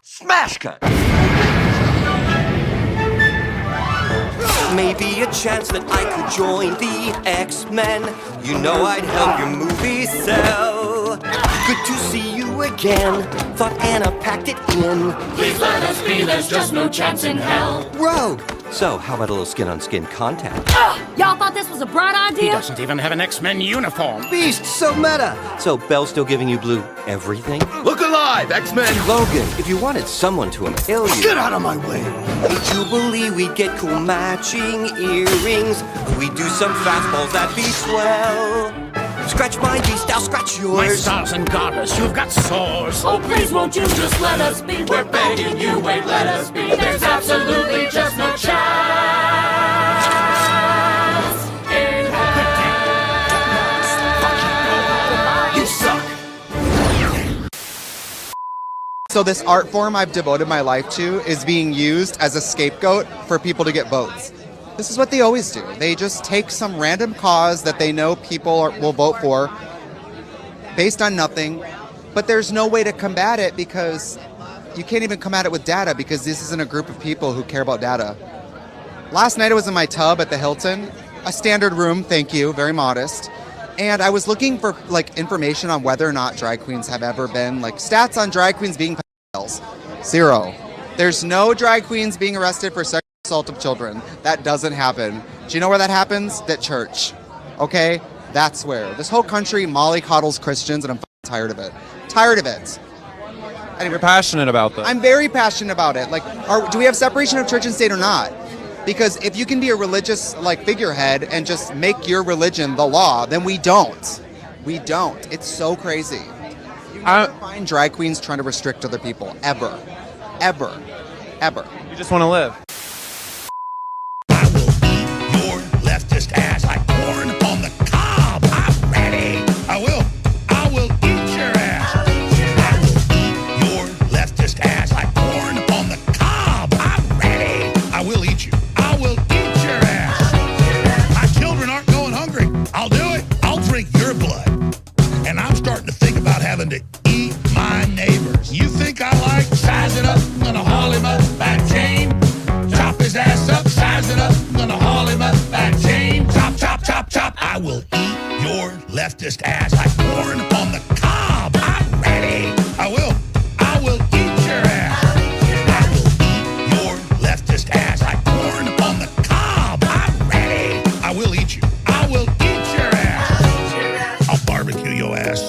Smash cut! Maybe a chance that I could join the X-Men. You know I'd help your movie sell. Good to see you again. Thought Anna packed it in. Please let us be, there's just no chance in hell. Rogue! So, how about a little skin-on-skin contact? Y'all thought this was a bright idea? He doesn't even have an X-Men uniform. Beast, so meta! So, Belle's still giving you blue everything? Look alive, X-Men! Logan, if you wanted someone to impale you... Get out of my way! Would you believe we'd get cool matching earrings? We'd do some fastballs, that'd be swell. Scratch my beast, I'll scratch yours. My stars and garters, you've got sores. Oh, please won't you just let us be? We're begging you, wait, let us be. There's absolutely just no chance in hell. You suck. So this art form I've devoted my life to is being used as a scapegoat for people to get votes. This is what they always do. They just take some random cause that they know people will vote for based on nothing, but there's no way to combat it because you can't even come at it with data because this isn't a group of people who care about data. Last night I was in my tub at the Hilton, a standard room, thank you, very modest, and I was looking for information on whether or not drag queens have ever been, stats on drag queens being pedophiles. 0. There's no drag queens being arrested for sexual assault of children. That doesn't happen. Do you know where that happens? At church. Okay? That's where. This whole country mollycoddles Christians, and I'm tired of it. Tired of it. Anyway, you're passionate about that. I'm very passionate about it. Do we have separation of church and state or not? Because if you can be a religious figurehead and just make your religion the law, then we don't. We don't. It's so crazy. You never find drag queens trying to restrict other people. Ever. Ever. Ever. You just want to live. Leftist ass like corn on the cob. I'm ready. I will eat your ass. I will eat your leftist ass like corn on the cob. I'm ready. I will eat you. I will eat your ass. My children aren't going hungry. I'll do it. I'll drink your blood. And I'm starting to think about having to eat my neighbors. You think I like size it up? I'm gonna haul him up back chain. Chop his ass up, size it up. I'm gonna haul him up back chain. Chop, chop, chop, chop. I will eat your leftist ass like corn on the cob. I'm ready. I will eat your ass. I will eat your leftist ass like corn on the cob. I'm ready. I will eat you. I will eat your ass. I'll barbecue your ass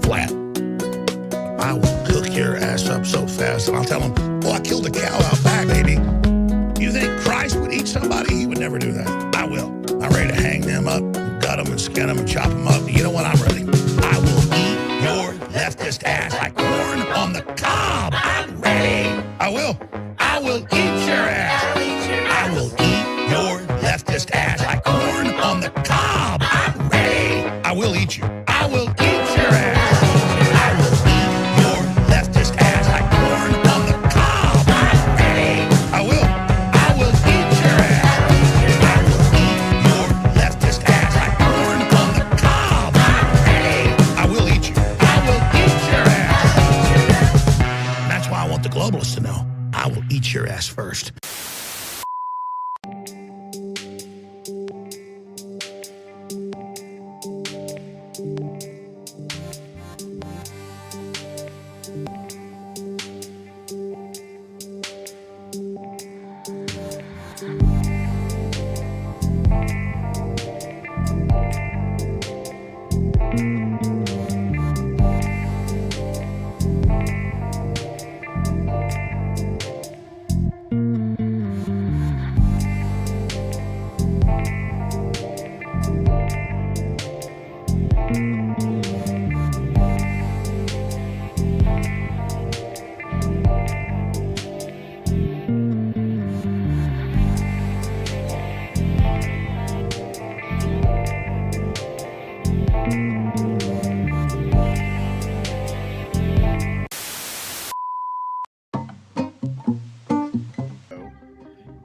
flat. I will cook your ass up so fast, and I'll tell them, "Oh, I killed a cow out back, baby." You think Christ would eat somebody? He would never do that. I will. I'm ready to hang them up, gut them and skin them and chop them up. You know what? I'm ready. I will eat your leftist ass like corn on the cob. I'm ready. I will eat your ass. I will eat your leftist ass like corn on the cob. I'm ready. I will eat you. I will eat your ass. I will eat your leftist ass like corn on the cob. I'm ready. I will eat your ass. I will eat your leftist ass like corn on the cob. I'm ready. I will eat you. I will eat your ass. And that's why I want the globalists to know. I will eat your ass first.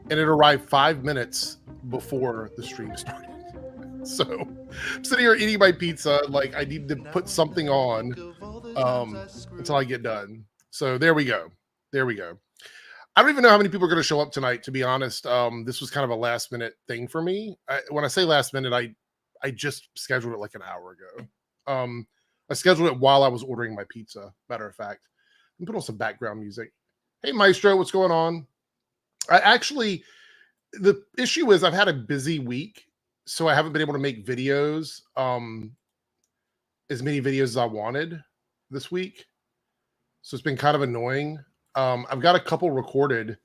And it arrived 5 minutes before the stream started. So I'm sitting here eating my pizza, like I need to put something on until I get done. So there we go. There we go. I don't even know how many people are going to show up tonight, to be honest. This was kind of a last minute thing for me. When I say last minute, I just scheduled it like an hour ago. I scheduled it while I was ordering my pizza, matter of fact. Let me put on some background music. Hey, Maestro, what's going on? The issue is I've had a busy week, so I haven't been able to make videos, as many videos as I wanted this week. So it's been kind of annoying. I've got a couple recorded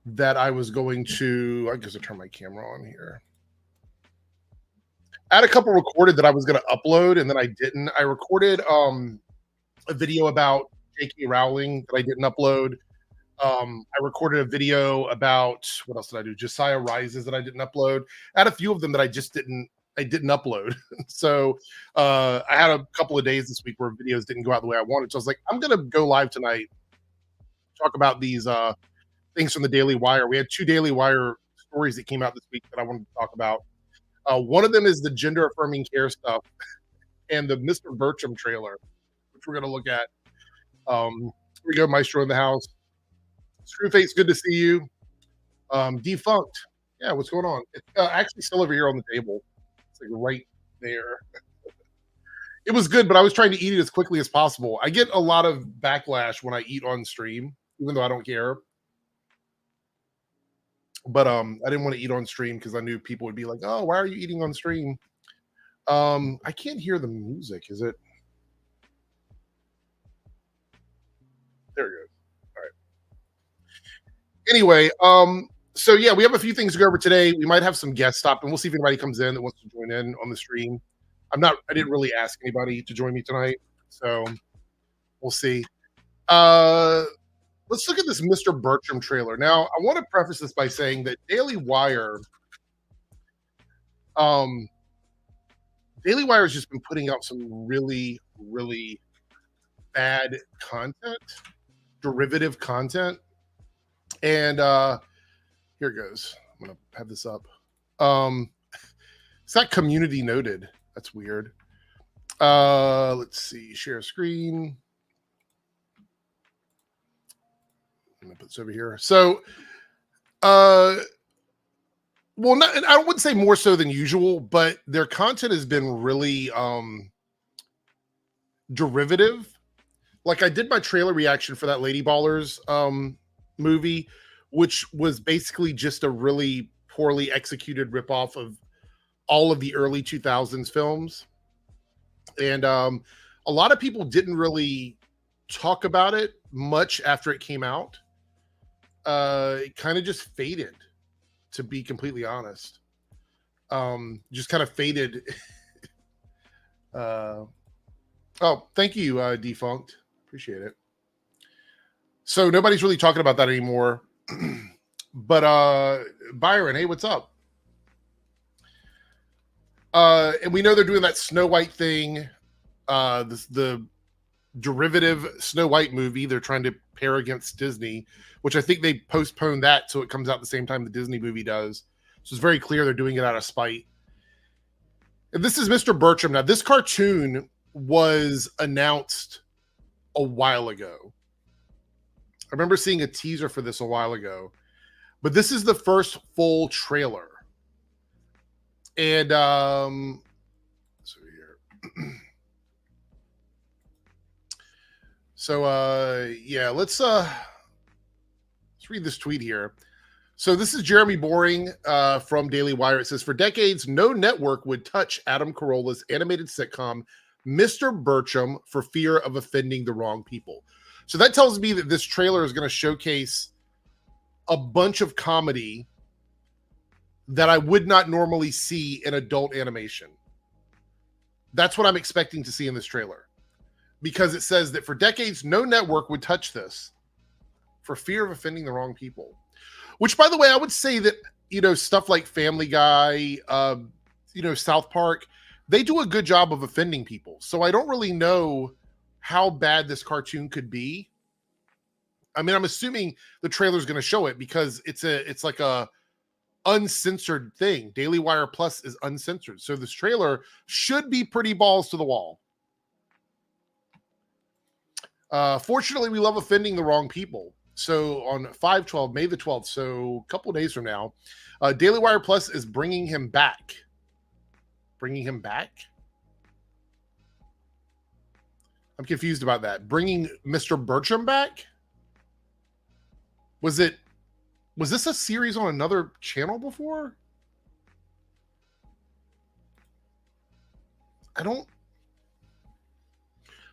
that I was going to, I guess I'll turn my camera on here. I had a couple recorded that I was going to upload and then I didn't. I recorded a video about J.K. Rowling that I didn't upload. I recorded a video about, what else did I do? Josiah Rises that I didn't upload. I had a few of them that I didn't upload. So I had a couple of days this week where videos didn't go out the way I wanted. So I was like, I'm going to go live tonight, talk about these things from the Daily Wire. We had 2 Daily Wire stories that came out this week that I wanted to talk about. One of them is the gender affirming care stuff and the Mr. Birchum trailer, which we're going to look at. Here we go, Maestro in the house. Screwface, good to see you. Defunct. Yeah, what's going on? It's actually still over here on the table. It's like right there. It was good, but I was trying to eat it as quickly as possible. I get a lot of backlash when I eat on stream, even though I don't care. But I didn't want to eat on stream because I knew people would be like, "Oh, why are you eating on stream?" I can't hear the music. Is it? There it goes. All right. Anyway, so yeah, we have a few things to go over today. We might have some guests stop, and we'll see if anybody comes in that wants to join in on the stream. I didn't really ask anybody to join me tonight, so we'll see. Let's look at this Mr. Birchum trailer. Now, I want to preface this by saying that Daily Wire has just been putting out some really, really bad content, derivative content. And here it goes. I'm going to have this up. It's not community noted. That's weird. Let's see. Share screen. I'm gonna put this over here. So, well, I wouldn't say more so than usual, but their content has been really derivative. Like I did my trailer reaction for that Lady Ballers movie, which was basically just a really poorly executed ripoff of all of the early 2000s films. And a lot of people didn't really talk about it much after it came out. It kind of just faded, to be completely honest. Just kind of faded. Oh, thank you, Defunct. Appreciate it. So nobody's really talking about that anymore. But Byron, hey, what's up? And we know they're doing that Snow White thing. The derivative Snow White movie they're trying to pair against Disney, which I think they postponed that so it comes out the same time the Disney movie does. So it's very clear they're doing it out of spite. And this is Mr. Birchum. Now, this cartoon was announced a while ago. I remember seeing a teaser for this a while ago, but this is the first full trailer. And so here. So yeah, let's read this tweet here. So this is Jeremy Boring from Daily Wire. It says, for decades, no network would touch Adam Carolla's animated sitcom, Mr. Birchum, for fear of offending the wrong people. So that tells me that this trailer is going to showcase a bunch of comedy that I would not normally see in adult animation. That's what I'm expecting to see in this trailer. Because it says that for decades, no network would touch this for fear of offending the wrong people. Which, by the way, I would say that, stuff like Family Guy, South Park, they do a good job of offending people. So I don't really know how bad this cartoon could be. I mean, I'm assuming the trailer is going to show it because it's like a uncensored thing. Daily Wire Plus is uncensored. So this trailer should be pretty balls to the wall. Fortunately, we love offending the wrong people. So on 5/12, May the 12th, so a couple of days from now, Daily Wire Plus is bringing him back. Bringing him back? I'm confused about that. Bringing Mr. Birchum back? Was this a series on another channel before?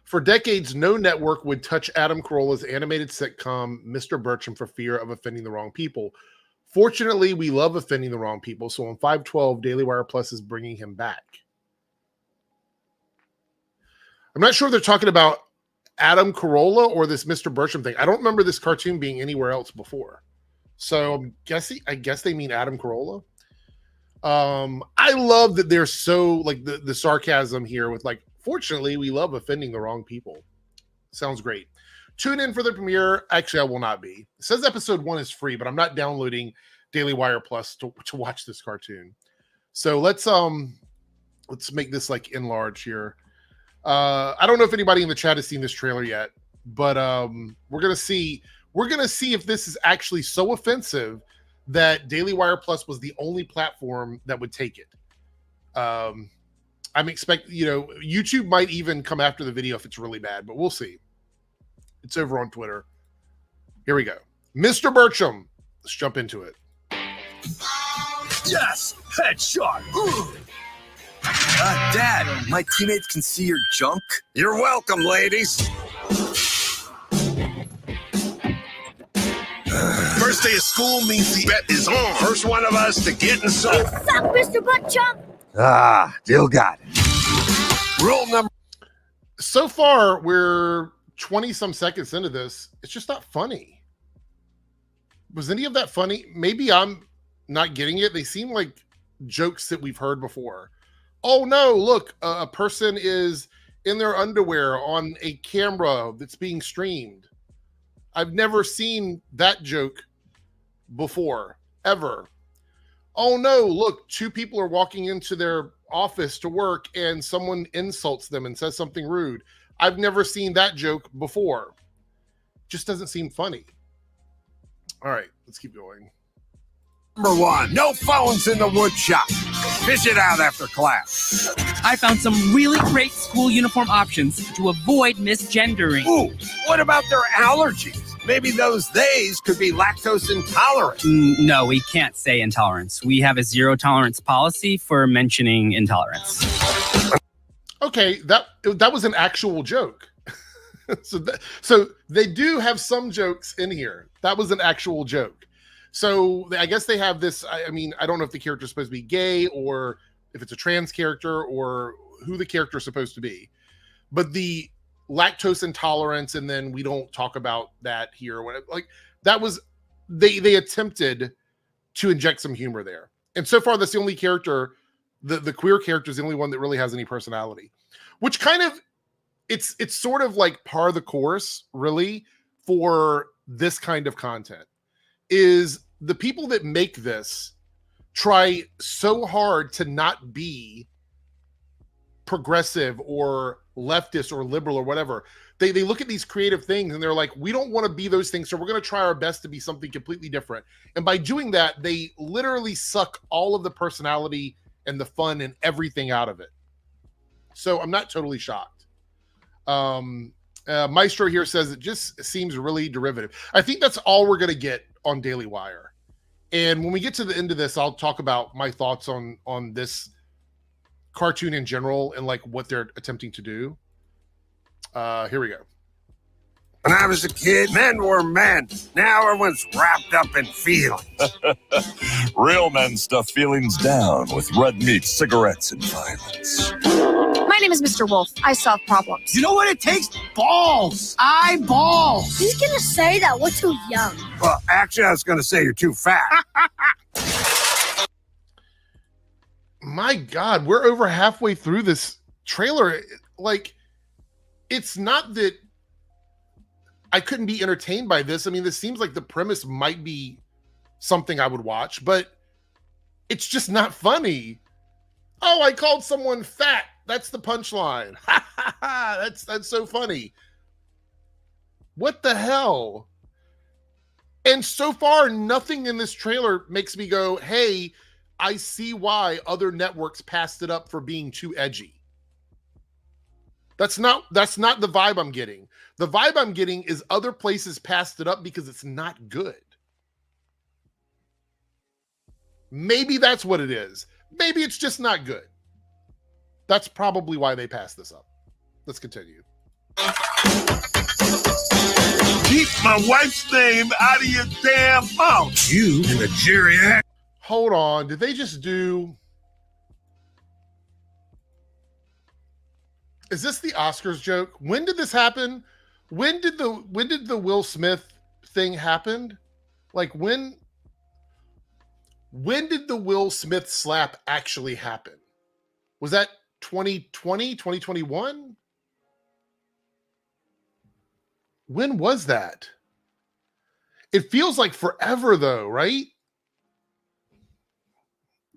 For decades, no network would touch Adam Carolla's animated sitcom, Mr. Birchum, for fear of offending the wrong people. Fortunately, we love offending the wrong people, so on 5/12, Daily Wire Plus is bringing him back. I'm not sure if they're talking about Adam Carolla or this Mr. Birchum thing. I don't remember this cartoon being anywhere else before. So I guess they mean Adam Carolla. I love that they're so like the sarcasm here with like, fortunately, we love offending the wrong people. Sounds great. Tune in for the premiere. Actually, I will not be. It says episode 1 is free, but I'm not downloading Daily Wire Plus to watch this cartoon. So let's make this like enlarge here. I don't know if anybody in the chat has seen this trailer yet, but we're gonna see if this is actually so offensive that Daily Wire Plus was the only platform that would take it. I'm expecting, YouTube might even come after the video if it's really bad, but we'll see. It's over on Twitter. Here we go. Mr. Birchum. Let's jump into it. Yes, headshot. Dad, my teammates can see your junk. You're welcome, ladies. First day of school means the bet is on. First one of us to get inside. What's up, Mr. Buttchump? Still got it. Rule number. So far, we're 20 some seconds into this. It's just not funny. Was any of that funny? Maybe I'm not getting it. They seem like jokes that we've heard before. Oh no, look, a person is in their underwear on a camera that's being streamed. I've never seen that joke before, ever. Oh no, look, 2 people are walking into their office to work and someone insults them and says something rude. I've never seen that joke before. Just doesn't seem funny. All right, let's keep going. Number 1, no phones in the wood shop. Fish it out after class. I found some really great school uniform options to avoid misgendering. Ooh, what about their allergies? Maybe those theys could be lactose intolerant. No, we can't say intolerance. We have a 0 tolerance policy for mentioning intolerance. Okay, that was an actual joke. So they do have some jokes in here. That was an actual joke. So I guess they have this. I mean, I don't know if the character is supposed to be gay or if it's a trans character or who the character is supposed to be. But the lactose intolerance, and then we don't talk about that here. Like that was they attempted to inject some humor there. And so far, that's the only character. The queer character is the only one that really has any personality, which kind of it's sort of like par the course, really, for this kind of content. Is the people that make this try so hard to not be progressive or leftist or liberal or whatever. They look at these creative things and they're like, we don't want to be those things, so we're going to try our best to be something completely different. And by doing that, they literally suck all of the personality and the fun and everything out of it. So I'm not totally shocked. Maestro here says it just seems really derivative. I think that's all we're going to get on Daily Wire. And when we get to the end of this, I'll talk about my thoughts on this cartoon in general and like what they're attempting to do. Here we go. When I was a kid, men were men. Now everyone's wrapped up in feelings. Real men stuff feelings down with red meat, cigarettes, and violence. My name is Mr. Wolf. I solve problems. You know what it takes? Balls. Eyeballs. He's gonna say that we're too young. Well, actually, I was going to say you're too fat. My God, we're over halfway through this trailer. Like, it's not that I couldn't be entertained by this. I mean, this seems like the premise might be something I would watch, but it's just not funny. Oh, I called someone fat. That's the punchline. That's so funny. What the hell? And so far, nothing in this trailer makes me go, hey, I see why other networks passed it up for being too edgy. That's not the vibe I'm getting. The vibe I'm getting is other places passed it up because it's not good. Maybe that's what it is. Maybe it's just not good. That's probably why they passed this up. Let's continue. Keep my wife's name out of your damn mouth. You and the geriatric. Hold on. Did they just do... Is this the Oscars joke? When did this happen? When did the Will Smith thing happen? Like when did the Will Smith slap actually happen? Was that 2020, 2021? When was that? It feels like forever though, right?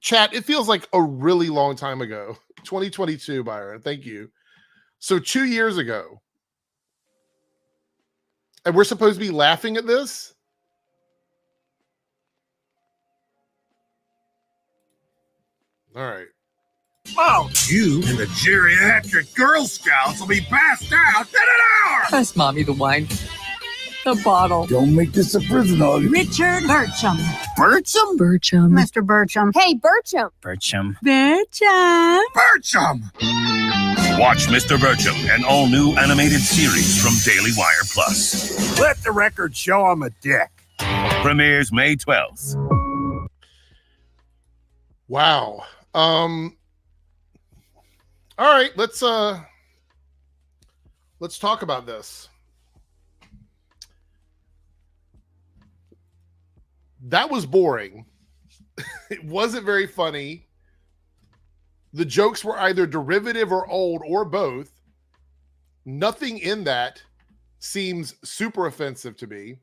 Chat, it feels like a really long time ago. 2022, Byron. Thank you. So 2 years ago. And we're supposed to be laughing at this? All right. Mouth. You and the geriatric Girl Scouts will be passed out in an hour. Pass Mommy the wine. The bottle. Don't make this a prison hug. Richard Birchum. Birchum? Birchum. Mr. Birchum. Hey, Birchum. Birchum. Birchum. Birchum! Watch Mr. Birchum, an all-new animated series from Daily Wire Plus. Let the record show I'm a dick. Premieres May 12th. Wow. All right, let's talk about this. That was boring. It wasn't very funny. The jokes were either derivative or old or both. Nothing in that seems super offensive to me.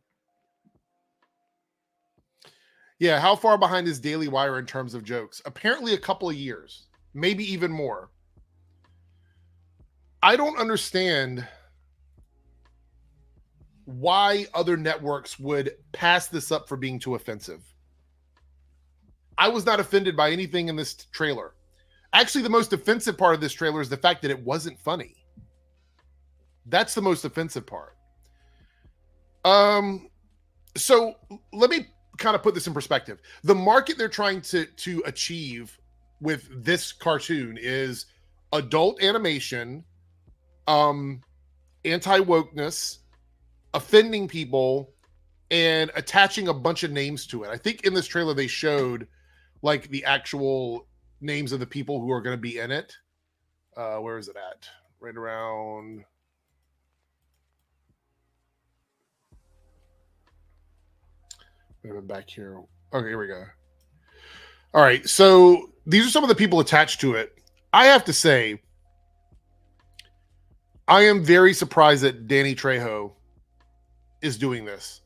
Yeah, how far behind is Daily Wire in terms of jokes? Apparently a couple of years, maybe even more. I don't understand why other networks would pass this up for being too offensive. I was not offended by anything in this trailer. Actually, the most offensive part of this trailer is the fact that it wasn't funny. That's the most offensive part. So let me kind of put this in perspective. The market they're trying to achieve with this cartoon is adult animation, anti-wokeness, offending people, and attaching a bunch of names to it. I think in this trailer they showed like the actual names of the people who are going to be in it. Where is it at? Right around... back here. Okay, here we go. All right, so these are some of the people attached to it. I have to say, I am very surprised that Danny Trejo is doing this.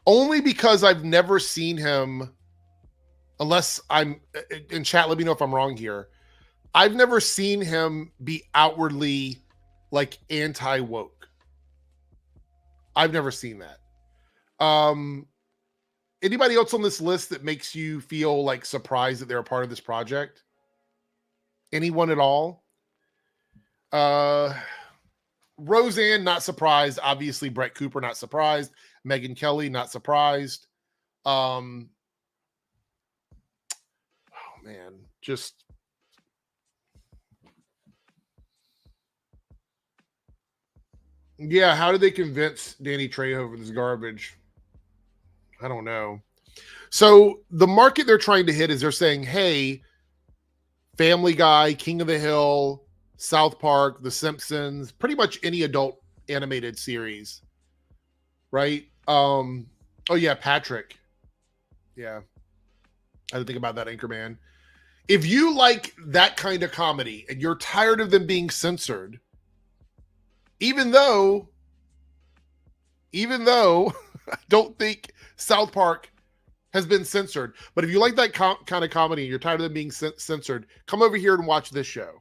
Only because I've never seen him, unless I'm in chat, let me know if I'm wrong here. I've never seen him be outwardly like anti-woke. I've never seen that. Anybody else on this list that makes you feel like surprised that they're a part of this project? Anyone at all? Roseanne, not surprised. Obviously, Brett Cooper, not surprised. Megyn Kelly, not surprised. Oh man, just yeah. How did they convince Danny Trejo for this garbage? I don't know. So the market they're trying to hit is they're saying, hey, Family Guy, King of the Hill, South Park, The Simpsons, pretty much any adult animated series, right? Oh yeah, Patrick. Yeah. I didn't think about that, Anchorman. If you like that kind of comedy and you're tired of them being censored, even though I don't think South Park has been censored, but if you like that kind of comedy and you're tired of them being censored, come over here and watch this show.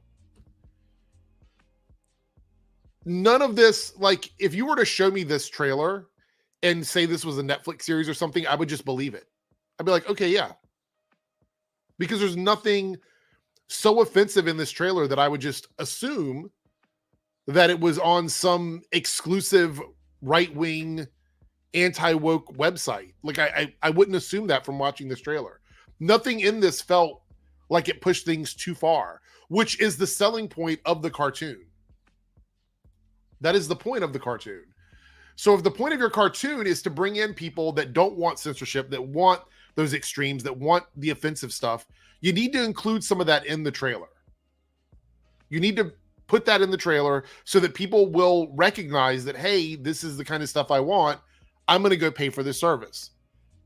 none of this, like, if you were to show me this trailer and say this was a Netflix series or something, I would just believe it. I'd be like, okay, yeah. Because there's nothing so offensive in this trailer that I would just assume that it was on some exclusive right-wing anti-woke website. Like, I wouldn't assume that from watching this trailer. Nothing in this felt like it pushed things too far, which is the selling point of the cartoon. That is the point of the cartoon. So if the point of your cartoon is to bring in people that don't want censorship, that want those extremes, that want the offensive stuff, you need to include some of that in the trailer. You need to put that in the trailer so that people will recognize that, hey, this is the kind of stuff I want. I'm going to go pay for this service.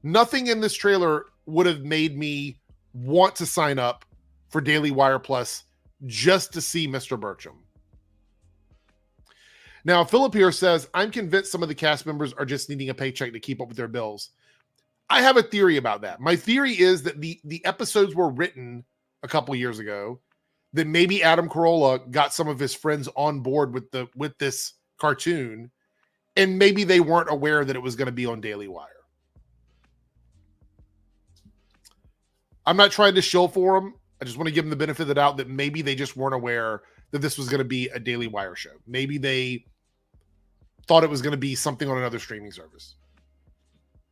Nothing in this trailer would have made me want to sign up for Daily Wire Plus just to see Mr. Birchum. Now, Philip here says, I'm convinced some of the cast members are just needing a paycheck to keep up with their bills. I have a theory about that. My theory is that the episodes were written a couple years ago, that maybe Adam Carolla got some of his friends on board with this cartoon, and maybe they weren't aware that it was going to be on Daily Wire. I'm not trying to shill for them. I just want to give them the benefit of the doubt that maybe they just weren't aware that this was going to be a Daily Wire show. Maybe they thought it was going to be something on another streaming service.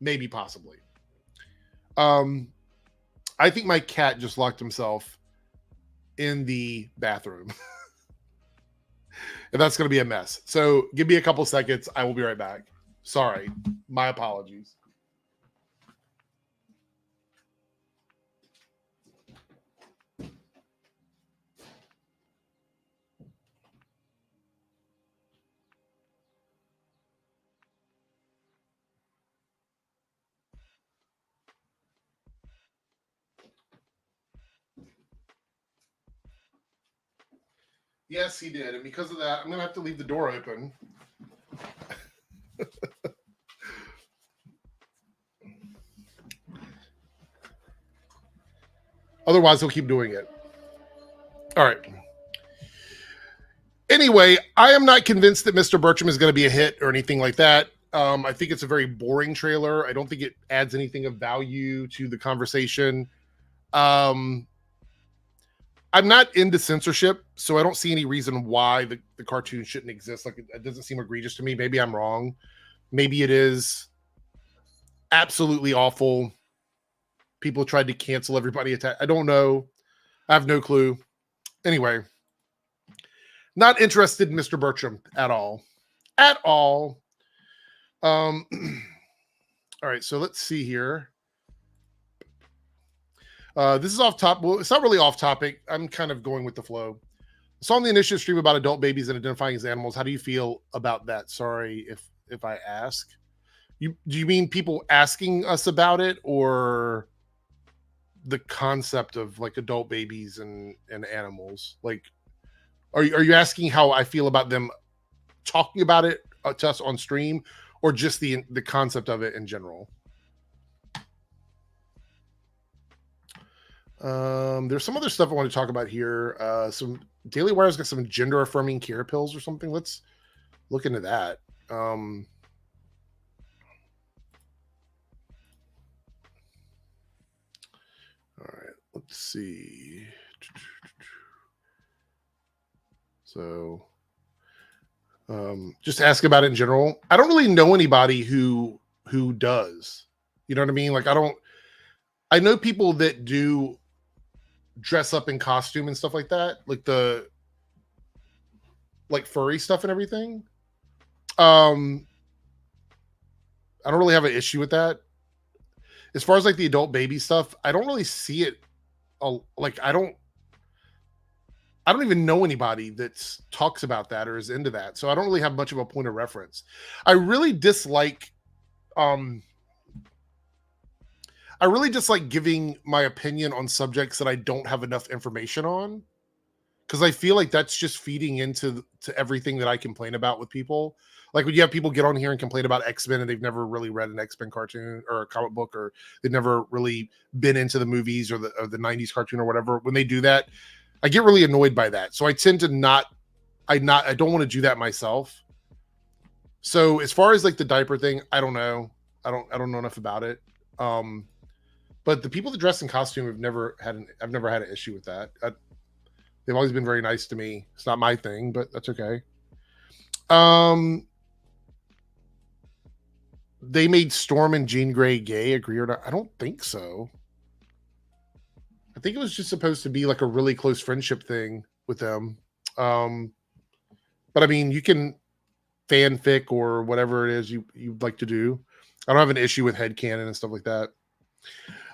Maybe, possibly. I think my cat just locked himself in the bathroom. And that's going to be a mess. So give me a couple seconds. I will be right back. Sorry. My apologies. Yes, he did. And because of that, I'm going to have to leave the door open. Otherwise, he'll keep doing it. All right. Anyway, I am not convinced that Mr. Birchum is going to be a hit or anything like that. I think it's a very boring trailer. I don't think it adds anything of value to the conversation. I'm not into censorship, so I don't see any reason why the cartoon shouldn't exist. Like, it doesn't seem egregious to me. Maybe I'm wrong. Maybe it is absolutely awful. People tried to cancel everybody. I don't know. I have no clue. Anyway, not interested in Mr. Birchum at all. At all. All right, so let's see here. This is off top. Well, it's not really off topic. I'm kind of going with the flow. I saw on the initiative stream about adult babies and identifying as animals. How do you feel about that? Sorry if I ask. Do you mean people asking us about it, or the concept of like adult babies and animals? Like, are you asking how I feel about them talking about it to us on stream, or just the concept of it in general? There's some other stuff I want to talk about here. Some Daily Wire's got some gender affirming care pills or something. Let's look into that. All right, let's see. So, just ask about it in general. I don't really know anybody who does. You know what I mean? Like, I know people that do dress up in costume and stuff like that, like furry stuff and everything. I don't really have an issue with that. As far as like the adult baby stuff, I don't really see it. Like, I don't even know anybody that talks about that or is into that. So I don't really have much of a point of reference. I really dislike giving my opinion on subjects that I don't have enough information on, because I feel like that's just feeding into everything that I complain about with people. Like, when you have people get on here and complain about X-Men and they've never really read an X-Men cartoon or a comic book, or they've never really been into the movies or the 90s cartoon or whatever, when they do that, I get really annoyed by that. So I tend to not I don't want to do that myself. So as far as like the diaper thing, I don't know. I don't know enough about it. But the people that dress in costume I've never had an issue with that. They've always been very nice to me. It's not my thing, but that's okay. They made Storm and Jean Grey gay. Agree or not? I don't think so. I think it was just supposed to be like a really close friendship thing with them. But I mean, you can fanfic or whatever it is you'd like to do. I don't have an issue with headcanon and stuff like that.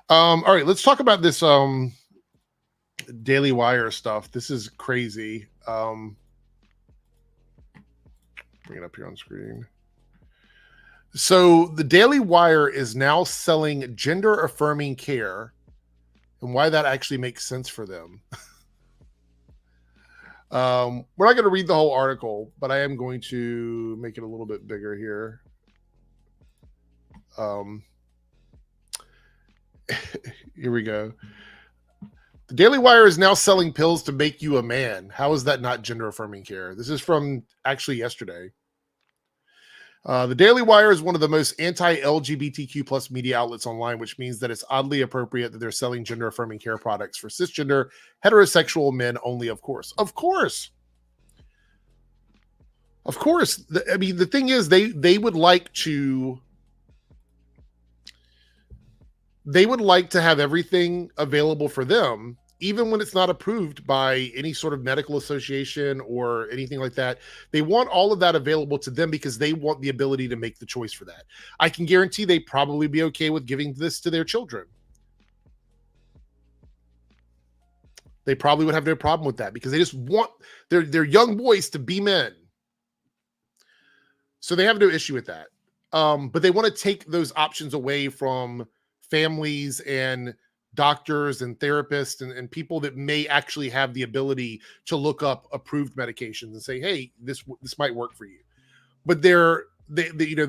All right, let's talk about this Daily Wire stuff. This is crazy. Bring it up here on screen. So the Daily Wire is now selling gender affirming care, and why that actually makes sense for them. We're not going to read the whole article, but I am going to make it a little bit bigger here. Here we go. The Daily Wire is now selling pills to make you a man. How is that not gender affirming care? This is from actually yesterday. The Daily Wire is one of the most anti-LGBTQ plus media outlets online, which means that it's oddly appropriate that they're selling gender affirming care products for cisgender, heterosexual men only, of course. Of course. Of course. I mean, the thing is, they would like to have everything available for them, even when it's not approved by any sort of medical association or anything like that. They want all of that available to them because they want the ability to make the choice for that. I can guarantee they'd probably be okay with giving this to their children. They probably would have no problem with that because they just want their young boys to be men. So they have no issue with that. But they want to take those options away from families and doctors and therapists and people that may actually have the ability to look up approved medications and say, hey, this might work for you. But they'll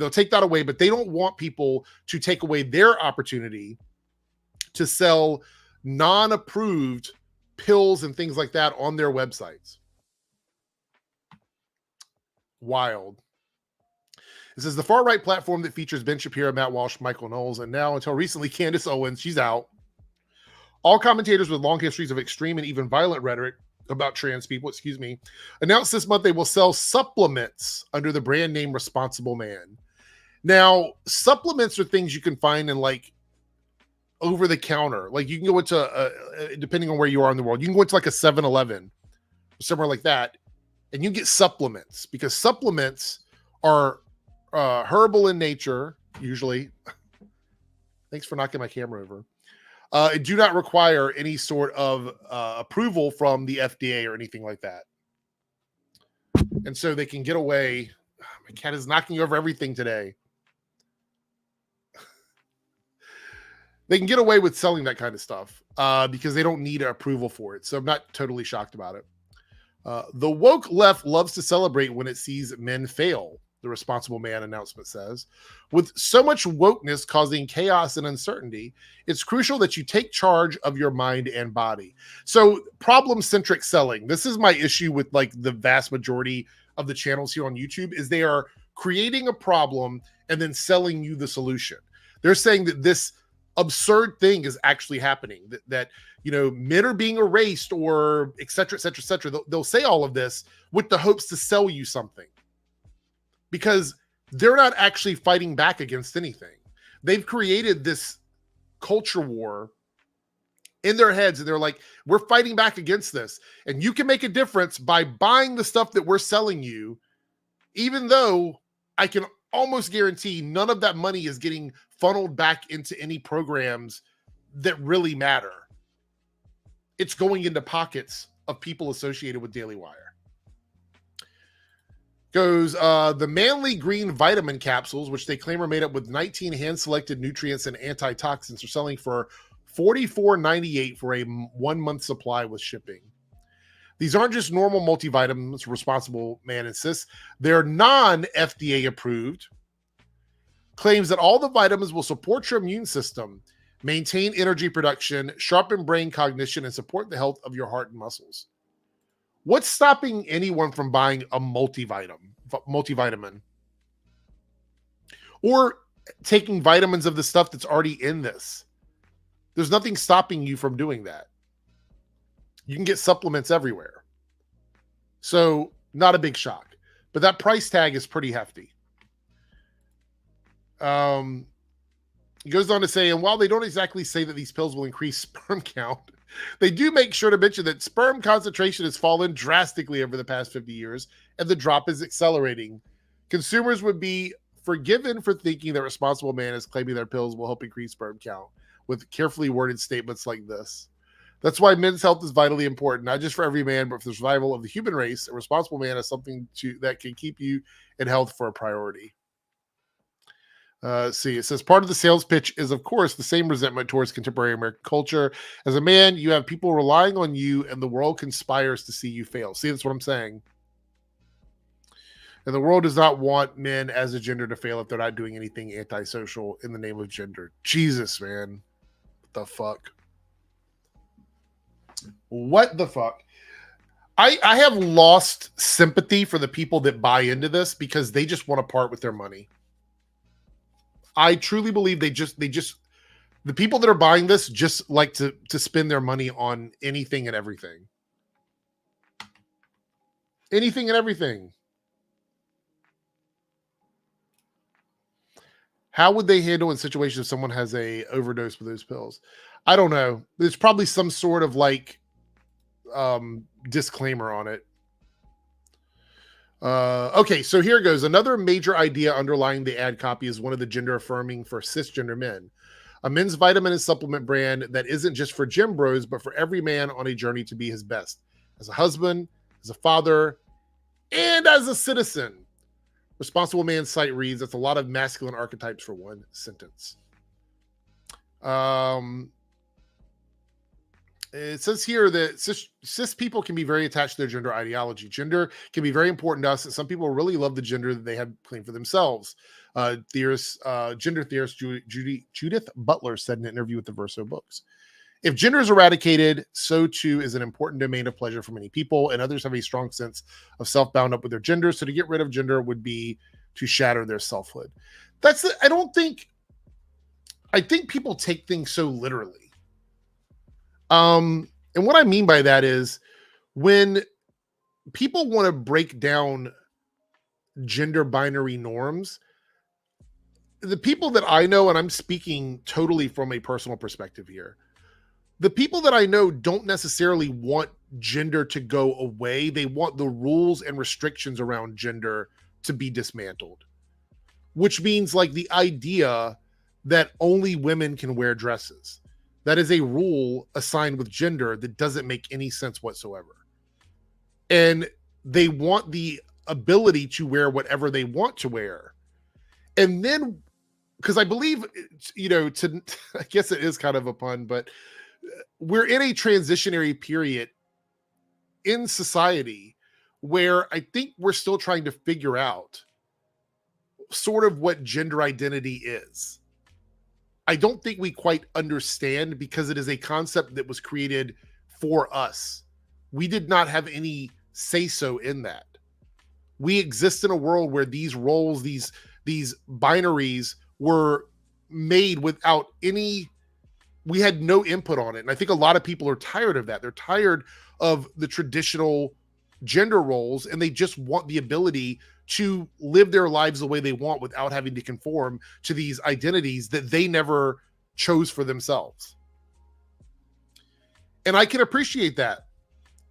take that away, but they don't want people to take away their opportunity to sell non-approved pills and things like that on their websites. Wild. This is the far-right platform that features Ben Shapiro, Matt Walsh, Michael Knowles, and now until recently, Candace Owens. She's out. All commentators with long histories of extreme and even violent rhetoric about trans people, announced this month they will sell supplements under the brand name Responsible Man. Now, supplements are things you can find in like over the counter. Like you can go into, depending on where you are in the world, you can go into like a 7-Eleven or somewhere like that, and you get supplements because supplements are herbal in nature, usually. Thanks for knocking my camera over. Do not require any sort of approval from the FDA or anything like that. And so they can get away. My cat is knocking over everything today. They can get away with selling that kind of stuff because they don't need approval for it. So I'm not totally shocked about it. The woke left loves to celebrate when it sees men fail, the Responsible Man announcement says. With so much wokeness causing chaos and uncertainty, it's crucial that you take charge of your mind and body. So problem-centric selling. This is my issue with like the vast majority of the channels here on YouTube is they are creating a problem and then selling you the solution. They're saying that this absurd thing is actually happening, that men are being erased or et cetera, et cetera, et cetera. They'll say all of this with the hopes to sell you something. Because they're not actually fighting back against anything. They've created this culture war in their heads, and they're like, we're fighting back against this. And you can make a difference by buying the stuff that we're selling you, even though I can almost guarantee none of that money is getting funneled back into any programs that really matter. It's going into pockets of people associated with Daily Wire. Goes the Manly Green vitamin capsules, which they claim are made up with 19 hand-selected nutrients and antitoxins, are selling for $44.98 for a 1-month supply with shipping. These aren't just normal multivitamins, Responsible Man insists. They're non-FDA approved. Claims that all the vitamins will support your immune system, maintain energy production, sharpen brain cognition, and support the health of your heart and muscles. What's stopping anyone from buying a multivitamin? Or taking vitamins of the stuff that's already in this? There's nothing stopping you from doing that. You can get supplements everywhere. So, not a big shock. But that price tag is pretty hefty. He goes on to say, and while they don't exactly say that these pills will increase sperm count, they do make sure to mention that sperm concentration has fallen drastically over the past 50 years, and the drop is accelerating. Consumers would be forgiven for thinking that responsible man is claiming their pills will help increase sperm count with carefully worded statements like this. That's why men's health is vitally important, not just for every man, but for the survival of the human race. A responsible man is something that can keep you in health for a priority. See, it says part of the sales pitch is, of course, the same resentment towards contemporary American culture. As a man, you have people relying on you, and the world conspires to see you fail. See, that's what I'm saying. And the world does not want men as a gender to fail if they're not doing anything antisocial in the name of gender. Jesus, man. What the fuck? What the fuck? I have lost sympathy for the people that buy into this because they just want to part with their money. I truly believe the people that are buying this just like to spend their money on anything and everything. Anything and everything. How would they handle in situations if someone has a overdose with those pills? I don't know. There's probably some sort of like disclaimer on it. Okay, so here goes. Another major idea underlying the ad copy is one of the gender affirming for cisgender men. A men's vitamin and supplement brand that isn't just for gym bros, but for every man on a journey to be his best. As a husband, as a father, and as a citizen. Responsible Man site reads, that's a lot of masculine archetypes for one sentence. It says here that cis people can be very attached to their gender ideology. Gender can be very important to us, and some people really love the gender that they have claimed for themselves. Gender theorist Judith Butler said in an interview with the Verso Books. If gender is eradicated, so too is an important domain of pleasure for many people, and others have a strong sense of self bound up with their gender. So to get rid of gender would be to shatter their selfhood. I think people take things so literally. And what I mean by that is when people want to break down gender binary norms, the people that I know, and I'm speaking totally from a personal perspective here, the people that I know don't necessarily want gender to go away. They want the rules and restrictions around gender to be dismantled, which means like the idea that only women can wear dresses. That is a rule assigned with gender that doesn't make any sense whatsoever. And they want the ability to wear whatever they want to wear. And then, because I believe, I guess it is kind of a pun, but we're in a transitionary period in society where I think we're still trying to figure out sort of what gender identity is. I don't think we quite understand because it is a concept that was created for us. We did not have any say-so in that. We exist in a world where these roles, these binaries were made without any, we had no input on it. And I think a lot of people are tired of that. They're tired of the traditional gender roles, and they just want the ability to live their lives the way they want without having to conform to these identities that they never chose for themselves. And I can appreciate that.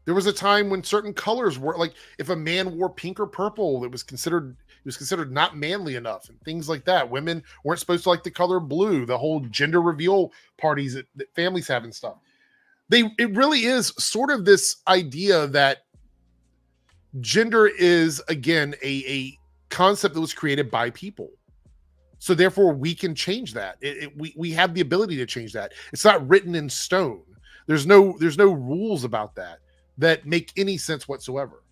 There was a time when certain colors were like, if a man wore pink or purple, it was considered not manly enough, and things like that. Women weren't supposed to like the color blue, the whole gender reveal parties that families have and stuff. It really is sort of this idea that gender is, again, a concept that was created by people. So therefore we can change that. We have the ability to change that. It's not written in stone. There's no rules about that make any sense whatsoever.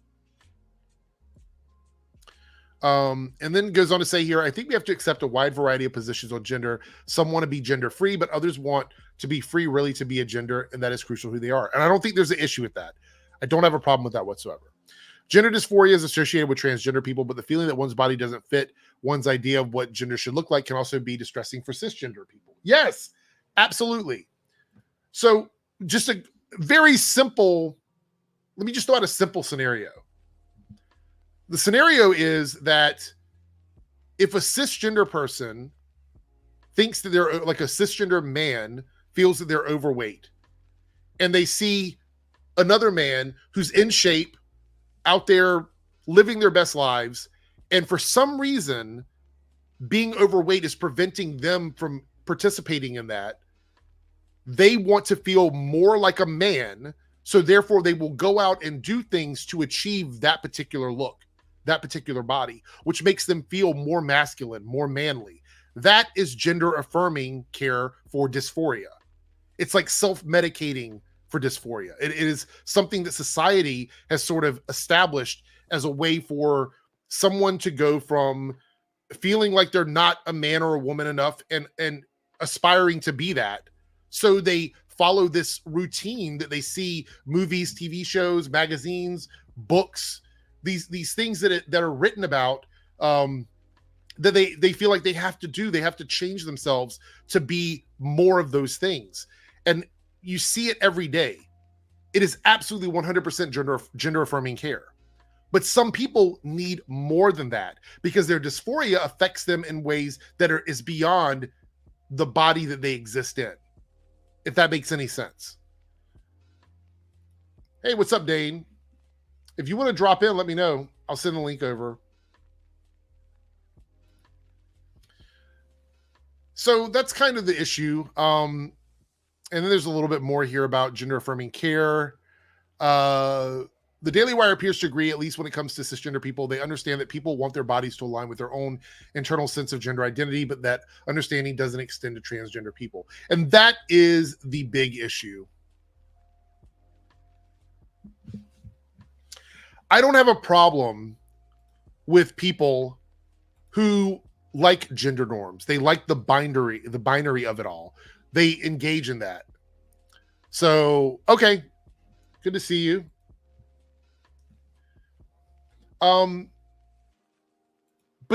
And then goes on to say here, I think we have to accept a wide variety of positions on gender. Some want to be gender free, but others want to be free really to be a gender, and that is crucial who they are. And I don't think there's an issue with that. I don't have a problem with that whatsoever. Gender dysphoria is associated with transgender people, but the feeling that one's body doesn't fit one's idea of what gender should look like can also be distressing for cisgender people. Yes, absolutely. So just a very simple, let me just throw out a simple scenario. The scenario is that if a cisgender person thinks that they're like a cisgender man feels that they're overweight, and they see another man who's in shape, out there living their best lives, and for some reason being overweight is preventing them from participating in that, they want to feel more like a man, so therefore they will go out and do things to achieve that particular look, that particular body, which makes them feel more masculine, more manly. That is gender affirming care for dysphoria. It's like self-medicating for dysphoria. It is something that society has sort of established as a way for someone to go from feeling like they're not a man or a woman enough and aspiring to be that. So they follow this routine that they see movies, TV shows, magazines, books, these things that are written about, that they feel like they have to do. They have to change themselves to be more of those things. And you see it every day. It is absolutely 100% gender affirming care. But some people need more than that because their dysphoria affects them in ways that is beyond the body that they exist in. If that makes any sense. Hey, what's up, Dane? If you want to drop in, let me know. I'll send the link over. So that's kind of the issue. And then there's a little bit more here about gender affirming care. The Daily Wire appears to agree, at least when it comes to cisgender people. They understand that people want their bodies to align with their own internal sense of gender identity, but that understanding doesn't extend to transgender people. And that is the big issue. I don't have a problem with people who like gender norms. They like the binary of it all. They engage in that. So, okay. Good to see you. But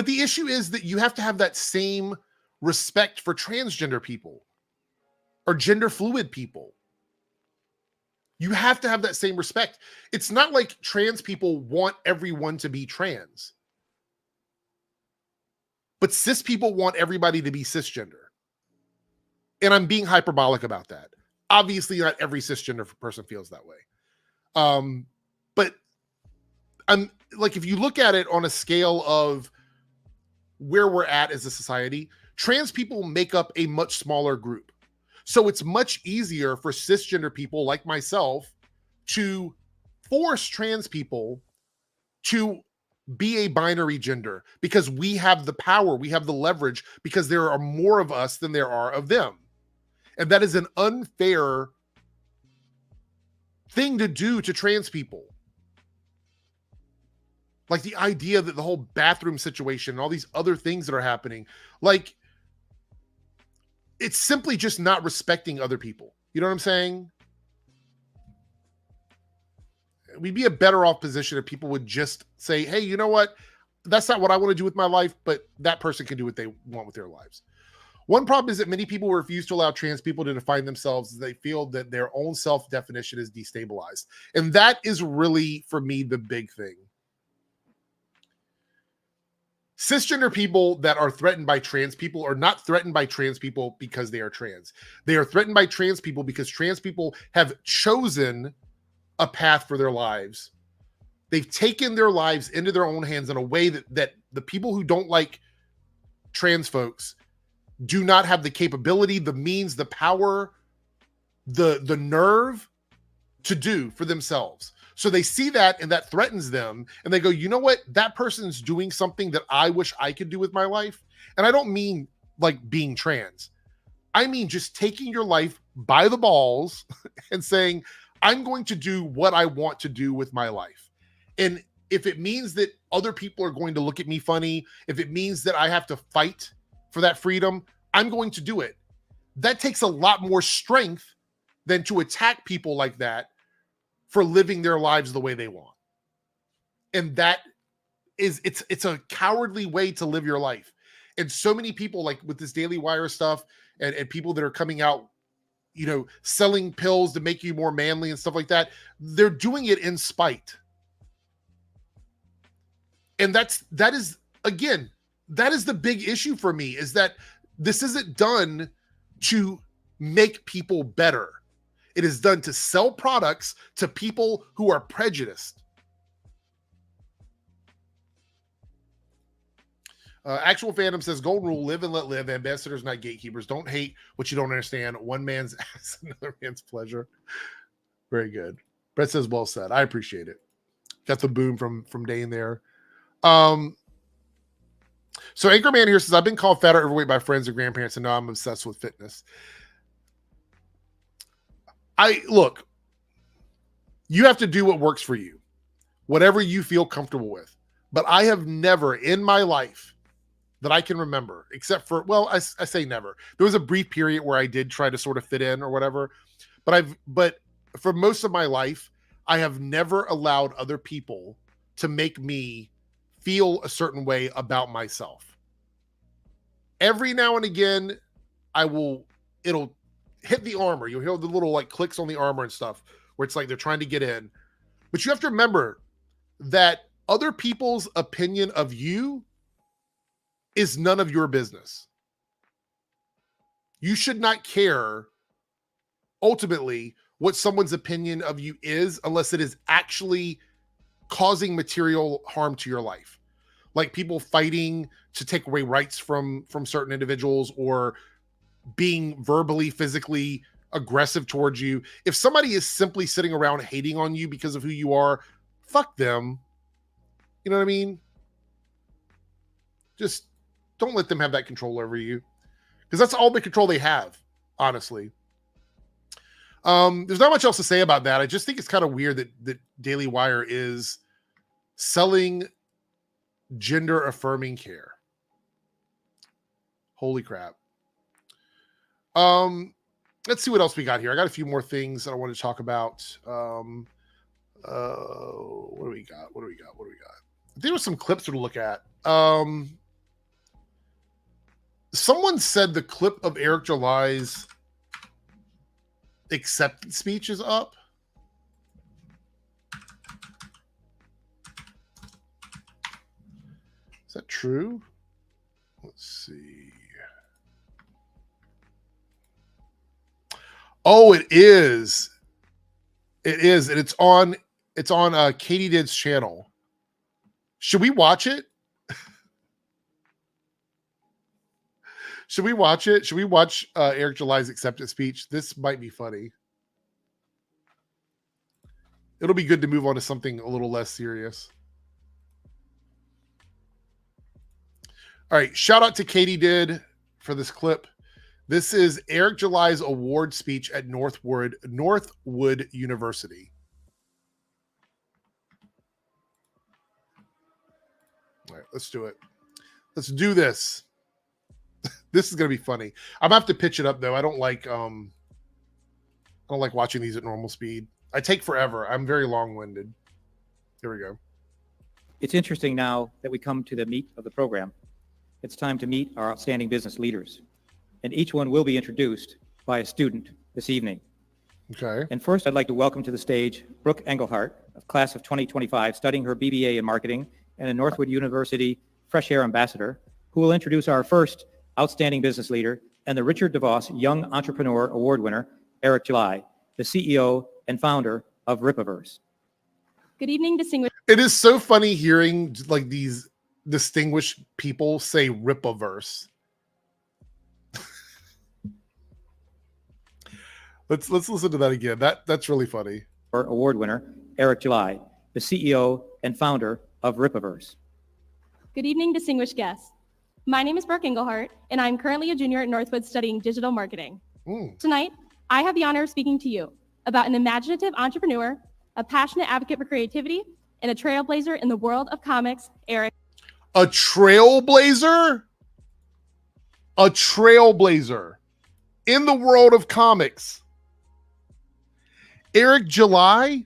the issue is that you have to have that same respect for transgender people or gender fluid people. You have to have that same respect. It's not like trans people want everyone to be trans. But cis people want everybody to be cisgender. And I'm being hyperbolic about that. Obviously, not every cisgender person feels that way. But I'm like, if you look at it on a scale of where we're at as a society, trans people make up a much smaller group. So it's much easier for cisgender people like myself to force trans people to be a binary gender because we have the power, we have the leverage, because there are more of us than there are of them. And that is an unfair thing to do to trans people. Like the idea that the whole bathroom situation and all these other things that are happening, like, it's simply just not respecting other people. You know what I'm saying? We'd be a better off position if people would just say, hey, you know what? That's not what I want to do with my life, but that person can do what they want with their lives. One problem is that many people refuse to allow trans people to define themselves as they feel that their own self-definition is destabilized. And that is really, for me, the big thing. Cisgender people that are threatened by trans people are not threatened by trans people because they are trans. They are threatened by trans people because trans people have chosen a path for their lives. They've taken their lives into their own hands in a way that the people who don't like trans folks do not have the capability, the means, the power, the nerve to do for themselves. So they see that and that threatens them and they go, you know what? That person's doing something that I wish I could do with my life. And I don't mean like being trans. I mean just taking your life by the balls and saying, I'm going to do what I want to do with my life. And if it means that other people are going to look at me funny, if it means that I have to fight for that freedom, I'm going to do it. That takes a lot more strength than to attack people like that for living their lives the way they want. And that is, it's a cowardly way to live your life. And so many people, like with this Daily Wire stuff, and people that are coming out, you know, selling pills to make you more manly and stuff like that, they're doing it in spite. And that is the big issue for me, is that this isn't done to make people better. It is done to sell products to people who are prejudiced. Actual Phantom says, Golden Rule, live and let live. Ambassadors, not gatekeepers. Don't hate what you don't understand. One man's ass, another man's pleasure. Very good. Brett says, well said. I appreciate it. Got the boom from Dane there. So Anchorman here says, I've been called fat or overweight by friends and grandparents, and now I'm obsessed with fitness. Look, you have to do what works for you, whatever you feel comfortable with. But I have never in my life that I can remember, except for, well, I say never. There was a brief period where I did try to sort of fit in or whatever, but for most of my life, I have never allowed other people to make me feel a certain way about myself. Every now and again, it'll hit the armor. You'll hear the little like clicks on the armor and stuff where it's like they're trying to get in. But you have to remember that other people's opinion of you is none of your business. You should not care ultimately what someone's opinion of you is unless it is actually causing material harm to your life. Like people fighting to take away rights from certain individuals, or being verbally, physically aggressive towards you. If somebody is simply sitting around hating on you because of who you are, fuck them. You know what I mean? Just don't let them have that control over you, because that's all the control they have, honestly. There's not much else to say about that. I just think it's kind of weird that Daily Wire is selling gender affirming care. Holy crap. Let's see what else we got here. I got a few more things that I want to talk about. What do we got? There were some clips to look at. Someone said the clip of Eric July's acceptance speech is up. Is that true? Let's see. Oh, it is. It is, and it's on Katie Did's channel. Should we watch it? Should we watch it? Should we watch Eric July's acceptance speech? This might be funny. It'll be good to move on to something a little less serious. All right. Shout out to Katie Did for this clip. This is Eric July's award speech at Northwood University. All right, let's do it. Let's do this. This is going to be funny. I'm gonna have to pitch it up though. I don't like watching these at normal speed. I take forever. I'm very long-winded. Here we go. It's interesting now that we come to the meat of the program. It's time to meet our outstanding business leaders, and each one will be introduced by a student this evening. Okay. And first, I'd like to welcome to the stage Brooke Engelhardt, of class of 2025, studying her BBA in marketing and a Northwood University Fresh Air Ambassador, who will introduce our first outstanding business leader and the Richard DeVos Young Entrepreneur Award winner, Eric July, the CEO and founder of Ripaverse. Good evening, distinguished. It is so funny hearing like these distinguished people say Ripaverse. Let's listen to that again. That's really funny. Award winner, Eric July, the CEO and founder of Ripaverse. Good evening, distinguished guests. My name is Brooke Engelhardt, and I'm currently a junior at Northwood studying digital marketing. Tonight, I have the honor of speaking to you about an imaginative entrepreneur, a passionate advocate for creativity, and a trailblazer in the world of comics, Eric. A trailblazer? A trailblazer in the world of comics. Eric July?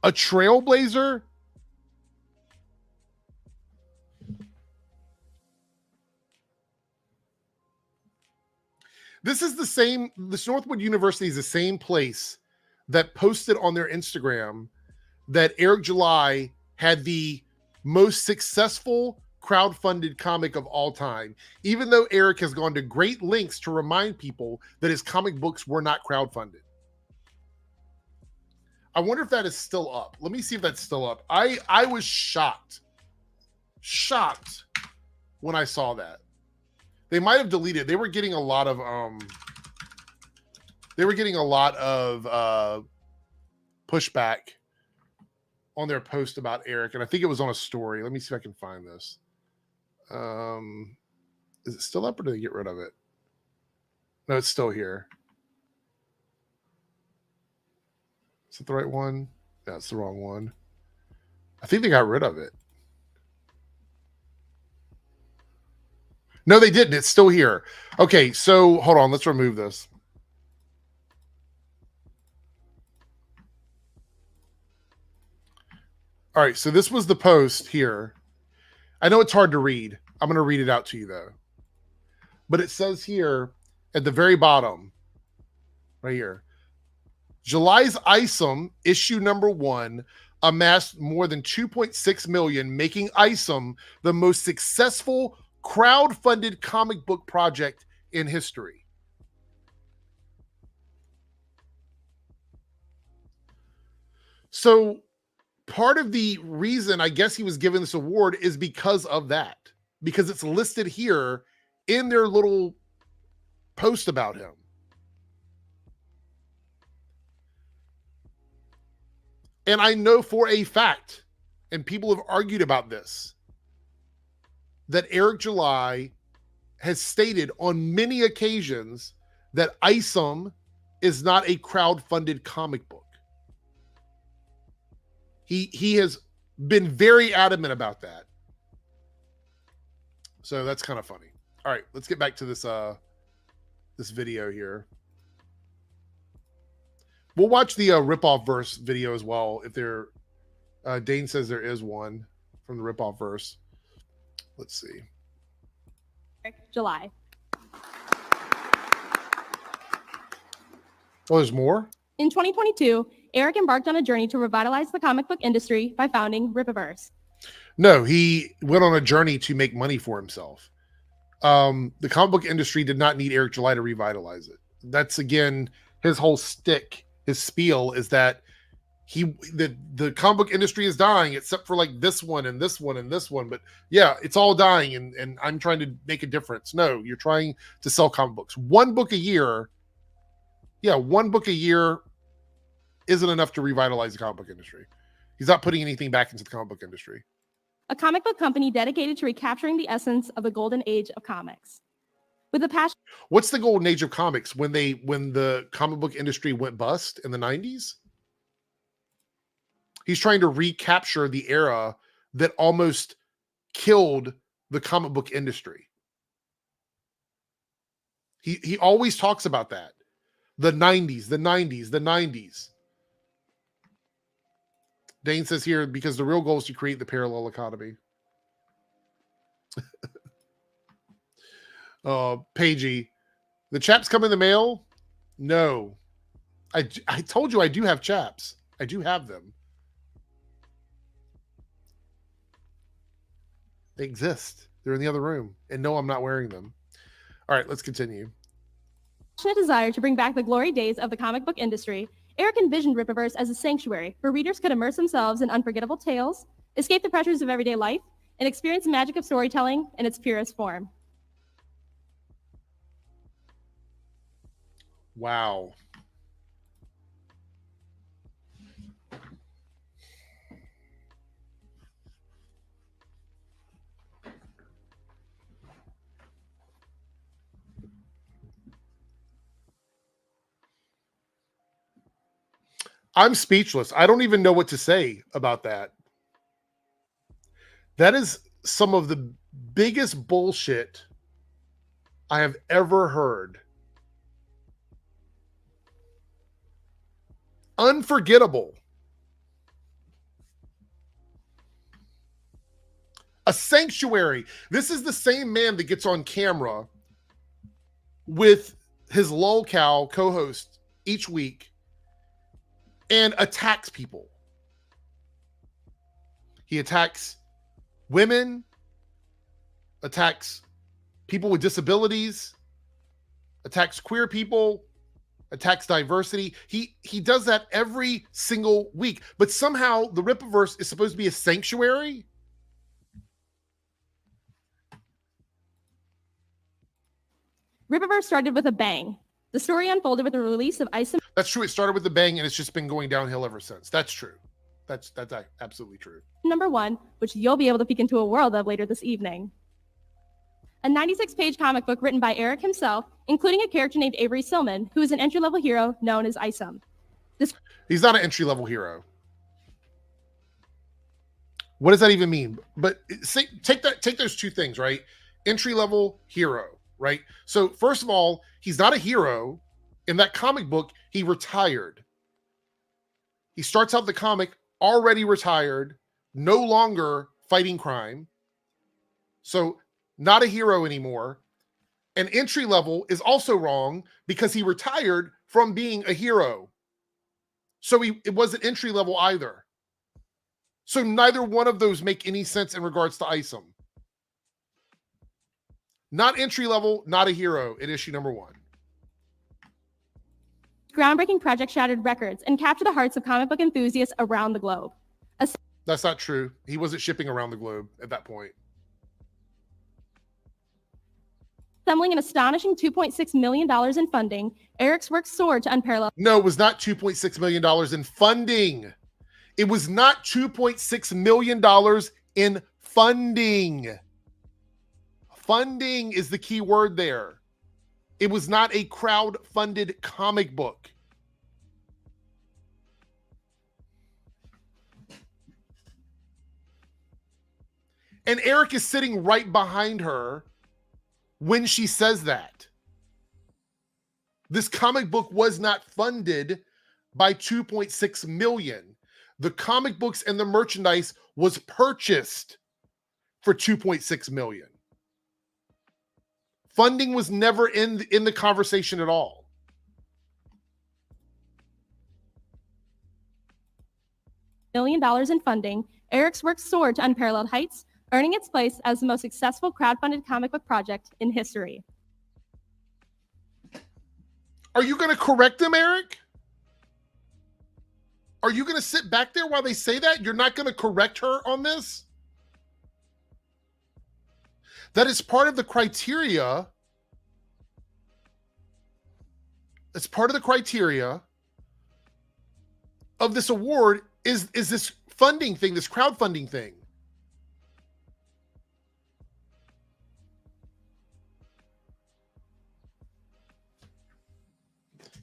A trailblazer? This Northwood University is the same place that posted on their Instagram that Eric July had the most successful crowdfunded comic of all time, even though Eric has gone to great lengths to remind people that his comic books were not crowdfunded. I wonder if that is still up. Let me see if that's still up. I was shocked when I saw that. They might have deleted. They were getting a lot of pushback on their post about Eric, and I think it was on a story. Let me see if I can find this. Is it still up, or did they get rid of it? No, it's still here. Is it the right one? No, it's the wrong one. I think they got rid of it. No, they didn't. It's still here. Okay, so hold on. Let's remove this. All right, so this was the post here. I know it's hard to read. I'm going to read it out to you, though. But it says here at the very bottom, right here, July's ISOM, issue number 1, amassed more than 2.6 million, making ISOM the most successful crowd-funded comic book project in history. So part of the reason I guess he was given this award is because of that, because it's listed here in their little post about him. And I know for a fact, and people have argued about this, that Eric July has stated on many occasions that ISOM is not a crowd-funded comic book. He has been very adamant about that. So that's kind of funny. All right, let's get back to this this video here. We'll watch the rip-off verse video as well. If there, Dane says there is one from the rip-off verse. Let's see. July. Oh, there's more? In 2022, Eric embarked on a journey to revitalize the comic book industry by founding Rippaverse. No, he went on a journey to make money for himself. The comic book industry did not need Eric July to revitalize it. That's, again, his whole stick, his spiel is that the comic book industry is dying, except for like this one and this one and this one. But yeah, it's all dying, and I'm trying to make a difference. No, you're trying to sell comic books. One book a year. Yeah, one book a year isn't enough to revitalize the comic book industry. He's not putting anything back into the comic book industry. A comic book company dedicated to recapturing the essence of the golden age of comics. With a passion. What's the golden age of comics? When the comic book industry went bust in the 90s? He's trying to recapture the era that almost killed the comic book industry. He always talks about that. The 90s, the 90s, the 90s. Dane says here, because the real goal is to create the parallel economy. Pagey, the chaps come in the mail? No. I told you I do have chaps. I do have them. They exist. They're in the other room. And no, I'm not wearing them. All right, let's continue. Passionate desire to bring back the glory days of the comic book industry, Eric envisioned Rippaverse as a sanctuary where readers could immerse themselves in unforgettable tales, escape the pressures of everyday life, and experience the magic of storytelling in its purest form. Wow. I'm speechless. I don't even know what to say about that. That is some of the biggest bullshit I have ever heard. Unforgettable. A sanctuary. This is the same man that gets on camera with his lolcow co-host each week and attacks people. He attacks women, attacks people with disabilities, attacks queer people, attacks diversity. He does that every single week. But somehow the Rippaverse is supposed to be a sanctuary. Rippaverse started with a bang. The story unfolded with the release of Isom. That's true. It started with the bang, and it's just been going downhill ever since. That's true. That's absolutely true. #1, which you'll be able to peek into a world of later this evening. A 96-page comic book written by Eric himself, including a character named Avery Silman, who is an entry-level hero known as Isom. He's not an entry-level hero. What does that even mean? But take those two things, right? Entry-level hero, right? So first of all, he's not a hero. In that comic book, he retired. He starts out the comic already retired, no longer fighting crime. So not a hero anymore. And entry level is also wrong because he retired from being a hero. So it wasn't entry level either. So neither one of those make any sense in regards to Isom. Not entry level, not a hero in issue #1. Groundbreaking project shattered records and captured the hearts of comic book enthusiasts around the globe. That's not true. He wasn't shipping around the globe at that point. Assembling an astonishing $2.6 million in funding, Eric's work soared to unparalleled. No, it was not $2.6 million in funding. It was not $2.6 million in funding. Funding is the key word there. It was not a crowd-funded comic book. And Eric is sitting right behind her when she says that. This comic book was not funded by $2.6 million. The comic books and the merchandise was purchased for $2.6 million. Funding was never in the conversation at all. $1 million in funding, Eric's work soared to unparalleled heights, earning its place as the most successful crowdfunded comic book project in history. Are you going to correct them, Eric? Are you going to sit back there while they say that? You're not going to correct her on this? That is part of the criteria. It's part of the criteria of this award is this funding thing, this crowdfunding thing.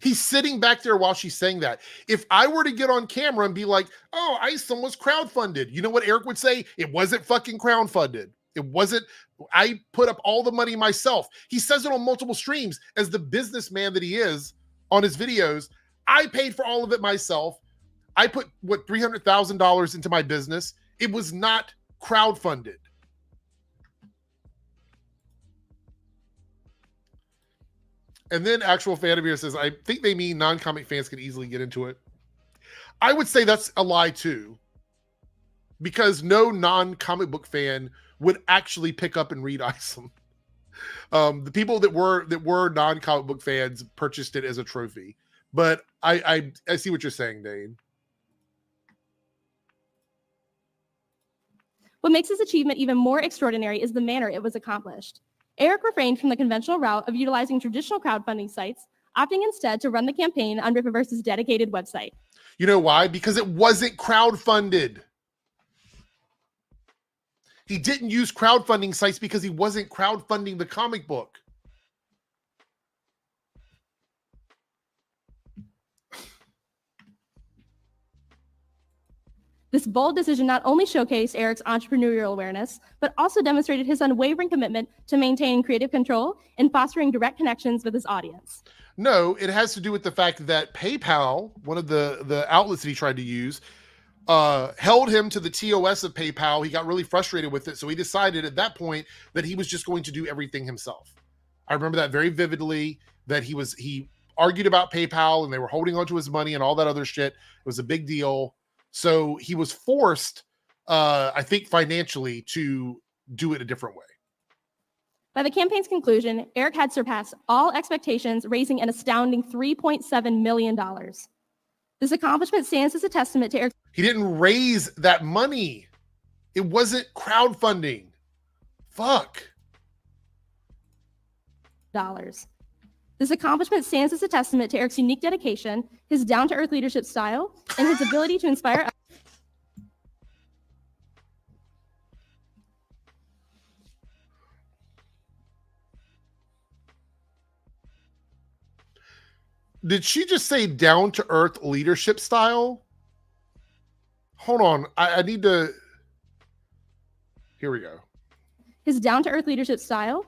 He's sitting back there while she's saying that. If I were to get on camera and be like, oh, Isom was crowdfunded, you know what Eric would say? It wasn't fucking crowdfunded. It wasn't, I put up all the money myself. He says it on multiple streams as the businessman that he is on his videos. I paid for all of it myself. I put, $300,000 into my business. It was not crowdfunded. And then Actual Fan of here says, I think they mean non-comic fans can easily get into it. I would say that's a lie too, because no non-comic book fan would actually pick up and read Isom. The people that were non-comic book fans purchased it as a trophy. But I see what you're saying, Dane. What makes this achievement even more extraordinary is the manner it was accomplished. Eric refrained from the conventional route of utilizing traditional crowdfunding sites, opting instead to run the campaign on Rippaverse's dedicated website. You know why? Because it wasn't crowdfunded. He didn't use crowdfunding sites because he wasn't crowdfunding the comic book. This bold decision not only showcased Eric's entrepreneurial awareness, but also demonstrated his unwavering commitment to maintaining creative control and fostering direct connections with his audience. No, it has to do with the fact that PayPal, one of the outlets that he tried to use, held him to the TOS of PayPal. He got really frustrated with it. So he decided at that point that he was just going to do everything himself. I remember that very vividly, that he argued about PayPal and they were holding onto his money and all that other shit. It was a big deal. So he was forced, I think financially, to do it a different way. By the campaign's conclusion, Eric had surpassed all expectations, raising an astounding $3.7 million. This accomplishment stands as a testament to Eric's... He didn't raise that money. It wasn't crowdfunding. Fuck. This accomplishment stands as a testament to Eric's unique dedication, his down-to-earth leadership style, and his ability to inspire... Did she just say down-to-earth leadership style? Hold on. I need to... Here we go. His down-to-earth leadership style.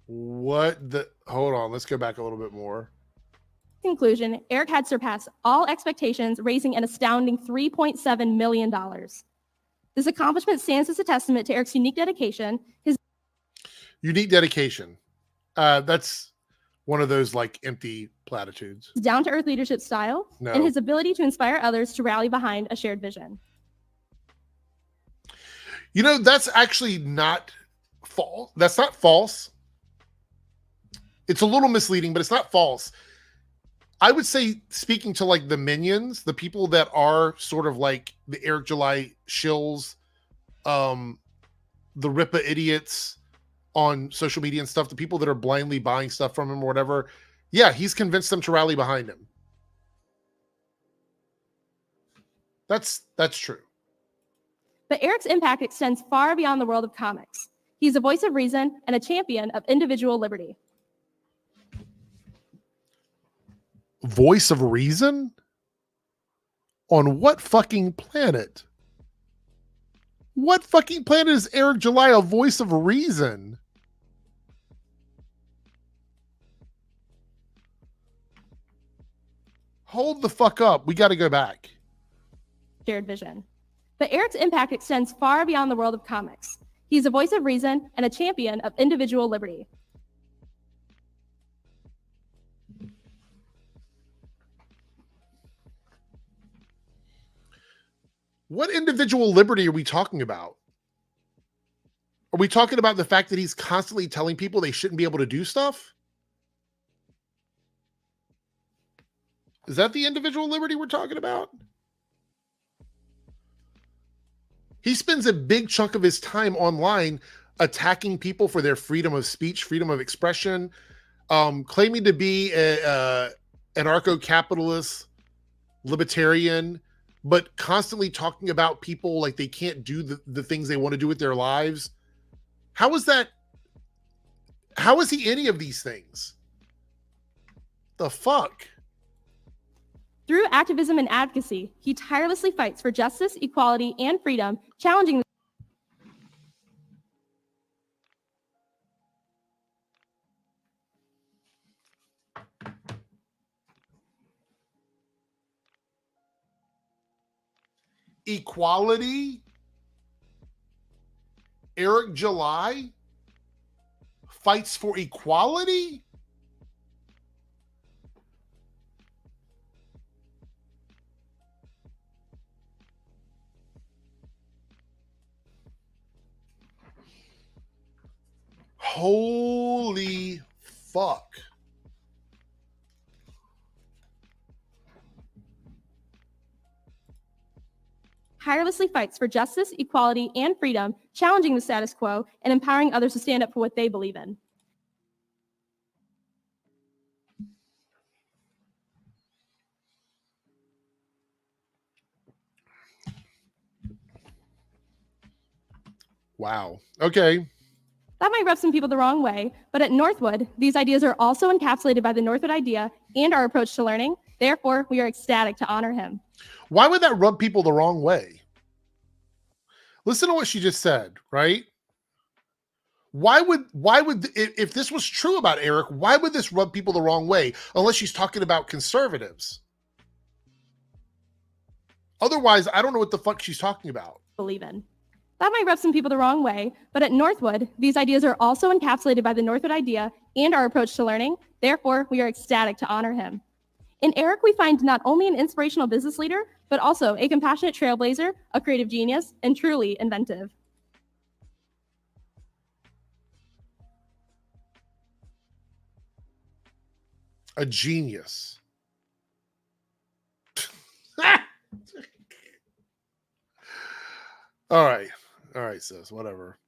What the... Hold on. Let's go back a little bit more. Conclusion, Eric had surpassed all expectations, raising an astounding $3.7 million. This accomplishment stands as a testament to Eric's unique dedication, his... Unique dedication. That's one of those like empty platitudes. Down-to-earth leadership style, No. and his ability to inspire others to rally behind a shared vision. You know, that's actually not false. That's not false. It's a little misleading, but it's not false. I would say, speaking to like the minions, the people that are sort of like the Eric July shills, the Ripa idiots on social media and stuff, the people that are blindly buying stuff from him or whatever, yeah, he's convinced them to rally behind him. That's true. But Eric's impact extends far beyond the world of comics. He's a voice of reason and a champion of individual liberty. Voice of reason? On what fucking planet? What fucking planet is Eric July a voice of reason? Hold the fuck up. We got to go back. Shared vision. But Eric's impact extends far beyond the world of comics. He's a voice of reason and a champion of individual liberty. What individual liberty are we talking about? Are we talking about the fact that he's constantly telling people they shouldn't be able to do stuff? Is that the individual liberty we're talking about? He spends a big chunk of his time online attacking people for their freedom of speech, freedom of expression, claiming to be an anarcho-capitalist, libertarian, but constantly talking about people like they can't do the things they want to do with their lives. How is that? How is he any of these things? The fuck? Through activism and advocacy, he tirelessly fights for justice, equality, and freedom, challenging equality. Eric July fights for equality. Holy fuck. tirelessly fights for justice, equality, and freedom, challenging the status quo and empowering others to stand up for what they believe in. Wow. Okay. That might rub some people the wrong way, but at Northwood, these ideas are also encapsulated by the Northwood idea and our approach to learning. Therefore, we are ecstatic to honor him. Why would that rub people the wrong way? Listen to what she just said, right? Why would if this was true about Eric, why would this rub people the wrong way? Unless she's talking about conservatives. Otherwise, I don't know what the fuck she's talking about. Believe in. That might rub some people the wrong way, but at Northwood, these ideas are also encapsulated by the Northwood idea and our approach to learning. Therefore, we are ecstatic to honor him. In Eric, we find not only an inspirational business leader, but also a compassionate trailblazer, a creative genius, and truly inventive. A genius. All right, sis, whatever.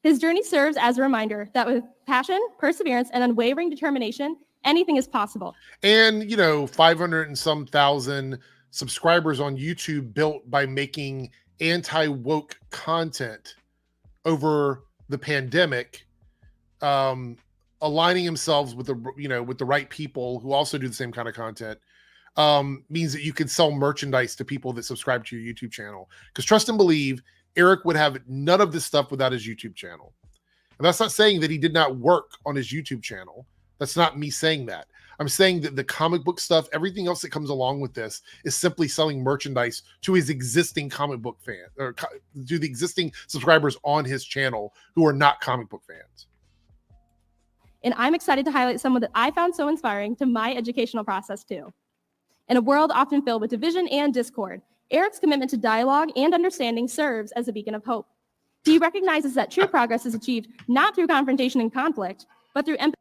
His journey serves as a reminder that with passion, perseverance, and unwavering determination, anything is possible. And, 500 and some thousand subscribers on YouTube built by making anti-woke content over the pandemic, aligning themselves with the right people who also do the same kind of content, means that you can sell merchandise to people that subscribe to your YouTube channel. Because trust and believe, Eric would have none of this stuff without his YouTube channel. And that's not saying that he did not work on his YouTube channel. That's not me saying that. I'm saying that the comic book stuff, everything else that comes along with this is simply selling merchandise to his existing comic book fan, or to the existing subscribers on his channel who are not comic book fans. And I'm excited to highlight someone that I found so inspiring to my educational process too. In a world often filled with division and discord, Eric's commitment to dialogue and understanding serves as a beacon of hope. He recognizes that true progress is achieved not through confrontation and conflict, but through empathy.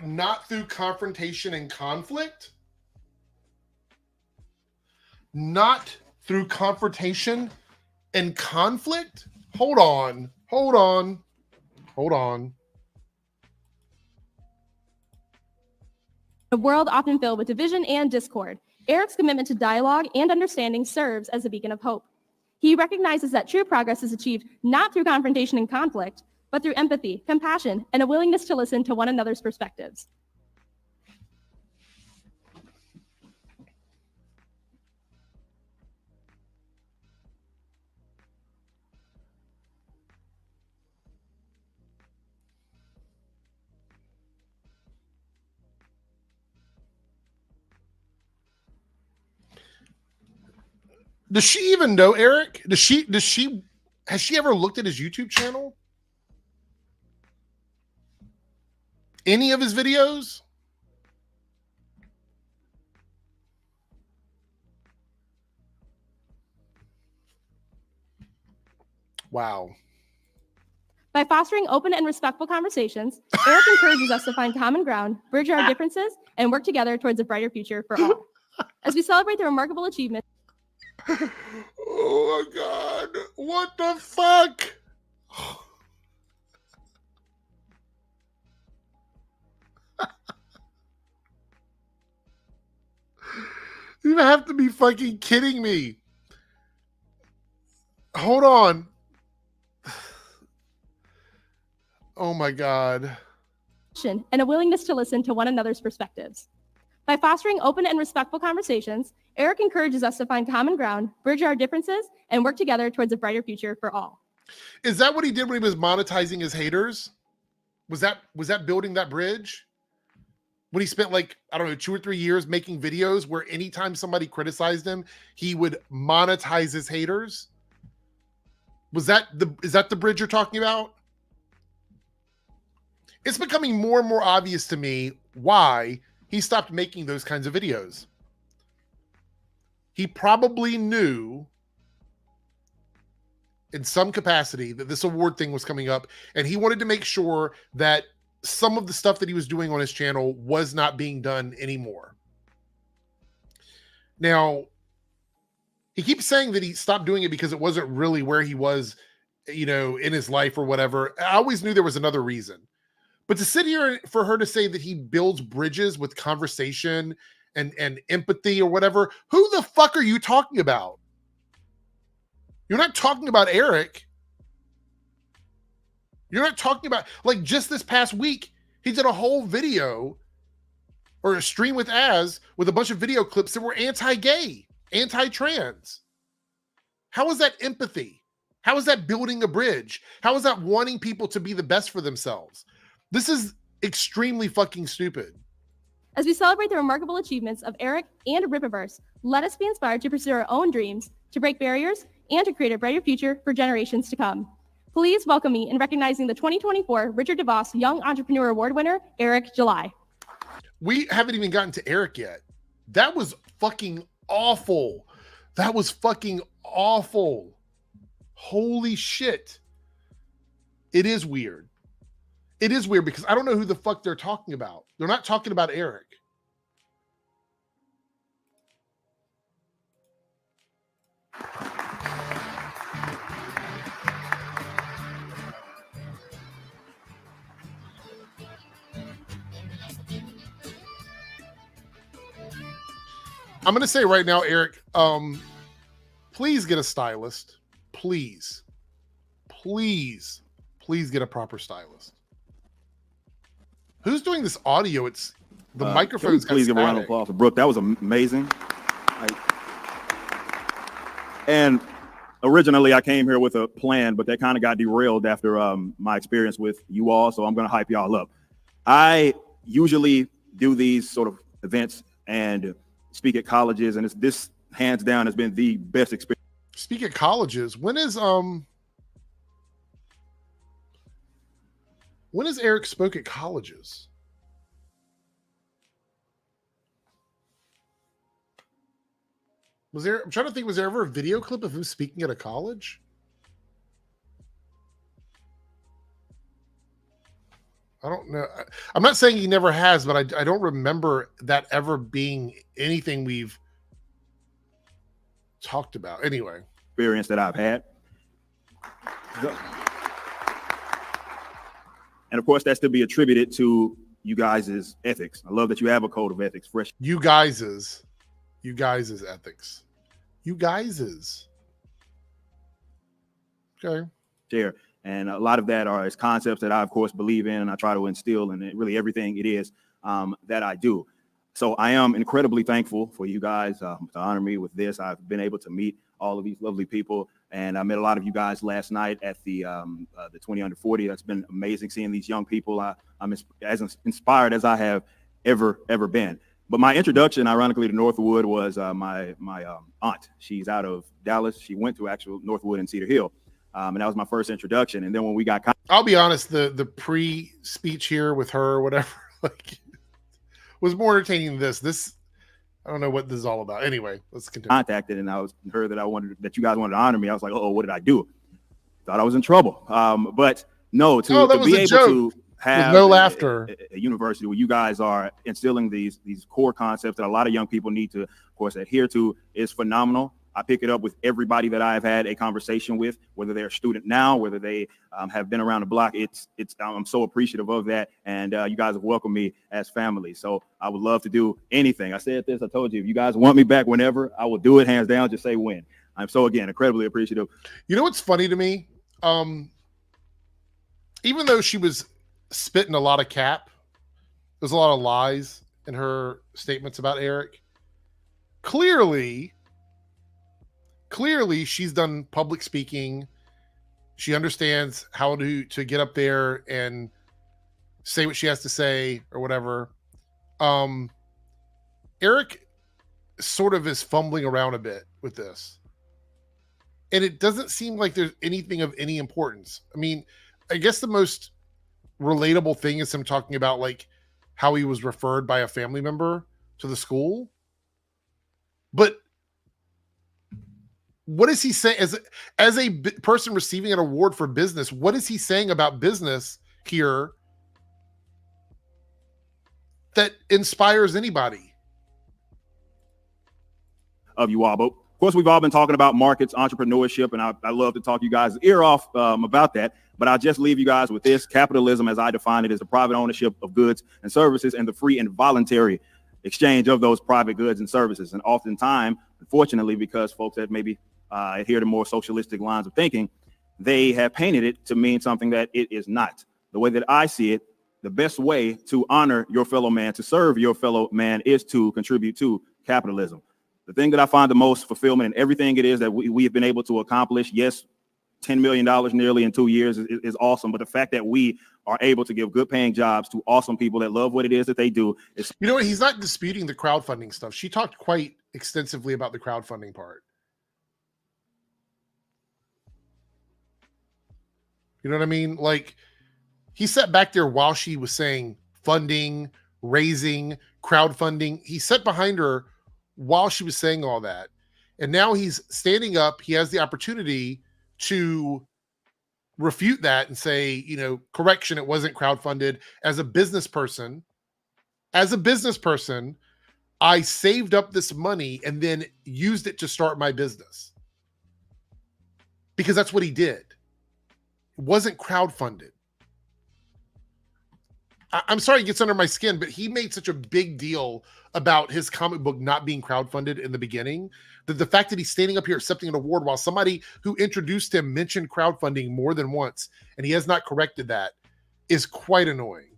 Not through confrontation and conflict? Not through confrontation and conflict? Hold on. A world often filled with division and discord, Eric's commitment to dialogue and understanding serves as a beacon of hope. He recognizes that true progress is achieved not through confrontation and conflict, but through empathy, compassion, and a willingness to listen to one another's perspectives. Does she even know Eric? Has she ever looked at his YouTube channel? Any of his videos? Wow. By fostering open and respectful conversations, Eric encourages us to find common ground, bridge our differences, and work together towards a brighter future for all. As we celebrate the remarkable achievement. Oh my God. What the fuck? You have to be fucking kidding me. Hold on. Oh my God. And a willingness to listen to one another's perspectives. By fostering open and respectful conversations, Eric encourages us to find common ground, bridge our differences, and work together towards a brighter future for all. Is that what he did when he was monetizing his haters? Was that building that bridge? When he spent 2 or 3 years making videos where anytime somebody criticized him, he would monetize his haters? Is that the bridge you're talking about? It's becoming more and more obvious to me why he stopped making those kinds of videos. He probably knew in some capacity that this award thing was coming up, and he wanted to make sure that some of the stuff that he was doing on his channel was not being done anymore. Now, he keeps saying that he stopped doing it because it wasn't really where he was, in his life or whatever. I always knew there was another reason. But to sit here for her to say that he builds bridges with conversation and empathy or whatever, who the fuck are you talking about? You're not talking about Eric. You're not talking about, just this past week, he did a whole video or a stream with Az with a bunch of video clips that were anti-gay. anti-trans? How is that empathy? How is that building a bridge? How is that wanting people to be the best for themselves? This is extremely fucking stupid. As we celebrate the remarkable achievements of Eric and Rippaverse, let us be inspired to pursue our own dreams, to break barriers, and to create a brighter future for generations to come. Please welcome me in recognizing the 2024 Richard DeVos Young Entrepreneur Award winner, Eric July. We haven't even gotten to Eric yet. That was fucking awful. That was fucking awful. Holy shit. It is weird. It is weird because I don't know who the fuck they're talking about. They're not talking about Eric. I'm going to say right now, Eric, please get a stylist. Please get a proper stylist. Who's doing this audio? It's the microphone's please give a round of applause for Brooke. That was amazing. And originally I came here with a plan, but that kind of got derailed after my experience with you all. So I'm going to hype y'all up. I usually do these sort of events and speak at colleges, and this hands down has been the best experience. Speak at colleges. When is Eric spoke at colleges? I'm trying to think, was there ever a video clip of him speaking at a college? I don't know. I'm not saying he never has, but I don't remember that ever being anything we've talked about. Anyway. Experience that I've had. And of course, that's to be attributed to you guys' ethics. I love that you have a code of ethics. Fresh. You guys' ethics. You guys'. Okay. Share. And a lot of that are concepts that I, of course, believe in, and I try to instill in really everything it is that I do. So I am incredibly thankful for you guys to honor me with this. I've been able to meet all of these lovely people, and I met a lot of you guys last night at the 20 under 40. That's been amazing seeing these young people. I'm as inspired as I have ever been. But my introduction, ironically, to Northwood was my aunt. She's out of Dallas. She went to actual Northwood in Cedar Hill. And that was my first introduction. And then when we got, I'll be honest, the pre-speech here with her or whatever, was more entertaining than this. I don't know what this is all about. Anyway, let's continue. Contacted, and I heard that you guys wanted to honor me. I was like, oh, what did I do? Thought I was in trouble. But no, to be able to have no laughter a university where you guys are instilling these core concepts that a lot of young people need to, of course, adhere to is phenomenal. I pick it up with everybody that I've had a conversation with, whether they're a student now, whether they have been around the block. I'm so appreciative of that. And you guys have welcomed me as family. So I would love to do anything. I said this, I told you, if you guys want me back whenever, I will do it, hands down. Just say when. I'm so, again, incredibly appreciative. You know what's funny to me? Even though she was spitting a lot of cap, there's a lot of lies in her statements about Eric. Clearly she's done public speaking. She understands how to get up there and say what she has to say or whatever. Eric sort of is fumbling around a bit with this. And it doesn't seem like there's anything of any importance. I mean, I guess the most relatable thing is him talking about like how he was referred by a family member to the school. But what is he saying as a person receiving an award for business? What is he saying about business here that inspires anybody? Of you all, but of course we've all been talking about markets, entrepreneurship, and I love to talk you guys' ear off about that. But I'll just leave you guys with this: capitalism, as I define it, is the private ownership of goods and services and the free and voluntary exchange of those private goods and services. And oftentimes, unfortunately, because folks that maybe adhere to more socialistic lines of thinking, they have painted it to mean something that it is not. The way that I see it, the best way to honor your fellow man, to serve your fellow man, is to contribute to capitalism. the thing that I find the most fulfillment in everything it is that we have been able to accomplish, yes, $10 million nearly in 2 years is awesome. But the fact that we are able to give good paying jobs to awesome people that love what it is that they do is. You know what? He's not disputing the crowdfunding stuff. She talked quite extensively about the crowdfunding part. You know what I mean? Like, he sat back there while she was saying funding, raising, crowdfunding. He sat behind her while she was saying all that. And now he's standing up. He has the opportunity to refute that and say, you know, correction, it wasn't crowdfunded. As a business person, I saved up this money and then used it to start my business. Because that's what he did. It wasn't crowdfunded. I'm sorry it gets under my skin, but he made such a big deal about his comic book not being crowdfunded in the beginning that the fact that he's standing up here accepting an award while somebody who introduced him mentioned crowdfunding more than once and he has not corrected that is quite annoying.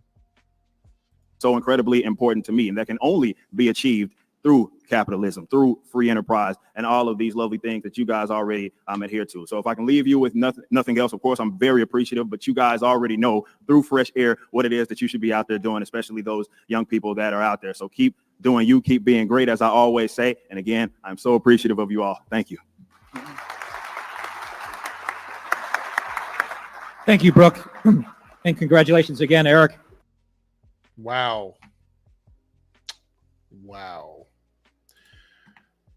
So incredibly important to me, and that can only be achieved through capitalism, through free enterprise, and all of these lovely things that you guys already adhere to. So if I can leave you with nothing else, of course, I'm very appreciative, but you guys already know through fresh air what it is that you should be out there doing, especially those young people that are out there. So keep doing you, keep being great, as I always say. And again, I'm so appreciative of you all. Thank you. Thank you, Brooke. And congratulations again, Eric. Wow.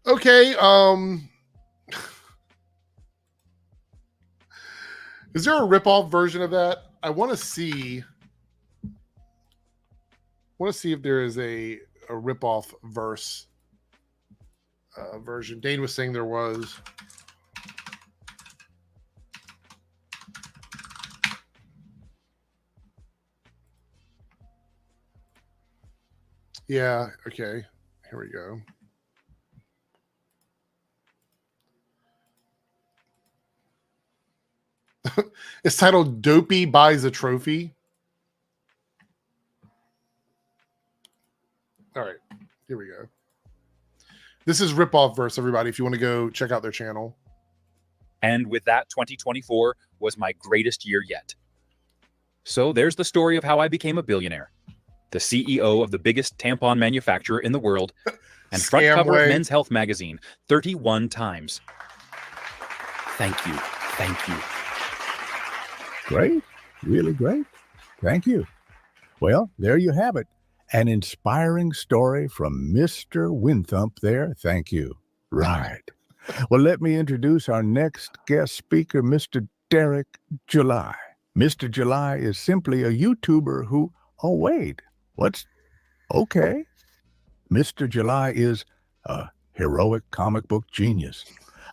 Okay, is there a rip-off version of that? I want to see if there is a rip-off version. Dane was saying there was. Yeah, okay. Here we go. It's titled Dopey Buys a Trophy. All right, here we go. This is Ripoff Verse, everybody, if you want to go check out their channel. And with that, 2024 was my greatest year yet. So there's the story of how I became a billionaire, the CEO of the biggest tampon manufacturer in the world, and front cover of Men's Health magazine 31 times. Thank you. Thank you. Great. Really great. Thank you. Well, there you have it. An inspiring story from Mr. Winthump there. Thank you. Right. Well, let me introduce our next guest speaker, Mr. Derek July. Mr. July is simply a YouTuber who, oh, wait, what's, okay. Mr. July is a heroic comic book genius,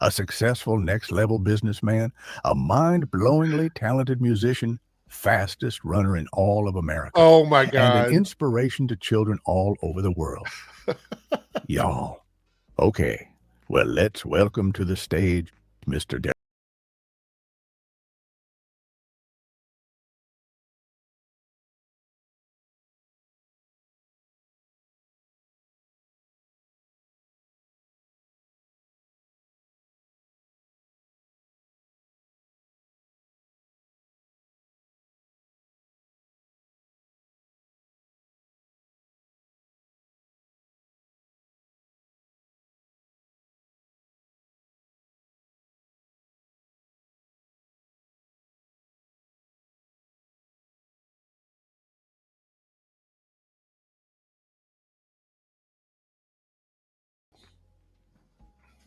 a successful next-level businessman, a mind-blowingly talented musician, fastest runner in all of America. Oh, my God. And an inspiration to children all over the world. Y'all. Okay. Well, let's welcome to the stage Mr. Derek.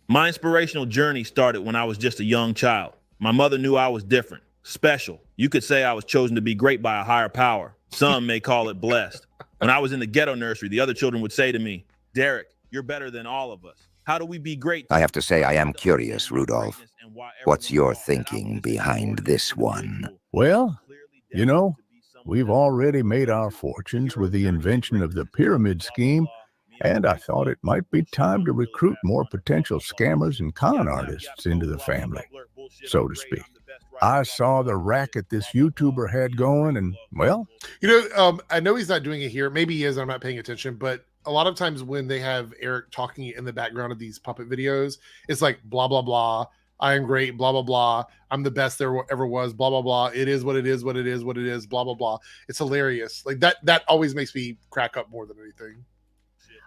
My inspirational journey started when I was just a young child. My mother knew I was different, special. You could say I was chosen to be great by a higher power. Some may call it blessed. When I was in the ghetto nursery, the other children would say to me, Derek, you're better than all of us. How do we be great? I have to say I am curious, Rudolph. What's your thinking behind this one? Well, you know, we've already made our fortunes with the invention of the pyramid scheme, and I thought it might be time to recruit more potential scammers and con artists into the family, so to speak. I saw the racket this YouTuber had going, and, well... You know, I know he's not doing it here. Maybe he is. I'm not paying attention. But a lot of times when they have Eric talking in the background of these puppet videos, it's like blah blah blah. I am great, blah blah blah. I'm the best there ever was, blah blah blah. It is what it is, what it is, what it is, blah blah blah. It's hilarious. Like that always makes me crack up more than anything.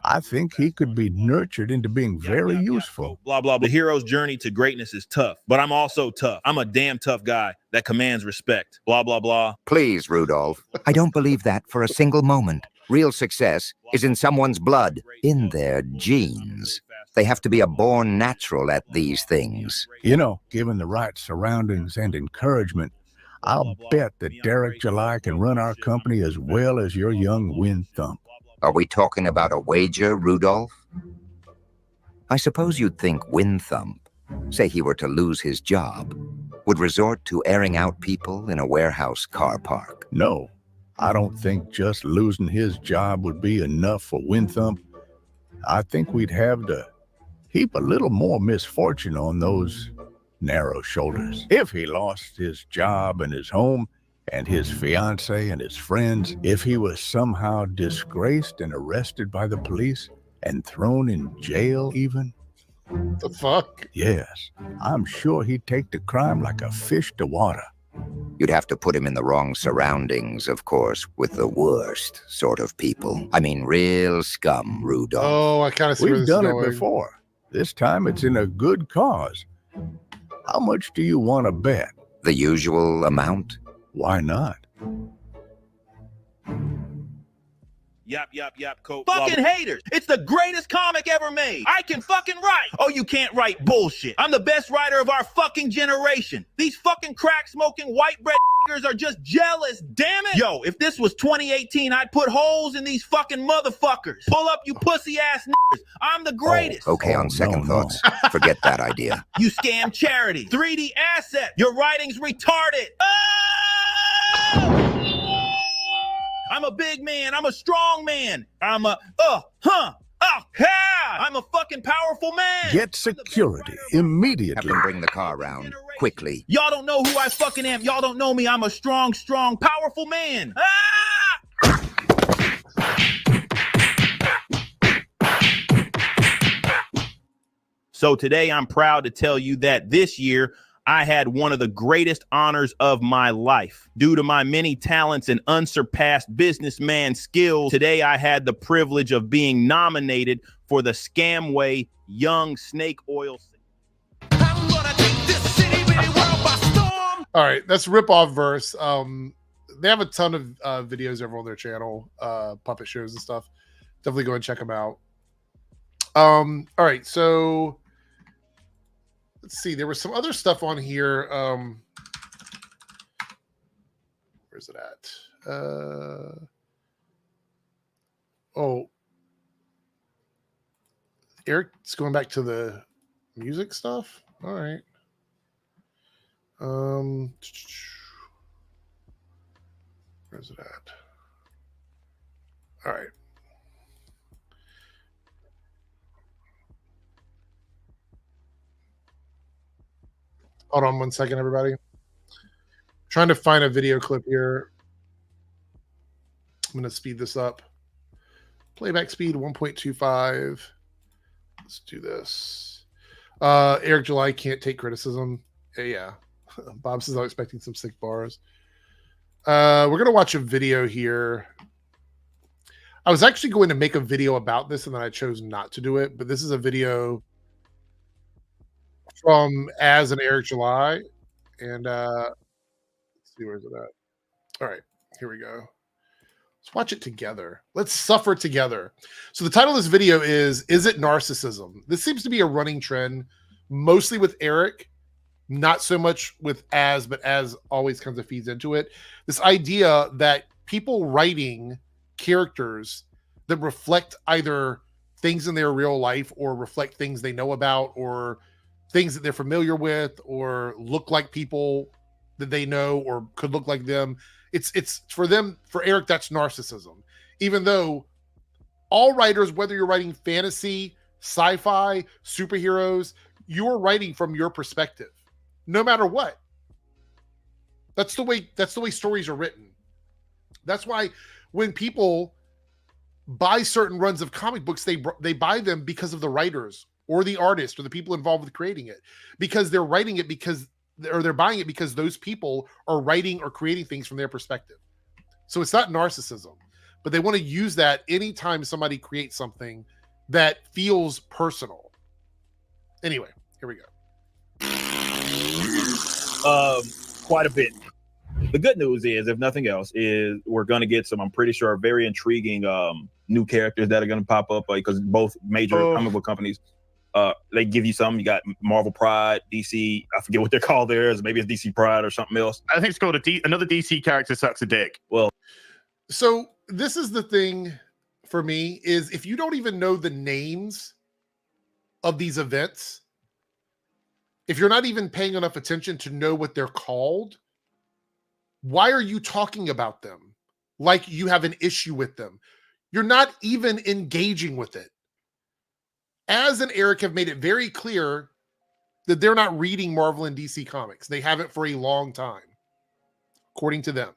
I think he could be nurtured into being very useful. Blah, blah, blah. The hero's journey to greatness is tough, but I'm also tough. I'm a damn tough guy that commands respect. Blah, blah, blah. Please, Rudolph. I don't believe that for a single moment. Real success is in someone's blood, in their genes. They have to be a born natural at these things. You know, given the right surroundings and encouragement, I'll bet that Derek July can run our company as well as your young Wind Thump. Are we talking about a wager, Rudolph? I suppose you'd think Wind Thump, say he were to lose his job, would resort to airing out people in a warehouse car park. No, I don't think just losing his job would be enough for Wind Thump. I think we'd have to heap a little more misfortune on those narrow shoulders. If he lost his job and his home, and his fiancée and his friends, if he was somehow disgraced and arrested by the police and thrown in jail even. The fuck? Yes, I'm sure he'd take the crime like a fish to water. You'd have to put him in the wrong surroundings, of course, with the worst sort of people. I mean, real scum, Rudolph. Oh, I kind of see where We've this is done it going. before. This time it's in a good cause. How much do you want to bet? The usual amount? Why not? Yap, yap, yap, coat. Fucking haters. It's the greatest comic ever made. I can fucking write. Oh, you can't write bullshit. I'm the best writer of our fucking generation. These fucking crack-smoking white bread niggers are just jealous, damn it. Yo, if this was 2018, I'd put holes in these fucking motherfuckers. Pull up, you pussy-ass niggers. I'm the greatest. Oh, okay, on second thoughts, forget that idea. You scam charity. 3D asset. Your writing's retarded. I'm a big man. I'm a strong man. I'm a, I'm a fucking powerful man. Get security immediately. Have them bring the car around quickly. Y'all don't know who I fucking am. Y'all don't know me. I'm a strong, powerful man. So today I'm proud to tell you that this year I had one of the greatest honors of my life. Due to my many talents and unsurpassed businessman skills, today I had the privilege of being nominated for the Scamway Young Snake Oil. All right, that's rip-off verse. They have a ton of videos over on their channel, puppet shows and stuff. Definitely go and check them out. All right, so let's see. There was some other stuff on here. Where's it at? Oh, Eric's going back to the music stuff. All right. Where's it at? All right. Hold on one second, everybody. Trying to find a video clip here. I'm going to speed this up. Playback speed 1.25. Let's do this. Eric July can't take criticism. Yeah. Bob says I'm expecting some sick bars. We're going to watch a video here. I was actually going to make a video about this, and then I chose not to do it. But this is a video from As and Eric July. And let's see, where's it at? All right, here we go. Let's watch it together. Let's suffer together. So the title of this video is It Narcissism? This seems to be a running trend, mostly with Eric, not so much with As, but As always kind of feeds into it. This idea that people writing characters that reflect either things in their real life or reflect things they know about or things that they're familiar with or look like people that they know or could look like them. It's for them, for Eric, that's narcissism. Even though all writers, whether you're writing fantasy, sci-fi, superheroes, you're writing from your perspective, no matter what. That's the way stories are written. That's why when people buy certain runs of comic books, they buy them because of the writers or the artist or the people involved with creating it, because they're writing it or they're buying it because those people are writing or creating things from their perspective. So it's not narcissism, but they want to use that anytime somebody creates something that feels personal. Anyway, here we go. Quite a bit. The good news is, if nothing else, is we're going to get some, I'm pretty sure, very intriguing new characters that are going to pop up, because both major comic book companies, they give you some. You got Marvel Pride, DC, I forget what they're called theirs. Maybe it's DC Pride or something else. I think it's called another DC character sucks a dick. Well, so this is the thing for me, is if you don't even know the names of these events, if you're not even paying enough attention to know what they're called, why are you talking about them like you have an issue with them? You're not even engaging with it. Az and Eric have made it very clear that they're not reading Marvel and DC comics. They haven't for a long time, according to them.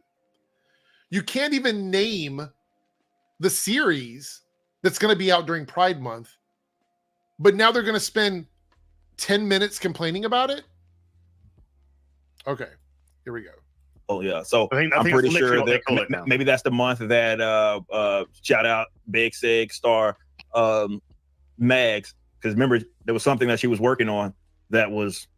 You can't even name the series that's going to be out during Pride Month, but now they're going to spend 10 minutes complaining about it? Okay, here we go. Oh yeah, so I think I'm pretty that's sure literally what they call it now. that maybe that's the month that shout out Big Sig Star Mags, because remember there was something that she was working on that was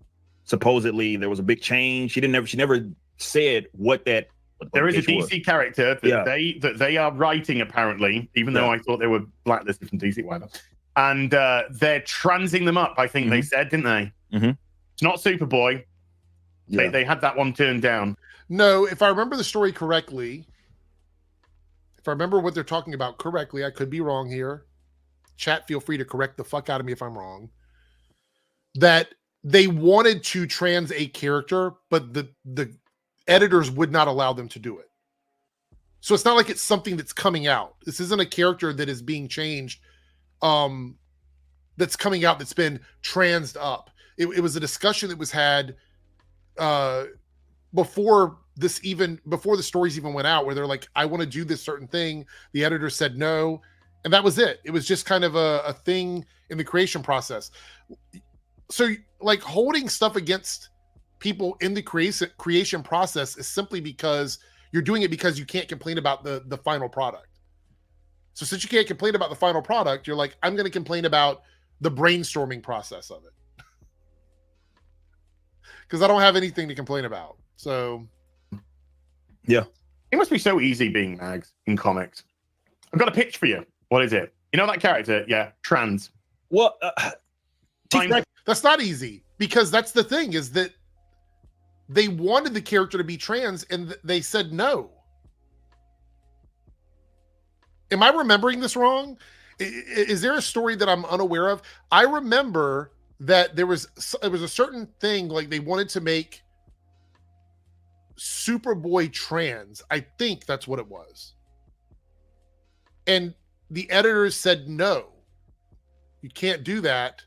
supposedly there was a big change. She never said what that. There is a DC character that they are writing, apparently, even though I thought they were blacklisted from DC, whatever. And they're transing them up, I think they said, didn't they? It's not Superboy. They had that one turned down. No, if I remember the story correctly, if I remember what they're talking about correctly, I could be wrong here. Chat, feel free to correct the fuck out of me if I'm wrong. That they wanted to trans a character, but the editors would not allow them to do it. So it's not like it's something that's coming out. This isn't a character that is being changed, that's coming out that's been transed up. It was a discussion that was had before the stories even went out, where they're like, I want to do this certain thing. The editor said no, and that was it. It was just kind of a thing in the creation process. So like holding stuff against people in the creation process is simply because you're doing it because you can't complain about the final product. So since you can't complain about the final product, you're like, I'm going to complain about the brainstorming process of it. Because I don't have anything to complain about. So, yeah. It must be so easy being Mags in comics. I've got a pitch for you. What is it? You know that character? Yeah, trans. Well, that's not easy, because that's the thing, is that they wanted the character to be trans and they said no. Am I remembering this wrong? Is there a story that I'm unaware of? I remember that it was a certain thing, like they wanted to make Superboy trans. I think that's what it was. And the editors said, no, you can't do that.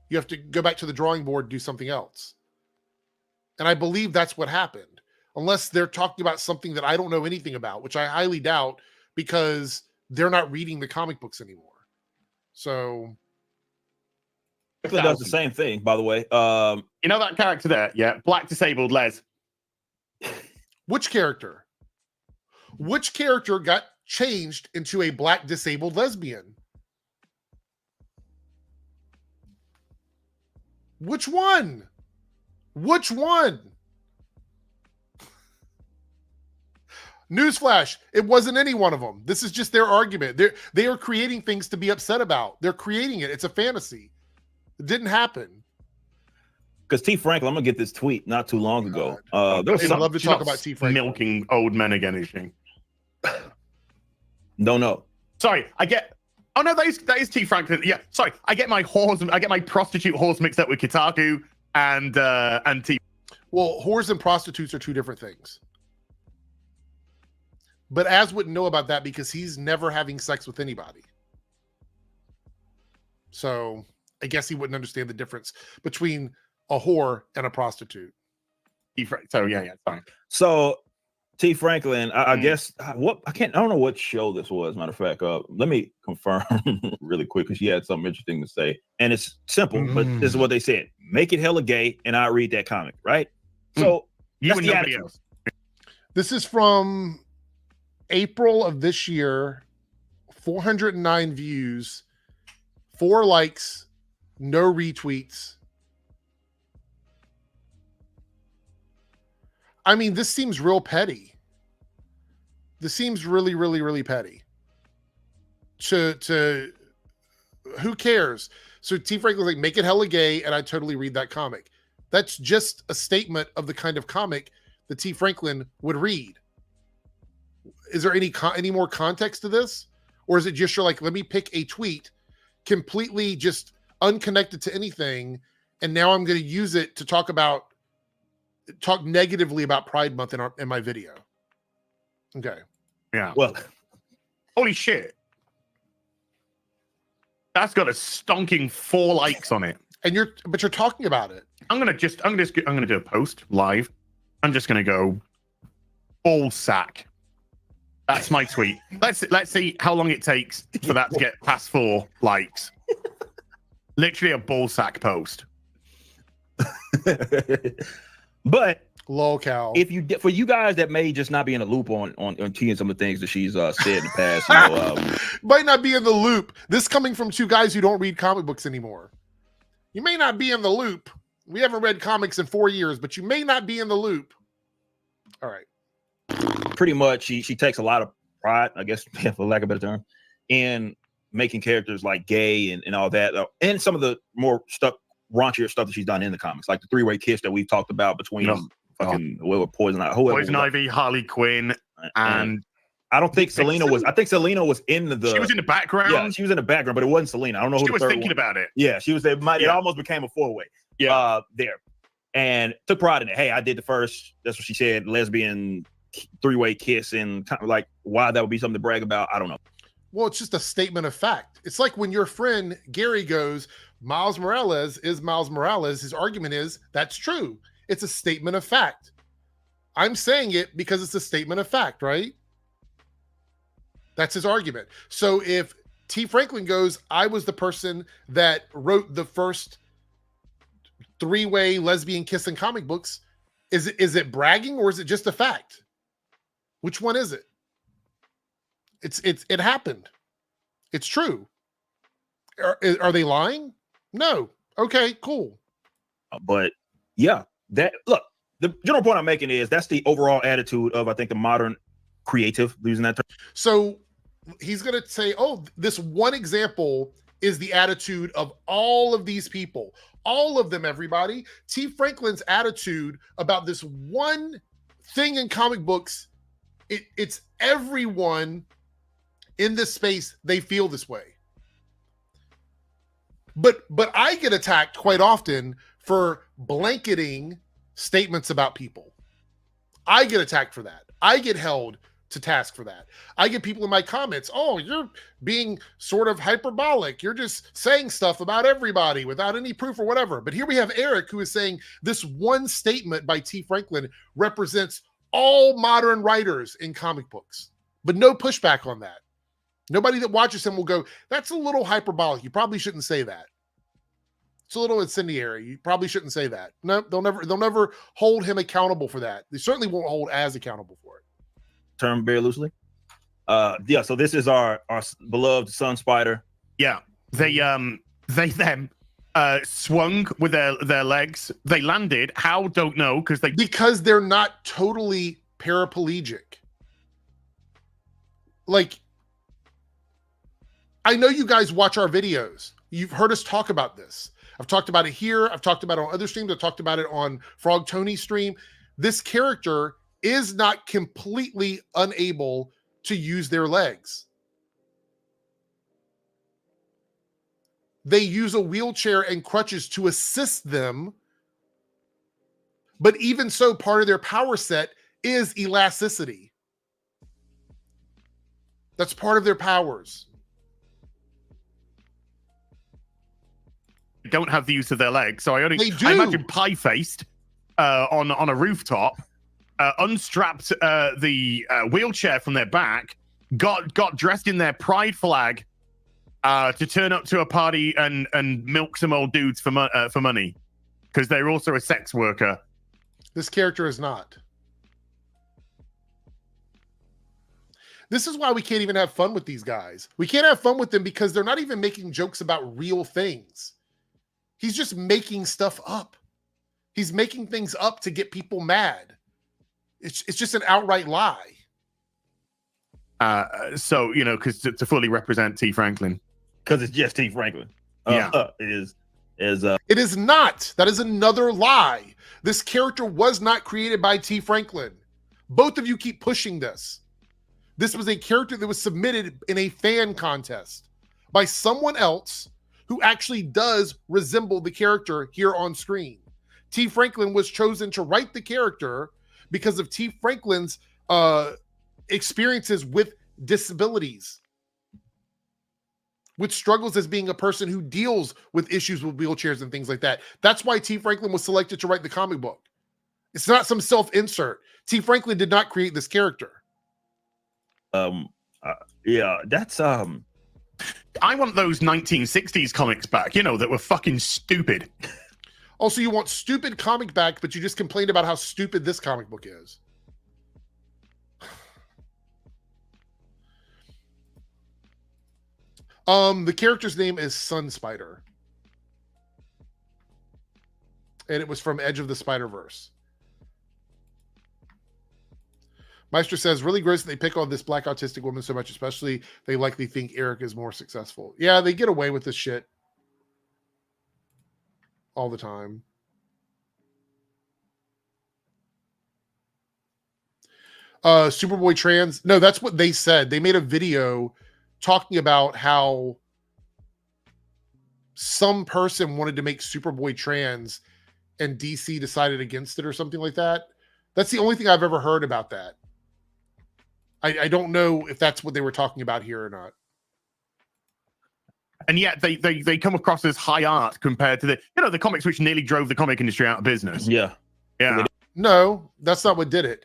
You have to go back to the drawing board and do something else. And I believe that's what happened. Unless they're talking about something that I don't know anything about, which I highly doubt, because they're not reading the comic books anymore. So it does the same thing, by the way. You know that character there? Yeah, black disabled Les. Which character? Which character got changed into a black disabled lesbian? Which one? Which one? Newsflash, it wasn't any one of them. This is just their argument. They are creating things to be upset about. They're creating it. It's a fantasy. It didn't happen. Because T. Franklin, I'm gonna get this tweet not too long ago. I'd love to talk about T. Franklin. Milking old men again, is she? Don't know. Sorry, I get. Oh no, that is T. Franklin. Yeah, sorry, I get my prostitute horse mixed up with Kotaku and T. Well, whores and prostitutes are two different things. But Az wouldn't know about that because he's never having sex with anybody. So I guess he wouldn't understand the difference between a whore and a prostitute. So yeah, fine. So T. Franklin, I guess I don't know what show this was. Matter of fact, let me confirm really quick because she had something interesting to say, and it's simple, but this is what they said: make it hella gay, and I read that comic, right? So you that's and the nobody attitude. else. This is from April of this year. 409 views, 4 likes, no retweets. I mean, this seems real petty. This seems really, really, really petty. To who cares? So T. Franklin's like, make it hella gay, and I totally read that comic. That's just a statement of the kind of comic that T. Franklin would read. Is there any more context to this? Or is it just you're like, let me pick a tweet completely just unconnected to anything, and now I'm going to use it to talk negatively about Pride Month in my video? Okay. Yeah. Well, holy shit. That's got a stonking 4 likes on it. And you're talking about it. I'm gonna do a post live. I'm just gonna go ball sack. That's my tweet. Let's see how long it takes for that to get past 4 likes. Literally a ball sack post. But low cow. If you for you guys that may just not be in the loop on T and some of the things that she's said in the past, you know, might not be in the loop. This coming from 2 guys who don't read comic books anymore. You may not be in the loop. We haven't read comics in 4 years, but you may not be in the loop. All right. Pretty much, she takes a lot of pride, I guess, for lack of a better term, in making characters like gay and all that, and some of the more raunchier stuff that she's done in the comics, like the 3-way kiss that we've talked about between Poison Ivy, Harley Quinn, and I don't think Selena was. I think Selena was in the. She was in the background. Yeah, she was in the background, but it wasn't Selena. I don't know who she was thinking about it. Yeah, she was. It almost became a 4-way. Yeah, there, and took pride in it. Hey, I did the first. That's what she said. Lesbian 3-way kiss, and kind of like why that would be something to brag about. I don't know. Well, it's just a statement of fact. It's like when your friend Gary goes, Miles Morales is Miles Morales. His argument is that's true. It's a statement of fact. I'm saying it because it's a statement of fact, right? That's his argument. So if T. Franklin goes, I was the person that wrote the first 3-way lesbian kiss in comic books, is it bragging or is it just a fact? Which one is it? It happened. It's true. Are they lying? No. Okay, cool. But yeah, that look, the general point I'm making is that's the overall attitude of, I think, the modern creative, using that term. So he's going to say, oh, this one example is the attitude of all of these people, all of them, everybody. T. Franklin's attitude about this one thing in comic books, it's everyone in this space, they feel this way. But I get attacked quite often for blanketing statements about people. I get attacked for that. I get held to task for that. I get people in my comments, oh, you're being sort of hyperbolic. You're just saying stuff about everybody without any proof or whatever. But here we have Eric, who is saying this one statement by T. Franklin represents all modern writers in comic books, but no pushback on that. Nobody that watches him will go, that's a little hyperbolic. You probably shouldn't say that. It's a little incendiary. You probably shouldn't say that. No, they'll never hold him accountable for that. They certainly won't hold as accountable for it. Term very loosely. Yeah, so this is our beloved Sun Spider. Yeah. They then swung with their legs. They landed. How? Don't know, because they're not totally paraplegic. Like, I know you guys watch our videos. You've heard us talk about this. I've talked about it here. I've talked about it on other streams. I've talked about it on Frog Tony's stream. This character is not completely unable to use their legs. They use a wheelchair and crutches to assist them. But even so, part of their power set is elasticity. That's part of their powers. Don't have the use of their legs, so I do. imagine pie-faced on a rooftop, unstrapped the wheelchair from their back, got dressed in their pride flag to turn up to a party and milk some old dudes for money because they're also a sex worker. This character is not. This is why we can't even have fun with these guys. We can't have fun with them because they're not even making jokes about real things. He's just making stuff up. He's making things up to get people mad. It's just an outright lie. So, you know, because to fully represent T. Franklin. Because it's just T. Franklin. It is not. That is another lie. This character was not created by T. Franklin. Both of you keep pushing this. This was a character that was submitted in a fan contest by someone else who actually does resemble the character here on screen. T. Franklin was chosen to write the character because of T. Franklin's experiences with disabilities, with struggles as being a person who deals with issues with wheelchairs and things like that. That's why T. Franklin was selected to write the comic book. It's not some self-insert. T. Franklin did not create this character. That's I want those 1960s comics back, you know, that were fucking stupid. Also, you want stupid comic back, but you just complained about how stupid this comic book is. The character's name is Sun Spider. And it was from Edge of the Spider-Verse. Meister says, really gross that they pick on this black autistic woman so much, especially they likely think Eric is more successful. Yeah, they get away with this shit all the time. Superboy trans. No, that's what they said. They made a video talking about how some person wanted to make Superboy trans and DC decided against it or something like that. That's the only thing I've ever heard about that. I don't know if that's what they were talking about here or not. And yet they come across as high art compared to the comics which nearly drove the comic industry out of business. Yeah. No, that's not what did it.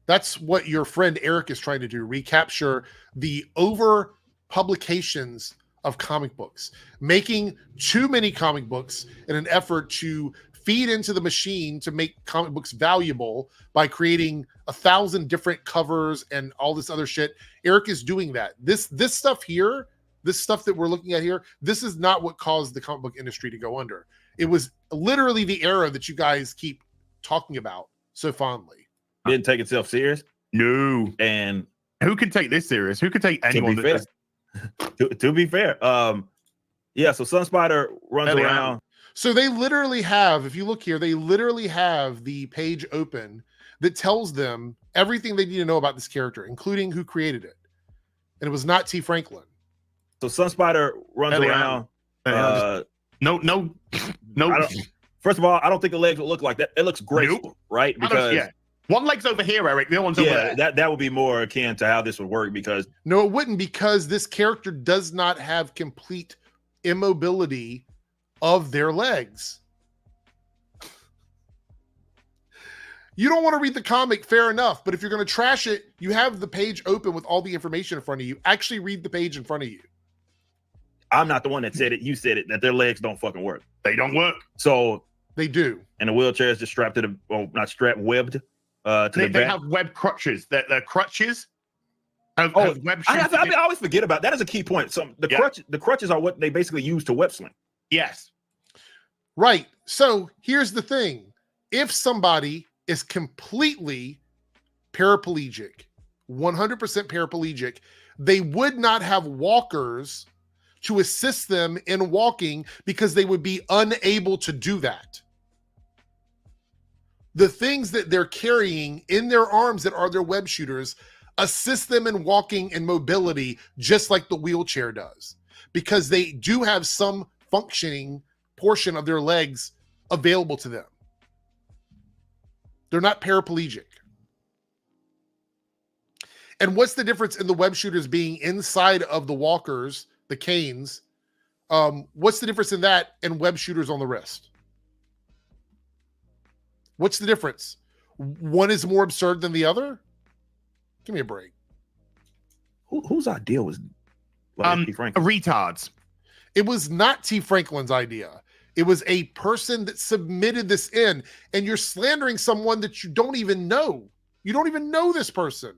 That's what your friend Eric is trying to do, recapture the over publications of comic books, making too many comic books in an effort to feed into the machine to make comic books valuable by creating 1,000 different covers and all this other shit. Eric is doing that. This stuff here, this stuff that we're looking at here, this is not what caused the comic book industry to go under. It was literally the era that you guys keep talking about so fondly. Didn't take itself serious. No. And who could take this serious? Who could take anyone? To be fair. So Sun Spider runs around. So they literally have, if you look here, they literally have the page open that tells them everything they need to know about this character, including who created it. And it was not T. Franklin. So Sun Spider runs around. No. First of all, I don't think the legs would look like that. It looks graceful, right? Because one leg's over here, Eric. The other one's over there. That would be more akin to how this would work because no, it wouldn't, because this character does not have complete immobility of their legs. You don't want to read the comic, fair enough, but if you're going to trash it, you have the page open with all the information in front of you. Actually read the page in front of you. I'm not the one that said it. You said it, that their legs don't fucking work. They don't work. So they do. And the wheelchair is just strapped to not strapped, webbed to the back. They have web crutches. Their crutches have web shoes. I always forget about that. Is a key point. So the crutches are what they basically use to web sling. Yes. Right. So here's the thing. If somebody is completely paraplegic, 100% paraplegic, they would not have walkers to assist them in walking because they would be unable to do that. The things that they're carrying in their arms that are their web shooters assist them in walking and mobility just like the wheelchair does, because they do have some functioning portion of their legs available to them. They're not paraplegic. And what's the difference in the web shooters being inside of the walkers, the canes? What's the difference in that and web shooters on the wrist? What's the difference? one is more absurd than the other? Give me a break. Whose idea was T. Franklin? Retards. It was not T. Franklin's idea. It was a person that submitted this in, and you're slandering someone that you don't even know. You don't even know this person.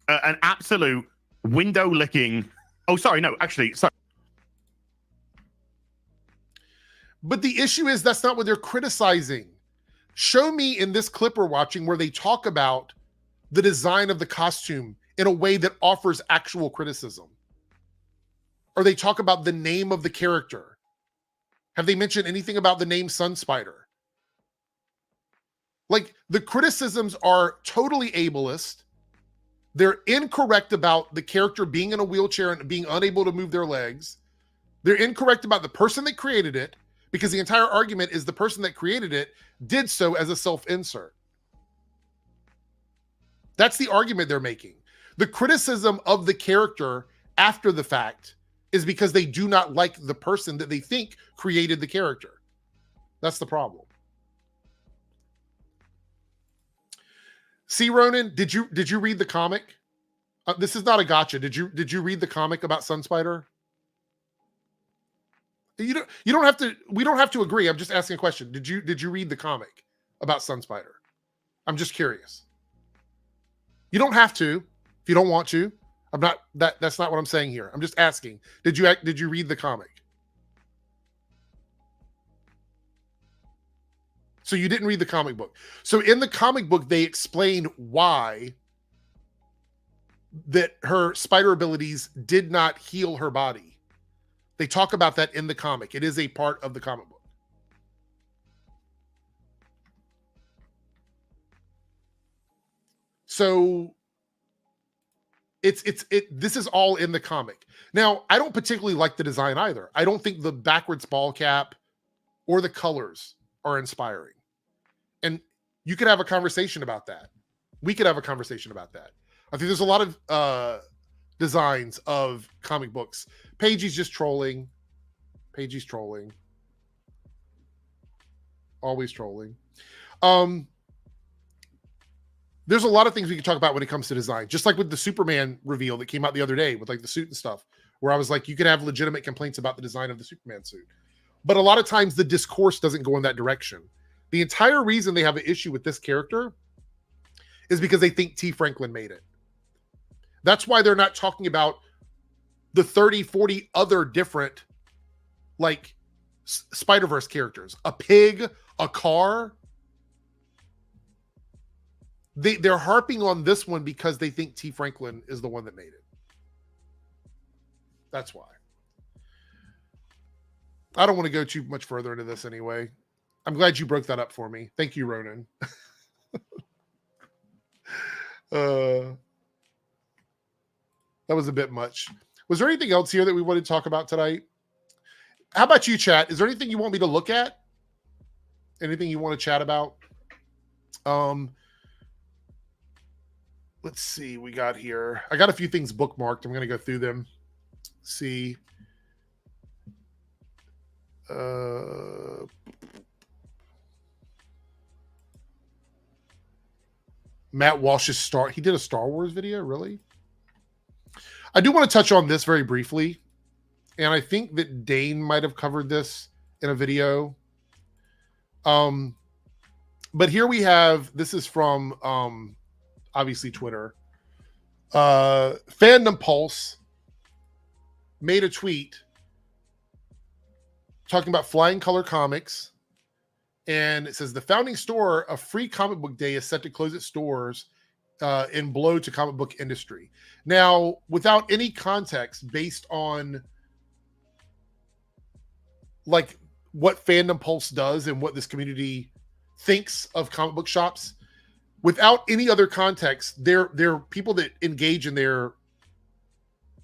An absolute window licking. Oh, sorry. No, actually, sorry. But the issue is that's not what they're criticizing. Show me in this clip we're watching where they talk about the design of the costume in a way that offers actual criticism. Or they talk about the name of the character. Have they mentioned anything about the name Sunspider? Like, the criticisms are totally ableist. They're incorrect about the character being in a wheelchair and being unable to move their legs. They're incorrect about the person that created it, because the entire argument is the person that created it did so as a self-insert. That's the argument they're making. The criticism of the character after the fact is because they do not like the person that they think created the character. That's the problem. See, Ronan, did you read the comic? This is not a gotcha. Did you read the comic about Sunspider? You don't have to. We don't have to agree. I'm just asking a question. Did you read the comic about Sunspider? I'm just curious. You don't have to if you don't want to. I'm not that's not what I'm saying here. I'm just asking. Did you read the comic? So you didn't read the comic book. So in the comic book, they explain why that her spider abilities did not heal her body. They talk about that in the comic. It is a part of the comic book. So this is all in the comic. Now, I don't particularly like the design either. I don't think the backwards ball cap or the colors are inspiring. And you could have a conversation about that. We could have a conversation about that. I think there's a lot of designs of comic books. Pagey's just trolling. Pagey's trolling. Always trolling. There's a lot of things we can talk about when it comes to design. Just like with the Superman reveal that came out the other day with like the suit and stuff, where I was like, you can have legitimate complaints about the design of the Superman suit. But a lot of times the discourse doesn't go in that direction. The entire reason they have an issue with this character is because they think T. Franklin made it. That's why they're not talking about the 30, 40 other different like Spider-Verse characters. A pig, a car. They're harping on this one because they think T. Franklin is the one that made it. That's why. I don't want to go too much further into this anyway. I'm glad you broke that up for me. Thank you, Ronan. That was a bit much. Was there anything else here that we wanted to talk about tonight? How about you, chat? Is there anything you want me to look at? Anything you want to chat about? Let's see. We got here. I got a few things bookmarked. I'm going to go through them. See. Matt Walsh's he did a Star Wars video, really? I do want to touch on this very briefly. And I think that Dane might have covered this in a video. But here we have, this is from obviously Twitter. Fandom Pulse made a tweet talking about Flying Color Comics. And it says the founding store of Free Comic Book Day is set to close its doors in blow to comic book industry. Now, without any context based on like what Fandom Pulse does and what this community thinks of comic book shops, without any other context, they're people that engage in their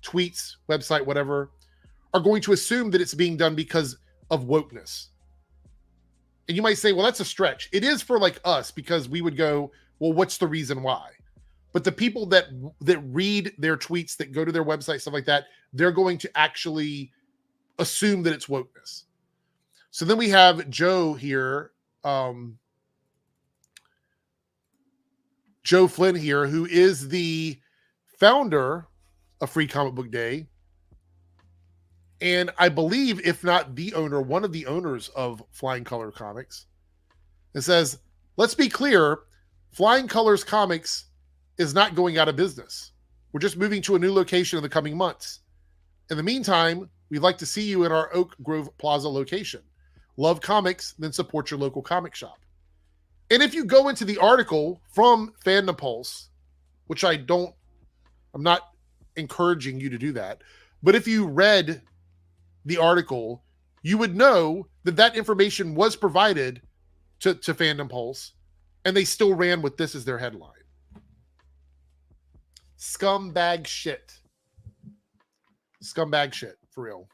tweets, website, whatever, are going to assume that it's being done because of wokeness. And you might say, well, that's a stretch. It is for like us, because we would go, well, what's the reason why? But the people that read their tweets, that go to their website, stuff like that, they're going to actually assume that it's wokeness. So then we have Joe here Joe Flynn here, who is the founder of Free Comic Book Day. And I believe, if not the owner, one of the owners of Flying Color Comics. It says, let's be clear, Flying Colors Comics is not going out of business. We're just moving to a new location in the coming months. In the meantime, we'd like to see you in our Oak Grove Plaza location. Love comics, then support your local comic shop. And if you go into the article from Fandom Pulse, which I'm not encouraging you to do that, but if you read the article, you would know that that information was provided to Fandom Pulse, and they still ran with this as their headline. Scumbag shit. Scumbag shit, for real.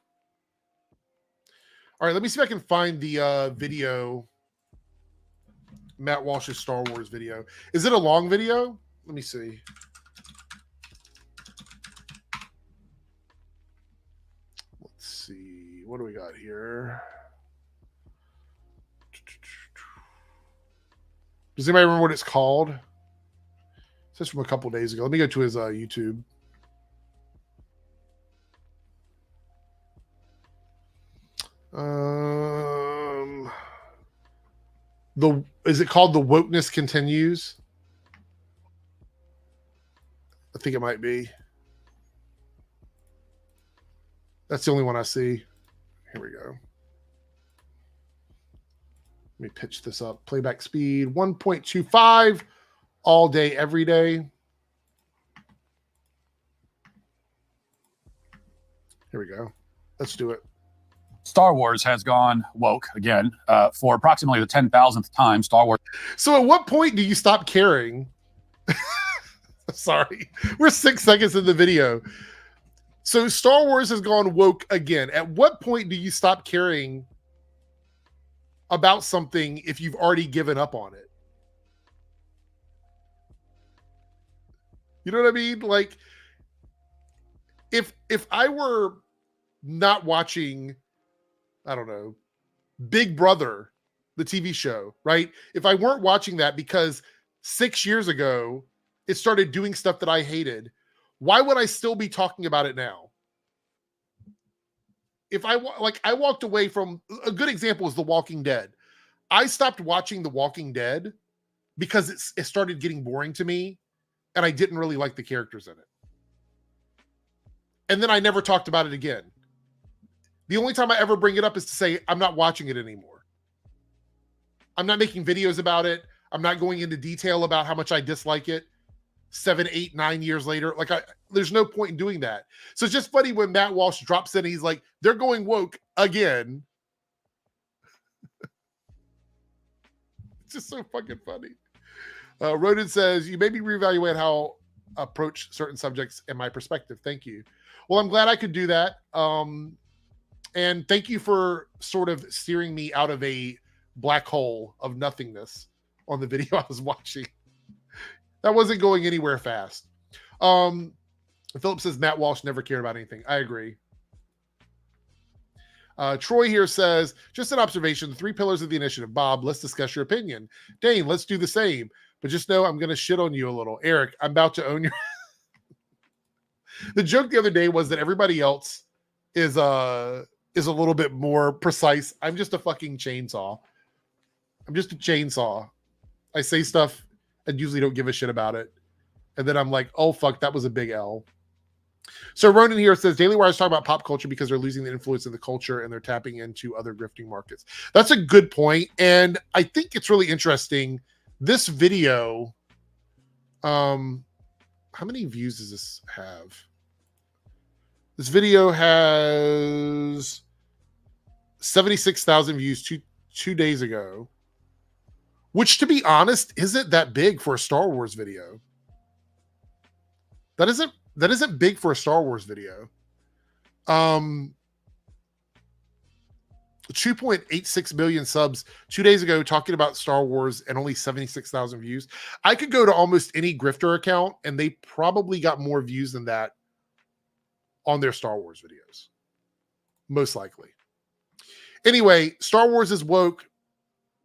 All right, let me see if I can find the video. Matt Walsh's Star Wars video. Is it a long video? Let me see. Let's see. What do we got here? Does anybody remember what it's called? It says from a couple days ago. Let me go to his YouTube. Is it called The Wokeness Continues? I think it might be. That's the only one I see. Here we go. Let me pitch this up. Playback speed 1.25 all day, every day. Here we go. Let's do it. Star Wars has gone woke again for approximately the 10,000th time. Star Wars. So at what point do you stop caring? Sorry. We're 6 seconds in the video. So Star Wars has gone woke again. At what point do you stop caring about something if you've already given up on it? You know what I mean? Like, if I were not watching, I don't know, Big Brother, the TV show, right? If I weren't watching that because 6 years ago it started doing stuff that I hated, why would I still be talking about it now? If I walked away from, a good example is The Walking Dead. I stopped watching The Walking Dead because it started getting boring to me and I didn't really like the characters in it. And then I never talked about it again. The only time I ever bring it up is to say I'm not watching it anymore. I'm not making videos about it. I'm not going into detail about how much I dislike it 7, 8, 9 years later. There's no point in doing that. So it's just funny when Matt Walsh drops in and he's like, they're going woke again. It's just so fucking funny. Roden says, you made me reevaluate how I approach certain subjects and my perspective. Thank you. Well, I'm glad I could do that. And thank you for sort of steering me out of a black hole of nothingness on the video I was watching. That wasn't going anywhere fast. Philip says Matt Walsh never cared about anything. I agree. Troy here says, just an observation, the 3 pillars of the initiative. Bob, let's discuss your opinion. Dane, let's do the same. But just know I'm going to shit on you a little. Eric, I'm about to own your... The joke the other day was that everybody else is a little bit more precise. I'm just a fucking chainsaw. I'm just a chainsaw. I say stuff and usually don't give a shit about it. And then I'm like, oh, fuck, that was a big L. So Ronan here says, Daily Wire is talking about pop culture because they're losing the influence of the culture and they're tapping into other grifting markets. That's a good point. And I think it's really interesting. This video, how many views does this have? This video has 76,000 views two days ago, which, to be honest, isn't that big for a Star Wars video. That isn't big for a Star Wars video. 2.86 million subs 2 days ago talking about Star Wars and only 76,000 views. I could go to almost any grifter account and they probably got more views than that on their Star Wars videos. Most likely. Anyway, Star Wars is woke.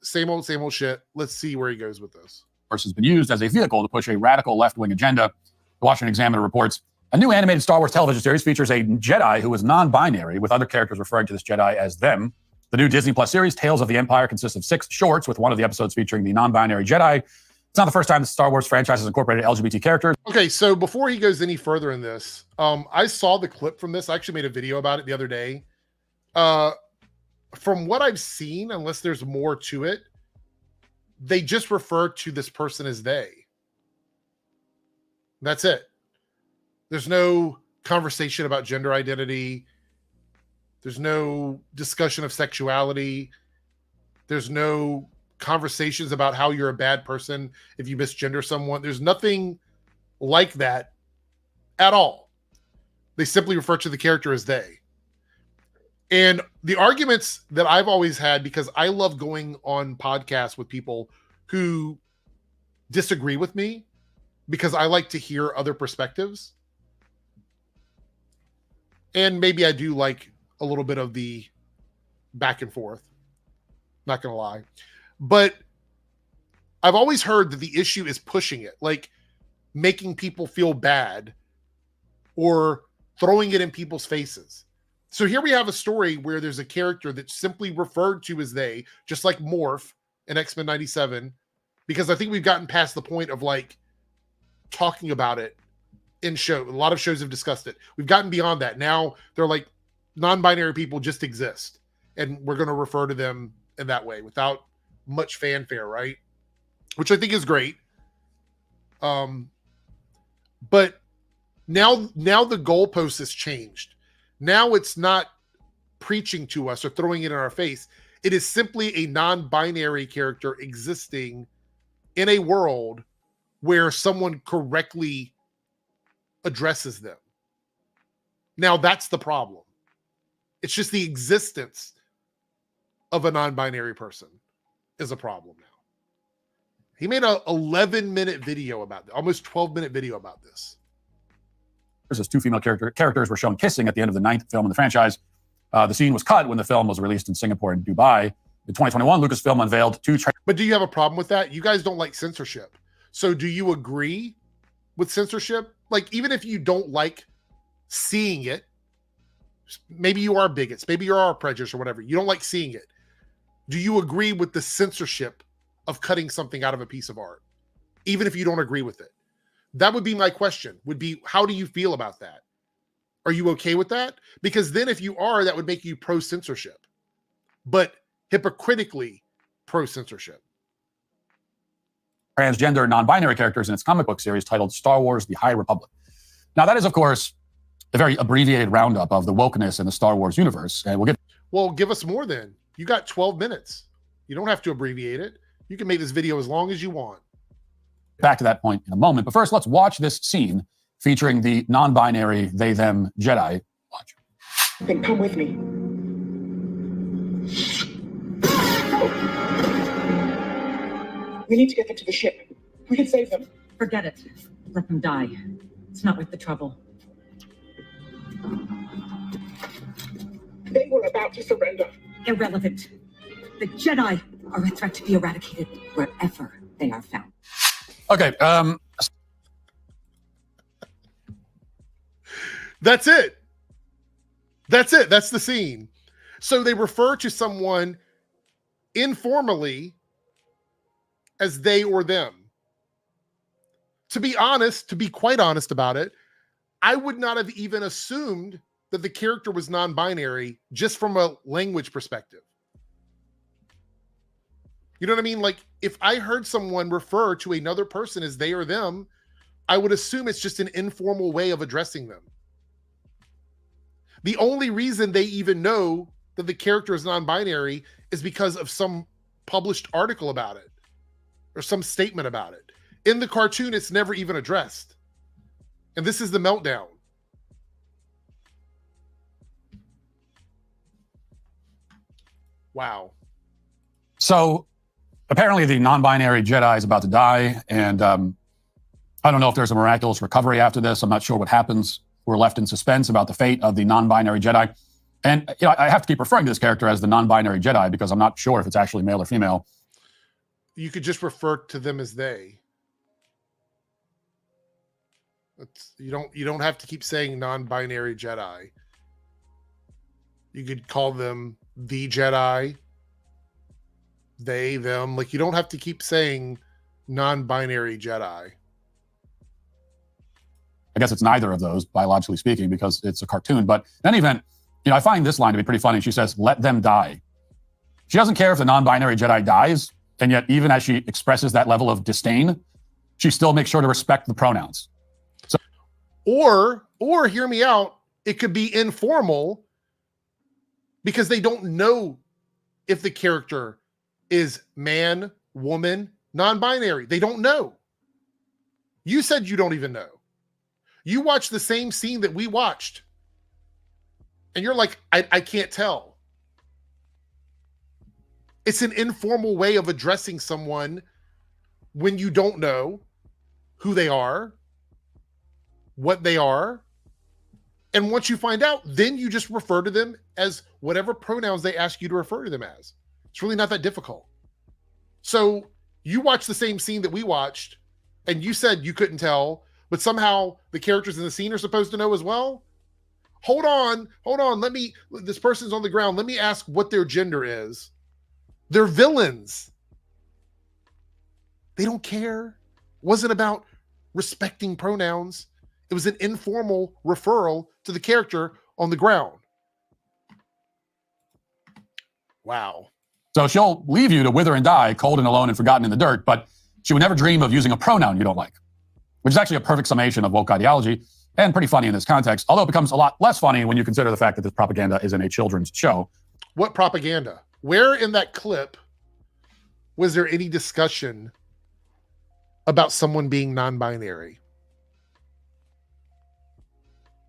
same old shit. Let's see where he goes with this. Has been used as a vehicle to push a radical left-wing agenda. The Washington Examiner reports a new animated Star Wars television series features a Jedi who is non-binary, with other characters referring to this Jedi as them. The new Disney Plus series, Tales of the Empire, consists of 6 shorts, with one of the episodes featuring the non-binary Jedi. It's not the first time the Star Wars franchise has incorporated LGBT characters. Okay, so before he goes any further in this, I saw the clip from this. I actually made a video about it the other day. From what I've seen, unless there's more to it, they just refer to this person as they. That's it. There's no conversation about gender identity. There's no discussion of sexuality. There's no conversations about how you're a bad person if you misgender someone. There's nothing like that at all. They simply refer to the character as they. And the arguments that I've always had, because I love going on podcasts with people who disagree with me, because I like to hear other perspectives. And maybe I do like a little bit of the back and forth. Not going to lie. But I've always heard that the issue is pushing it, like making people feel bad or throwing it in people's faces. So here we have a story where there's a character that's simply referred to as they, just like Morph in X-Men 97, because I think we've gotten past the point of like talking about it in show. A lot of shows have discussed it. We've gotten beyond that. Now they're like non-binary people just exist, and we're going to refer to them in that way without much fanfare, right? Which I think is great. But now the goalpost has changed. Now it's not preaching to us or throwing it in our face. It is simply a non-binary character existing in a world where someone correctly addresses them. Now that's the problem. It's just the existence of a non-binary person is a problem now. He made a 11-minute video about this, almost 12-minute video about this. As 2 female characters were shown kissing at the end of the 9th film in the franchise. The scene was cut when the film was released in Singapore and Dubai. In 2021, Lucasfilm unveiled 2 But do you have a problem with that? You guys don't like censorship. So do you agree with censorship? Like, even if you don't like seeing it, maybe you are bigots, maybe you are prejudiced or whatever, you don't like seeing it. Do you agree with the censorship of cutting something out of a piece of art, even if you don't agree with it? That would be my question, would be, how do you feel about that? Are you okay with that? Because then if you are, that would make you pro-censorship, but hypocritically pro-censorship. Transgender non-binary characters in its comic book series titled Star Wars: The High Republic. Now, that is, of course, a very abbreviated roundup of the wokeness in the Star Wars universe. And we'll get... Well, give us more then. You got 12 minutes. You don't have to abbreviate it. You can make this video as long as you want. Back to that point in a moment. But first, let's watch this scene featuring the non-binary they-them Jedi. Watch. Then come with me. We need to get them to the ship. We can save them. Forget it. Let them die. It's not worth the trouble. They were about to surrender. Irrelevant. The Jedi are a threat to be eradicated wherever they are found. Okay. That's it. That's it. That's the scene. So they refer to someone informally as they or them. To be honest, to be quite honest about it, I would not have even assumed that the character was non-binary just from a language perspective. You know what I mean? Like, if I heard someone refer to another person as they or them, I would assume it's just an informal way of addressing them. The only reason they even know that the character is non-binary is because of some published article about it or some statement about it. In the cartoon, it's never even addressed. And this is the meltdown. Wow. So apparently the non-binary Jedi is about to die. And I don't know if there's a miraculous recovery after this. I'm not sure what happens. We're left in suspense about the fate of the non-binary Jedi. And I have to keep referring to this character as the non-binary Jedi because I'm not sure if it's actually male or female. you could just refer to them as they. You don't have to keep saying non-binary Jedi. You could call them the Jedi, they, them. Like, you don't have to keep saying non-binary Jedi. I guess it's neither of those, biologically speaking, because it's a cartoon. But in any event, I find this line to be pretty funny. She says, "Let them die." She doesn't care if the non-binary Jedi dies, and yet even as she expresses that level of disdain, she still makes sure to respect the pronouns. So, or hear me out, it could be informal because they don't know if the character is man, woman, non-binary. They don't know. You said you don't even know. You watched the same scene that we watched, and you're like, I can't tell. It's an informal way of addressing someone when you don't know who they are, what they are. And once you find out, then you just refer to them as whatever pronouns they ask you to refer to them as. It's really not that difficult. So you watched the same scene that we watched, and you said you couldn't tell, but somehow the characters in the scene are supposed to know as well. Hold on. This person's on the ground. Let me ask what their gender is. They're villains. They don't care. It wasn't about respecting pronouns. It was an informal referral to the character on the ground. Wow. So she'll leave you to wither and die, cold and alone and forgotten in the dirt, but she would never dream of using a pronoun you don't like, which is actually a perfect summation of woke ideology and pretty funny in this context, although it becomes a lot less funny when you consider the fact that this propaganda is in a children's show. What propaganda? Where in that clip was there any discussion about someone being non-binary?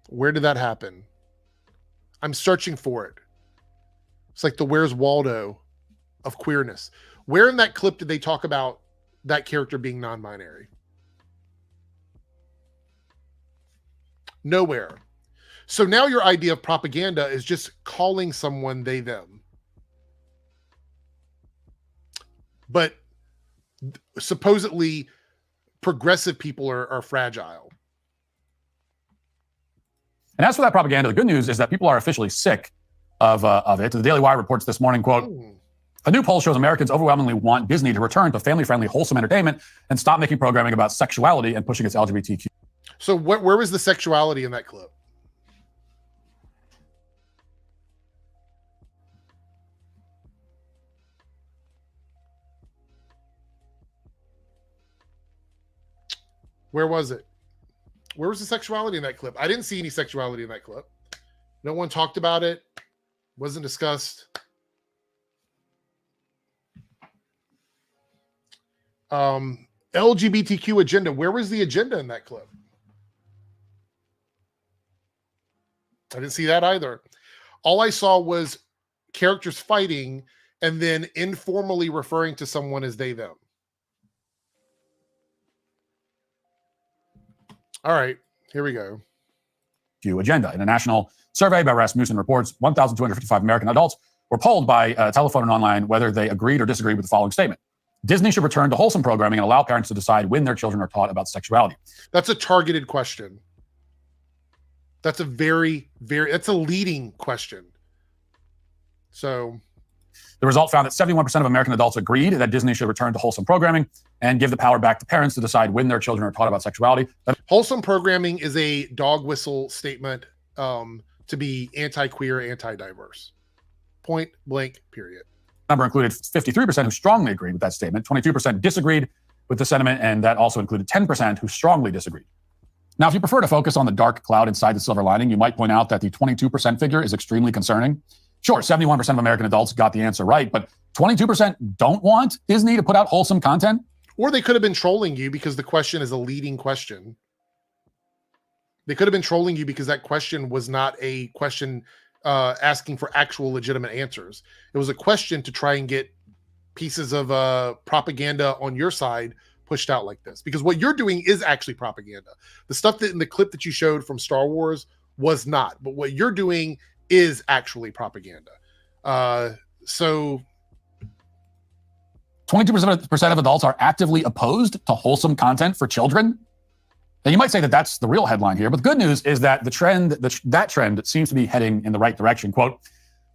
Where did that happen? I'm searching for it. It's like the Where's Waldo of queerness. Where in that clip did they talk about that character being non-binary? Nowhere. So now your idea of propaganda is just calling someone they, them. But supposedly progressive people are fragile. And as for that propaganda, the good news is that people are officially sick of it. The Daily Wire reports this morning, quote, "A new poll shows Americans overwhelmingly want Disney to return to family-friendly, wholesome entertainment and stop making programming about sexuality and pushing its LGBTQ." So where was the sexuality in that clip? Where was it? Where was the sexuality in that clip? I didn't see any sexuality in that clip. No one talked about it. Wasn't discussed. LGBTQ agenda. Where was the agenda in that clip? I didn't see that either. All I saw was characters fighting and then informally referring to someone as they, them. All right, here we go. Agenda. In a national survey by Rasmussen reports, 1,255 American adults were polled by telephone and online whether they agreed or disagreed with the following statement: Disney should return to wholesome programming and allow parents to decide when their children are taught about sexuality. That's a targeted question. That's a that's a leading question. So the result found that 71% of American adults agreed that Disney should return to wholesome programming and give the power back to parents to decide when their children are taught about sexuality. Wholesome programming is a dog whistle statement to be anti-queer, anti-diverse. Point blank, period. Number included 53% who strongly agreed with that statement, 22% disagreed with the sentiment, and that also included 10% who strongly disagreed. Now, if you prefer to focus on the dark cloud inside the silver lining, you might point out that the 22% figure is extremely concerning. Sure, 71% of American adults got the answer right, but 22% don't want Disney to put out wholesome content? Or they could have been trolling you because the question is a leading question. They could have been trolling you because that question was not a question asking for actual legitimate answers. It was a question to try and get pieces of propaganda on your side pushed out like this. Because what you're doing is actually propaganda. The stuff that in the clip that you showed from Star Wars was not. But what you're doing is actually propaganda. So 22% of adults are actively opposed to wholesome content for children. Now, you might say that that's the real headline here, but the good news is that that trend seems to be heading in the right direction. Quote,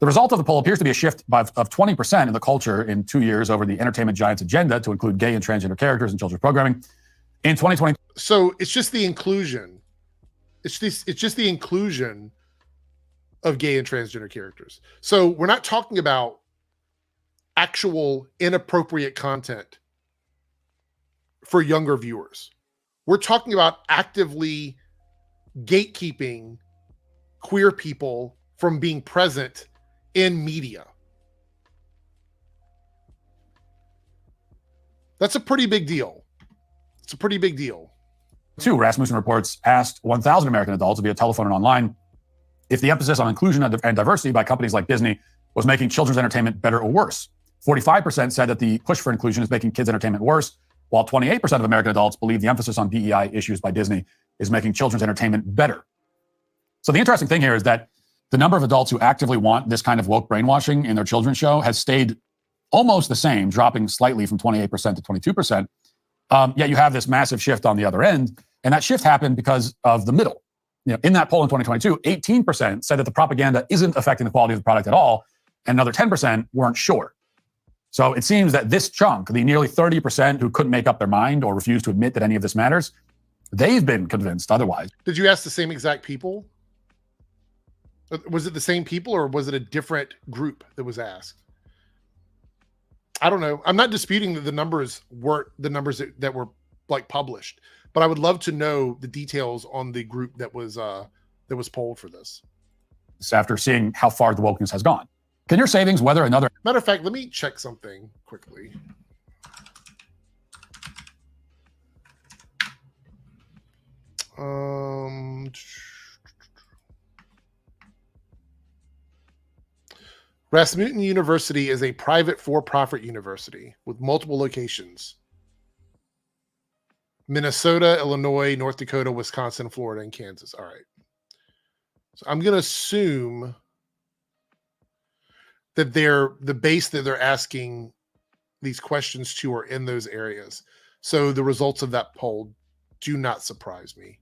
the result of the poll appears to be a shift of 20% in the culture in 2 years over the entertainment giant's agenda to include gay and transgender characters in children's programming. In 2020. So it's just the inclusion. It's just the inclusion of gay and transgender characters. So we're not talking about actual inappropriate content for younger viewers. We're talking about actively gatekeeping queer people from being present in media. That's a pretty big deal. It's a pretty big deal. Rasmussen reports asked 1,000 American adults via telephone and online if the emphasis on inclusion and diversity by companies like Disney was making children's entertainment better or worse. 45% said that the push for inclusion is making kids' entertainment worse, while 28% of American adults believe the emphasis on DEI issues by Disney is making children's entertainment better. So the interesting thing here is that the number of adults who actively want this kind of woke brainwashing in their children's show has stayed almost the same, dropping slightly from 28% to 22%. Yet you have this massive shift on the other end, and that shift happened because of the middle. In that poll in 2022, 18% said that the propaganda isn't affecting the quality of the product at all, and another 10% weren't sure. So it seems that this chunk, the nearly 30% who couldn't make up their mind or refused to admit that any of this matters, they've been convinced otherwise. Did you ask the same exact people? Was it the same people, or was it a different group that was asked? I don't know. I'm not disputing that the numbers weren't the numbers that were like published, but I would love to know the details on the group that was polled for this. After seeing how far the wokeness has gone, can your savings weather another? Matter of fact, let me check something quickly. Rasmussen University is a private for-profit university with multiple locations. Minnesota, Illinois, North Dakota, Wisconsin, Florida, and Kansas. All right. So I'm going to assume that the base that they're asking these questions to are in those areas. So the results of that poll do not surprise me,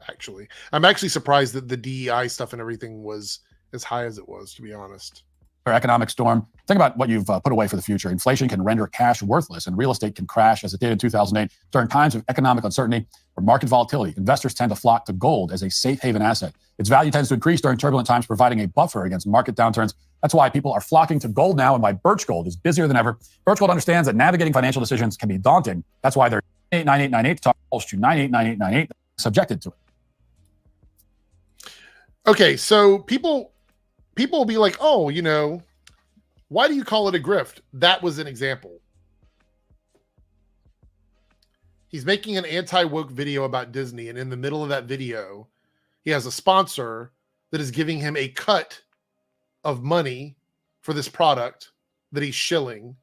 actually. I'm actually surprised that the DEI stuff and everything was as high as it was, to be honest. Or economic storm. Think about what you've put away for the future. Inflation can render cash worthless, and real estate can crash as it did in 2008. During times of economic uncertainty or market volatility, investors tend to flock to gold as a safe haven asset. Its value tends to increase during turbulent times, providing a buffer against market downturns. That's why people are flocking to gold now, and why Birch Gold is busier than ever. Birch Gold understands that navigating financial decisions can be daunting. That's why they're 9898 to talk to 989898 subjected to it. Okay, so people will be like, oh, why do you call it a grift? That was an example. He's making an anti-woke video about Disney, and in the middle of that video, he has a sponsor that is giving him a cut of money for this product that he's shilling,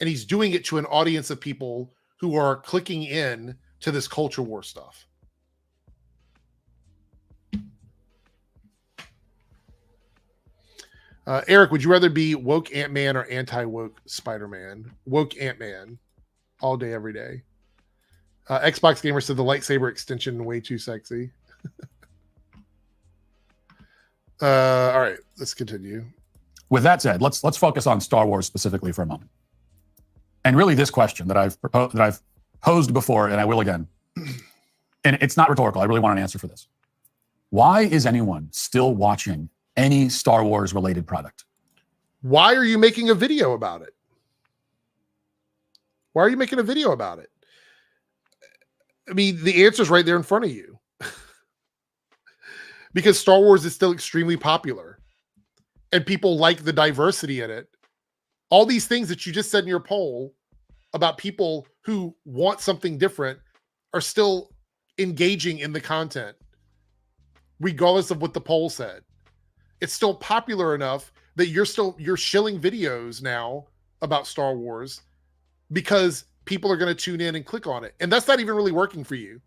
and he's doing it to an audience of people who are clicking in to this culture war stuff. Eric, would you rather be woke Ant-Man or anti-woke Spider-Man? Woke Ant-Man all day, every day. Xbox Gamer said the lightsaber extension way too sexy. All right, let's continue. With that said, let's focus on Star Wars specifically for a moment. And really this question that I've posed before, and I will again, and it's not rhetorical. I really want an answer for this. Why is anyone still watching any Star Wars related product? Why are you making a video about it? Why are you making a video about it? I mean, the answer's right there in front of you. Because Star Wars is still extremely popular and people like the diversity in it. All these things that you just said in your poll about people who want something different are still engaging in the content, regardless of what the poll said. It's still popular enough that you're shilling videos now about Star Wars because people are going to tune in and click on it. And that's not even really working for you.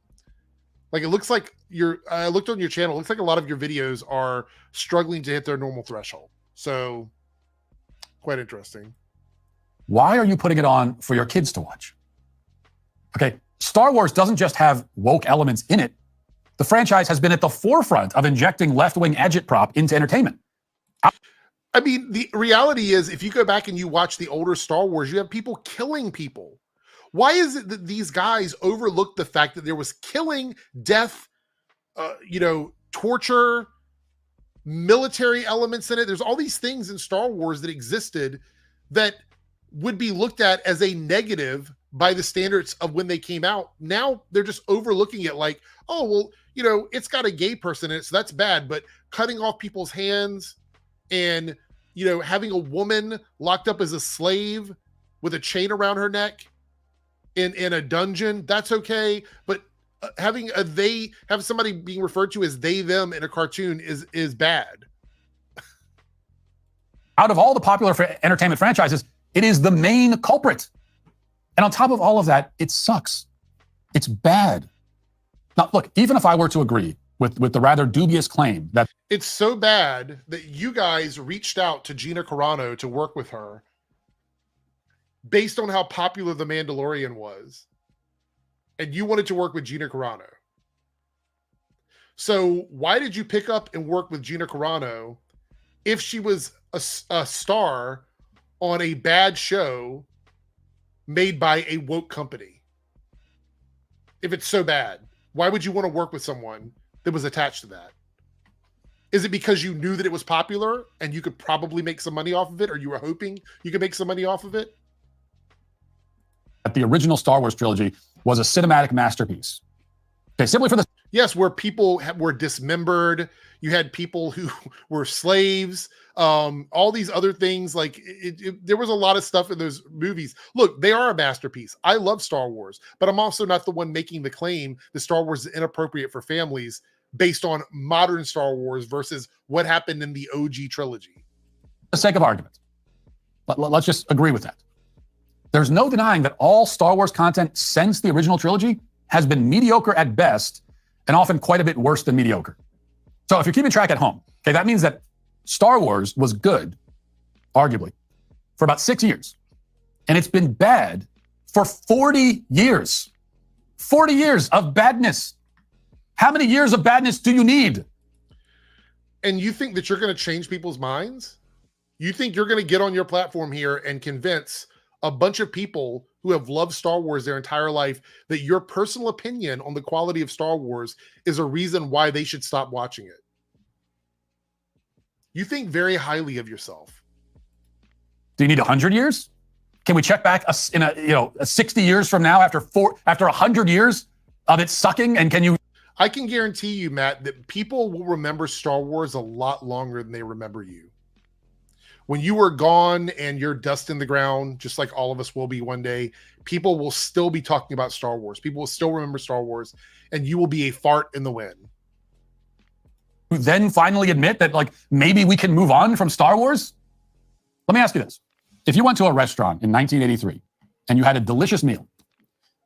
Like, it looks like I looked on your channel. It looks like a lot of your videos are struggling to hit their normal threshold. So quite interesting. why are you putting it on for your kids to watch? Okay, Star Wars doesn't just have woke elements in it. The franchise has been at the forefront of injecting left-wing agitprop into entertainment. I mean, the reality is, if you go back and you watch the older Star Wars, you have people killing people. Why is it that these guys overlooked the fact that there was killing, death, torture, military elements in it? There's all these things in Star Wars that existed that would be looked at as a negative by the standards of when they came out. Now they're just overlooking it like, oh, well, it's got a gay person in it, so that's bad. But cutting off people's hands and, having a woman locked up as a slave with a chain around her neck in a dungeon, that's okay. But having somebody being referred to as they, them in a cartoon is bad. Out of all the popular entertainment franchises, it is the main culprit. And on top of all of that, it sucks. It's bad. Now, look, even if I were to agree with the rather dubious claim that it's so bad that you guys reached out to Gina Carano to work with her based on how popular The Mandalorian was, and you wanted to work with Gina Carano. So why did you pick up and work with Gina Carano if she was a star on a bad show made by a woke company? If it's so bad, why would you want to work with someone that was attached to that? Is it because you knew that it was popular and you could probably make some money off of it, or you were hoping you could make some money off of it? the original Star Wars trilogy was a cinematic masterpiece. Okay, simply for the yes, where people were dismembered. You had people who were slaves. All these other things. Like there was a lot of stuff in those movies. Look, they are a masterpiece. I love Star Wars, but I'm also not the one making the claim that Star Wars is inappropriate for families based on modern Star Wars versus what happened in the OG trilogy. For the sake of argument, let's just agree with that. There's no denying that all Star Wars content since the original trilogy has been mediocre at best and often quite a bit worse than mediocre. So if you're keeping track at home, okay, that means that Star Wars was good, arguably, for about 6 years. And it's been bad for 40 years. 40 years of badness. How many years of badness do you need? And you think that you're going to change people's minds? You think you're going to get on your platform here and convince a bunch of people who have loved Star Wars their entire life that your personal opinion on the quality of Star Wars is a reason why they should stop watching it? You think very highly of yourself. Do you need 100 years? Can we check back in 60 years from now after 100 years of it sucking? And can you? I can guarantee you, Matt, that people will remember Star Wars a lot longer than they remember you. When you were gone and you're dust in the ground, just like all of us will be one day, people will still be talking about Star Wars. People will still remember Star Wars, and you will be a fart in the wind. Then finally admit that, like, maybe we can move on from Star Wars? Let me ask you this. If you went to a restaurant in 1983 and you had a delicious meal,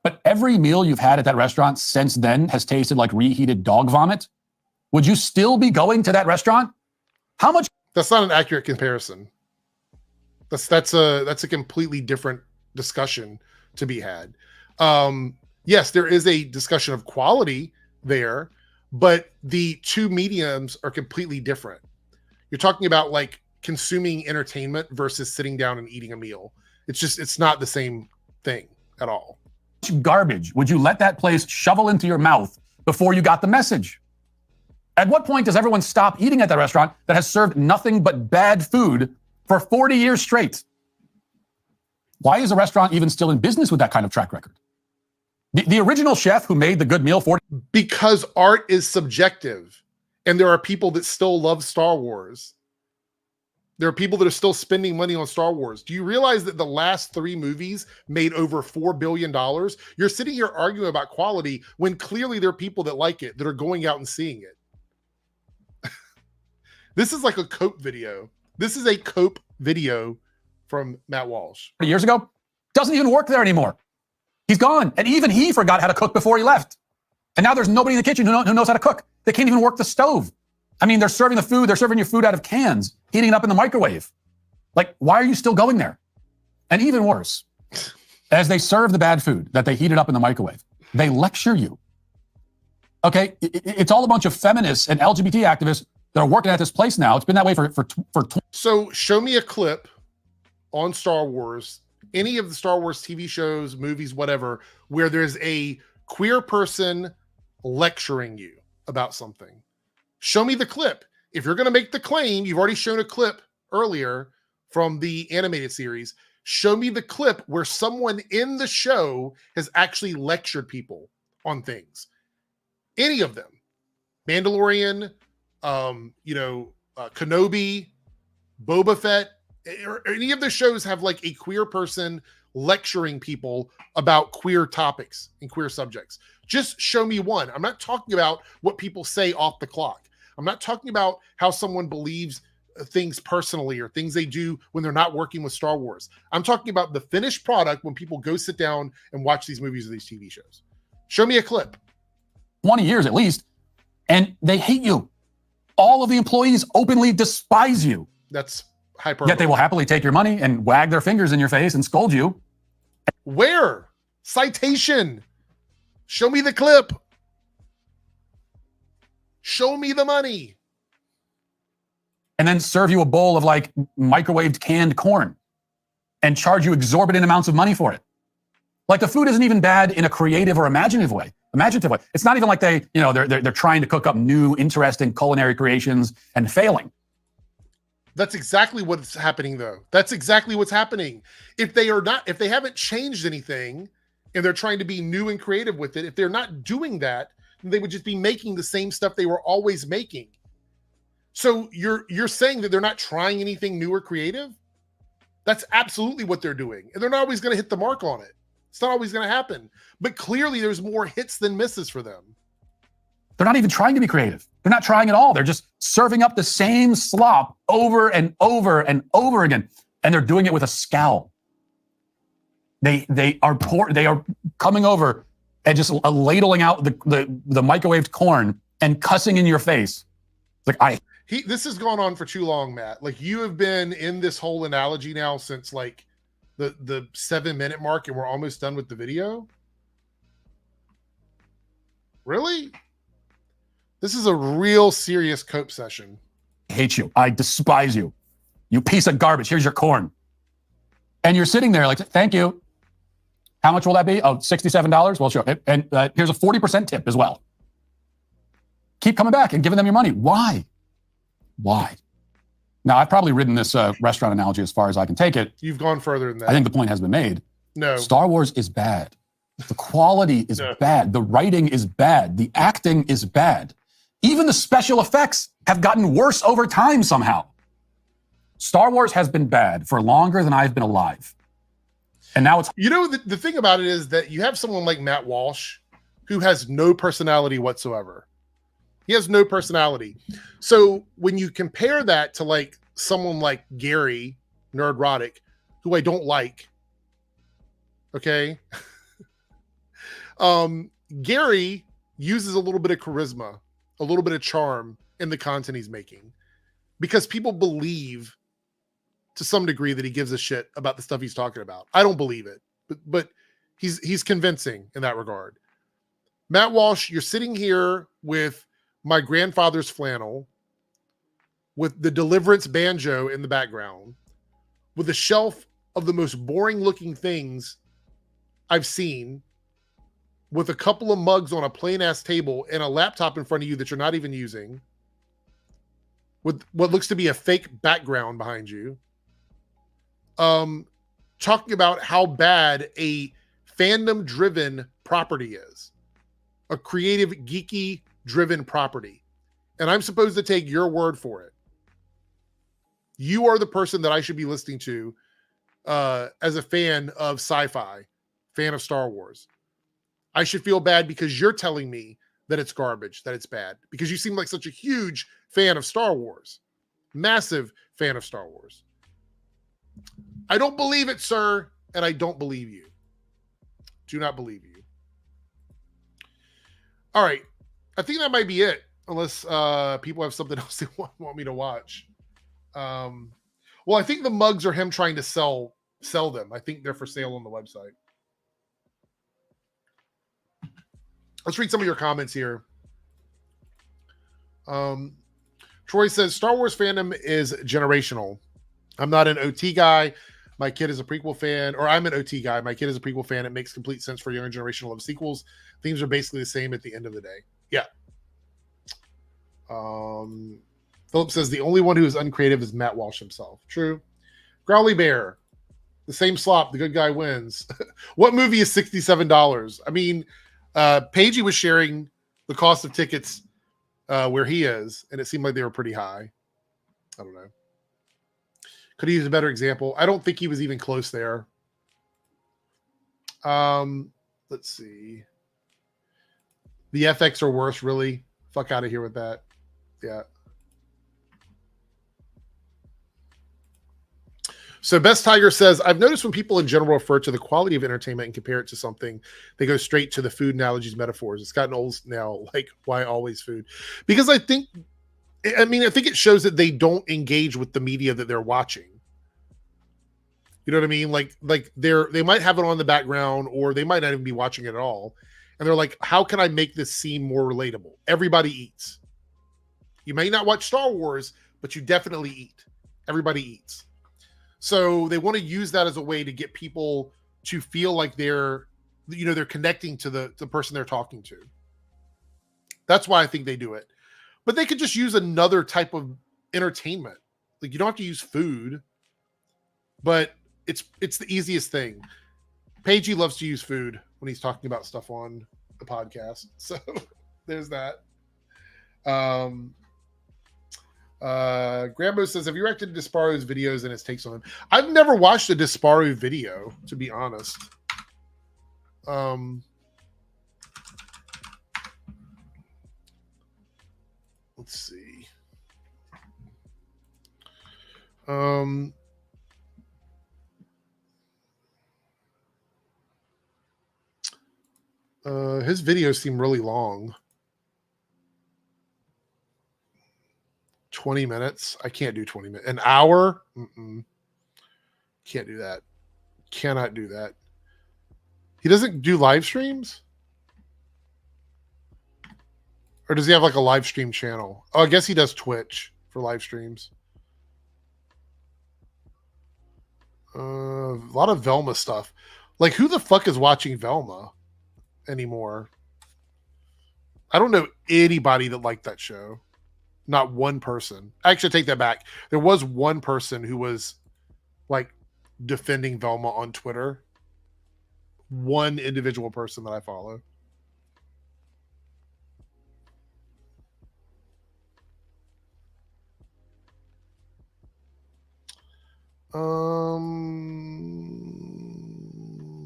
but every meal you've had at that restaurant since then has tasted like reheated dog vomit, would you still be going to that restaurant? How much? That's not an accurate comparison. That's a completely different discussion to be had. Yes, there is a discussion of quality there, but the two mediums are completely different. You're talking about like consuming entertainment versus sitting down and eating a meal. It's not the same thing at all. Garbage would you let that place shovel into your mouth before you got the message? At what point does everyone stop eating at that restaurant that has served nothing but bad food for 40 years straight? Why is a restaurant even still in business with that kind of track record? The original chef who made the good meal for... Because art is subjective, and there are people that still love Star Wars. There are people that are still spending money on Star Wars. Do you realize that the last 3 movies made over $4 billion? You're sitting here arguing about quality when clearly there are people that like it, that are going out and seeing it. This is like a Cope video. This is a Cope video from Matt Walsh. Years ago, doesn't even work there anymore. He's gone. And even he forgot how to cook before he left. And now there's nobody in the kitchen who knows how to cook. They can't even work the stove. I mean, they're serving your food out of cans, heating it up in the microwave. Like, why are you still going there? And even worse, as they serve the bad food that they heated up in the microwave, they lecture you. Okay, it's all a bunch of feminists and LGBT activists that are working at this place now. It's been that way for. So show me a clip on Star Wars, any of the Star Wars TV shows, movies, whatever, where there's a queer person lecturing you about something. Show me the clip. If you're going to make the claim, you've already shown a clip earlier from the animated series. Show me the clip where someone in the show has actually lectured people on things. Any of them. Mandalorian, Kenobi, Boba Fett, or any of the shows have like a queer person lecturing people about queer topics and queer subjects. Just show me one. I'm not talking about what people say off the clock. I'm not talking about how someone believes things personally or things they do when they're not working with Star Wars. I'm talking about the finished product when people go sit down and watch these movies or these TV shows. Show me a clip. 20 years at least, and they hate you. All of the employees openly despise you. That's hyperbole. Yet they will happily take your money and wag their fingers in your face and scold you. Where? Citation. Show me the clip. Show me the money. And then serve you a bowl of like microwaved canned corn and charge you exorbitant amounts of money for it. Like the food isn't even bad in a creative or imaginative way. It's not even like they're trying to cook up new, interesting culinary creations and failing. That's exactly what's happening, though. That's exactly what's happening. If they haven't changed anything and they're trying to be new and creative with it, if they're not doing that, then they would just be making the same stuff they were always making. So you're saying that they're not trying anything new or creative? That's absolutely what they're doing. And they're not always going to hit the mark on it. It's not always going to happen. But clearly there's more hits than misses for them. They're not even trying to be creative. They're not trying at all. They're just serving up the same slop over and over and over again. And they're doing it with a scowl. They are coming over and just ladling out the microwaved corn and cussing in your face. It's like, this has gone on for too long, Matt. Like, you have been in this whole analogy now since like the 7-minute mark, and we're almost done with the video. Really? This is a real serious cope session. I hate you. I despise you. You piece of garbage. Here's your corn. And you're sitting there like, thank you. How much will that be? Oh, $67? Well, sure. And here's a 40% tip as well. Keep coming back and giving them your money. Why? Now, I've probably ridden this restaurant analogy as far as I can take it. You've gone further than that. I think the point has been made. No. Star Wars is bad. The quality is bad. The writing is bad. The acting is bad. Even the special effects have gotten worse over time somehow. Star Wars has been bad for longer than I've been alive. And now it's... The thing about it is that you have someone like Matt Walsh who has no personality whatsoever. He has no personality. So when you compare that to like someone like Gary Nerdrotic, who I don't like, okay? Gary uses a little bit of charisma, a little bit of charm in the content he's making because people believe to some degree that he gives a shit about the stuff he's talking about. I don't believe it, but he's convincing in that regard. Matt Walsh, you're sitting here with my grandfather's flannel, with the Deliverance banjo in the background, with a shelf of the most boring looking things I've seen, with a couple of mugs on a plain ass table and a laptop in front of you that you're not even using, with what looks to be a fake background behind you, talking about how bad a fandom driven property is, a creative, geeky driven property. And I'm supposed to take your word for it. You are the person that I should be listening to as a fan of sci-fi, fan of Star Wars. I should feel bad because you're telling me that it's garbage, that it's bad, because you seem like such a huge fan of Star Wars. Massive fan of Star Wars. I don't believe it, sir, and I don't believe you. Do not believe you. All right. I think that might be it, unless people have something else they want me to watch. Well, I think the mugs are him trying to sell sell them. I think they're for sale on the website. Let's read some of your comments here. Troy says, Star Wars fandom is generational. I'm not an OT guy. My kid is a prequel fan, or I'm an OT guy. My kid is a prequel fan. It makes complete sense for a younger generation to love sequels. Themes are basically the same at the end of the day. Yeah. Philip says, the only one who is uncreative is Matt Walsh himself. True. Growly Bear. The same slop. The good guy wins. What movie is $67? I mean, Paigey was sharing the cost of tickets where he is, and it seemed like they were pretty high. I don't know. Could he use a better example? I don't think he was even close there. Let's see. The FX are worse, really. Fuck out of here with that. Yeah. So Best Tiger says, I've noticed when people in general refer to the quality of entertainment and compare it to something, they go straight to the food analogies, metaphors. It's gotten old now. Like, why always food? Because I think it shows that they don't engage with the media that they're watching. You know what I mean? Like they might have it on the background, or they might not even be watching it at all. And they're like, how can I make this seem more relatable? Everybody eats. You may not watch Star Wars, but you definitely eat. Everybody eats. So they want to use that as a way to get people to feel like they're connecting to the person they're talking to. That's why I think they do it. But they could just use another type of entertainment. Like, you don't have to use food, but it's the easiest thing. Paigey loves to use food when he's talking about stuff on the podcast. So there's that. Grambo says, have you reacted to Disparo's videos and his takes on them? I've never watched a Disparo video, to be honest. Let's see. His videos seem really long. 20 minutes. I can't do 20 minutes. An hour? Can't do that. Cannot do that. He doesn't do live streams? Or does he have like a live stream channel? Oh, I guess he does Twitch for live streams. A lot of Velma stuff. Like, who the fuck is watching Velma anymore? I don't know anybody that liked that show. Not one person. I actually take that back. There was one person who was like defending Velma on Twitter. One individual person that I follow.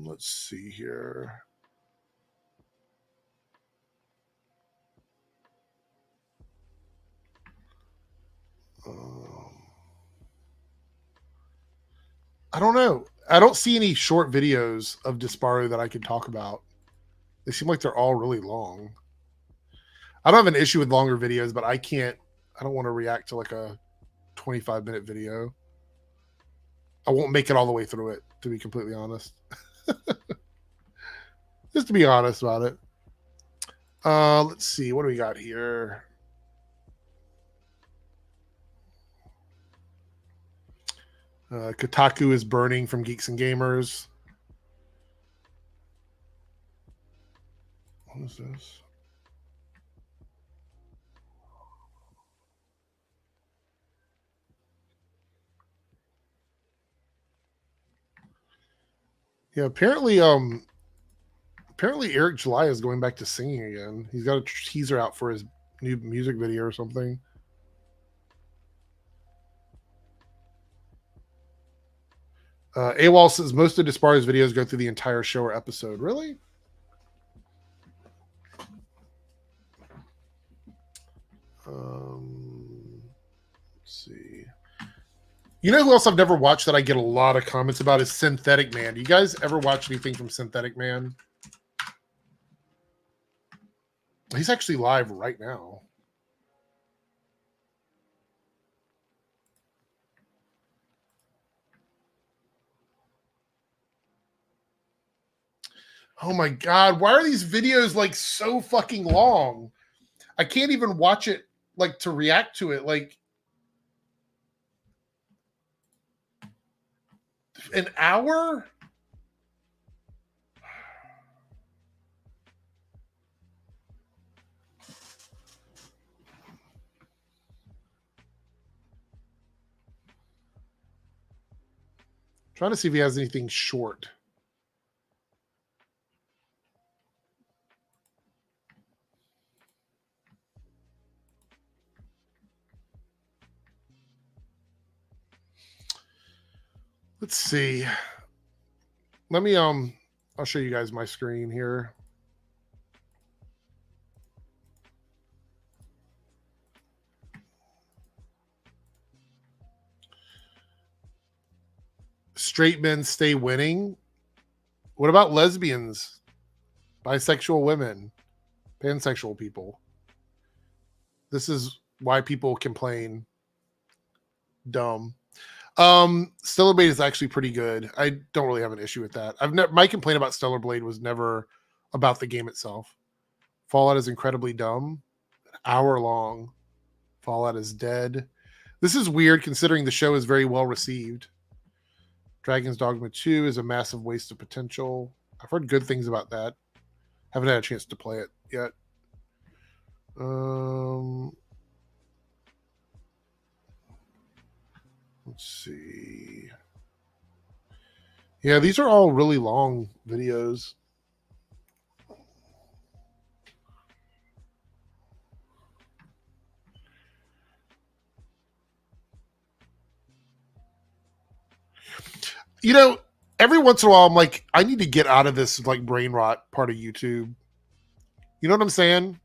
Let's see here. I don't know. I don't see any short videos of Disparo that I can talk about. They seem like they're all really long. I don't have an issue with longer videos, but I don't want to react to like a 25-minute video. I won't make it all the way through it, to be completely honest. Just to be honest about it. Let's see. What do we got here? Kotaku is burning from Geeks and Gamers. What is this? Yeah, apparently Eric July is going back to singing again. He's got a teaser out for his new music video or something. AWOL says most of Disparo's videos go through the entire show or episode. Really? Let's see. You know who else I've never watched that I get a lot of comments about is Synthetic Man. Do you guys ever watch anything from Synthetic Man? He's actually live right now. Oh my God. Why are these videos like so fucking long? I can't even watch it like to react to it. Like an hour? Trying to see if he has anything short. Let's see. Let me I'll show you guys my screen here. Straight men stay winning. What about lesbians, bisexual women, pansexual people? This is why people complain. Dumb. Stellar Blade is actually pretty good. I don't really have an issue with that. My complaint about Stellar Blade was never about the game itself. Fallout is incredibly dumb. An hour long. Fallout is dead. This is weird considering the show is very well received. Dragon's Dogma 2 is a massive waste of potential. I've heard good things about that. Haven't had a chance to play it yet. Let's see. Yeah, these are all really long videos. You know, every once in a while, I'm like, I need to get out of this like brain rot part of YouTube. You know what I'm saying?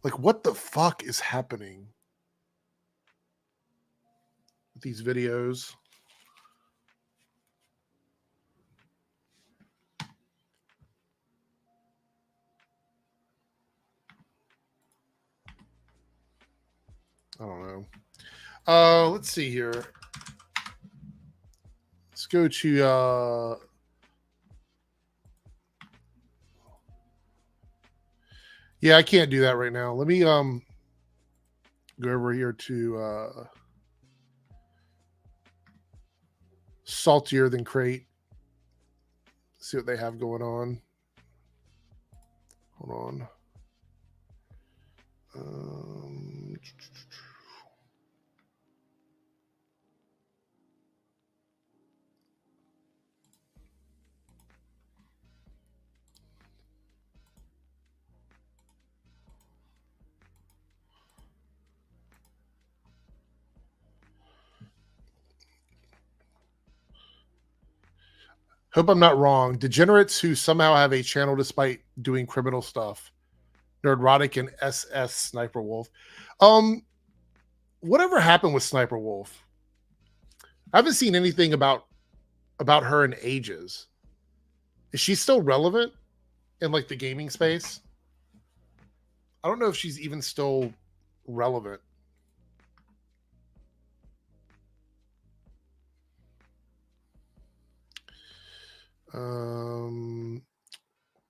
Like, what the fuck is happening with these videos? I don't know. Let's see here. Let's go to yeah, I can't do that right now. Let me go over here to Saltier Than Crate. See what they have going on. Hold on. Hope I'm not wrong. Degenerates who somehow have a channel despite doing criminal stuff. Nerdrotic and SS Sniper Wolf. Whatever happened with Sniper Wolf? I haven't seen anything about her in ages. Is she still relevant in like the gaming space? I don't know if she's even still relevant.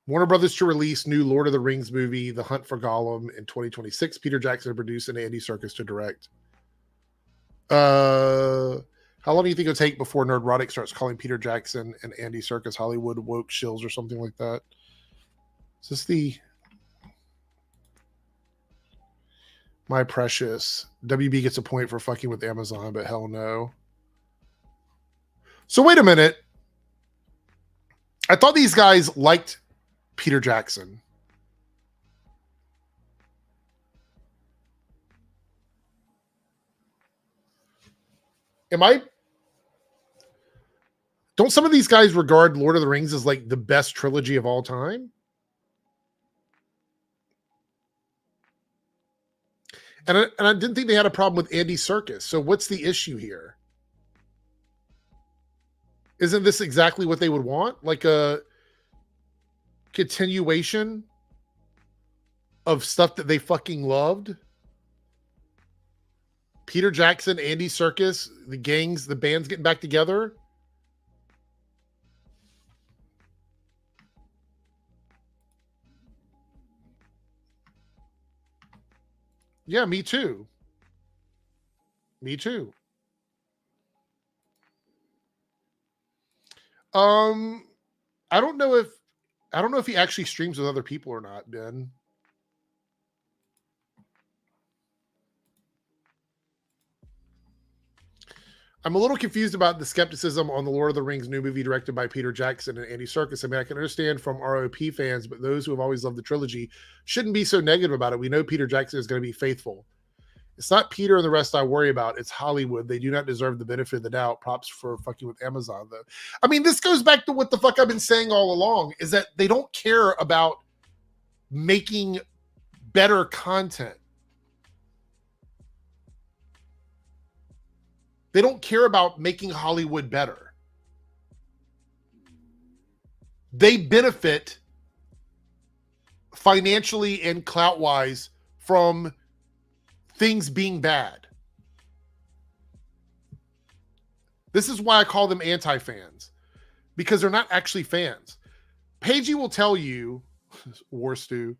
Warner Brothers to release new Lord of the Rings movie, The Hunt for Gollum, in 2026. Peter Jackson to produce and Andy Serkis to direct. How long do you think it'll take before Nerdrotic starts calling Peter Jackson and Andy Serkis Hollywood woke shills or something like that? Is this the My Precious? WB gets a point for fucking with Amazon, but hell no. So wait a minute. I thought these guys liked Peter Jackson. Don't some of these guys regard Lord of the Rings as like the best trilogy of all time? And I didn't think they had a problem with Andy Serkis. So what's the issue here? Isn't this exactly what they would want? Like a continuation of stuff that they fucking loved? Peter Jackson, Andy Serkis, the gangs, the bands getting back together? Yeah, me too. Me too. I don't know if he actually streams with other people or not, Ben. I'm a little confused about the skepticism on the Lord of the Rings new movie directed by Peter Jackson and Andy Serkis. I mean, I can understand from ROP fans, but those who have always loved the trilogy shouldn't be so negative about it. We know Peter Jackson is going to be faithful. It's not Peter and the rest I worry about. It's Hollywood. They do not deserve the benefit of the doubt. Props for fucking with Amazon, though. I mean, this goes back to what the fuck I've been saying all along, is that they don't care about making better content. They don't care about making Hollywood better. They benefit financially and clout-wise from things being bad. This is why I call them anti-fans, because they're not actually fans. Paigey will tell you, War Stew,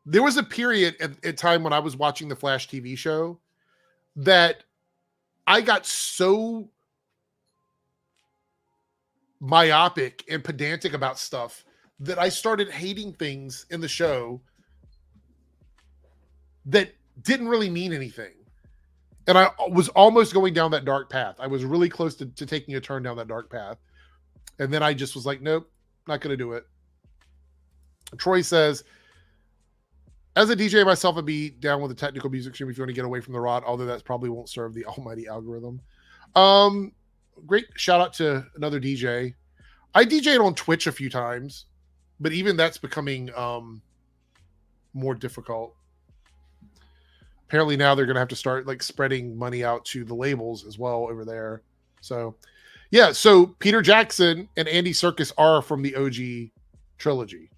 there was a period at time when I was watching the Flash TV show that I got so myopic and pedantic about stuff that I started hating things in the show that didn't really mean anything. And I was almost going down that dark path. I was really close to taking a turn down that dark path. And then I just was like, nope, not going to do it. Troy says, as a DJ myself, I'd be down with the technical music stream if you want to get away from the rod, although that probably won't serve the almighty algorithm. Great shout out to another DJ. I DJed on Twitch a few times, but even that's becoming more difficult. Apparently now they're going to have to start like spreading money out to the labels as well over there. So, yeah. So Peter Jackson and Andy Serkis are from the OG trilogy.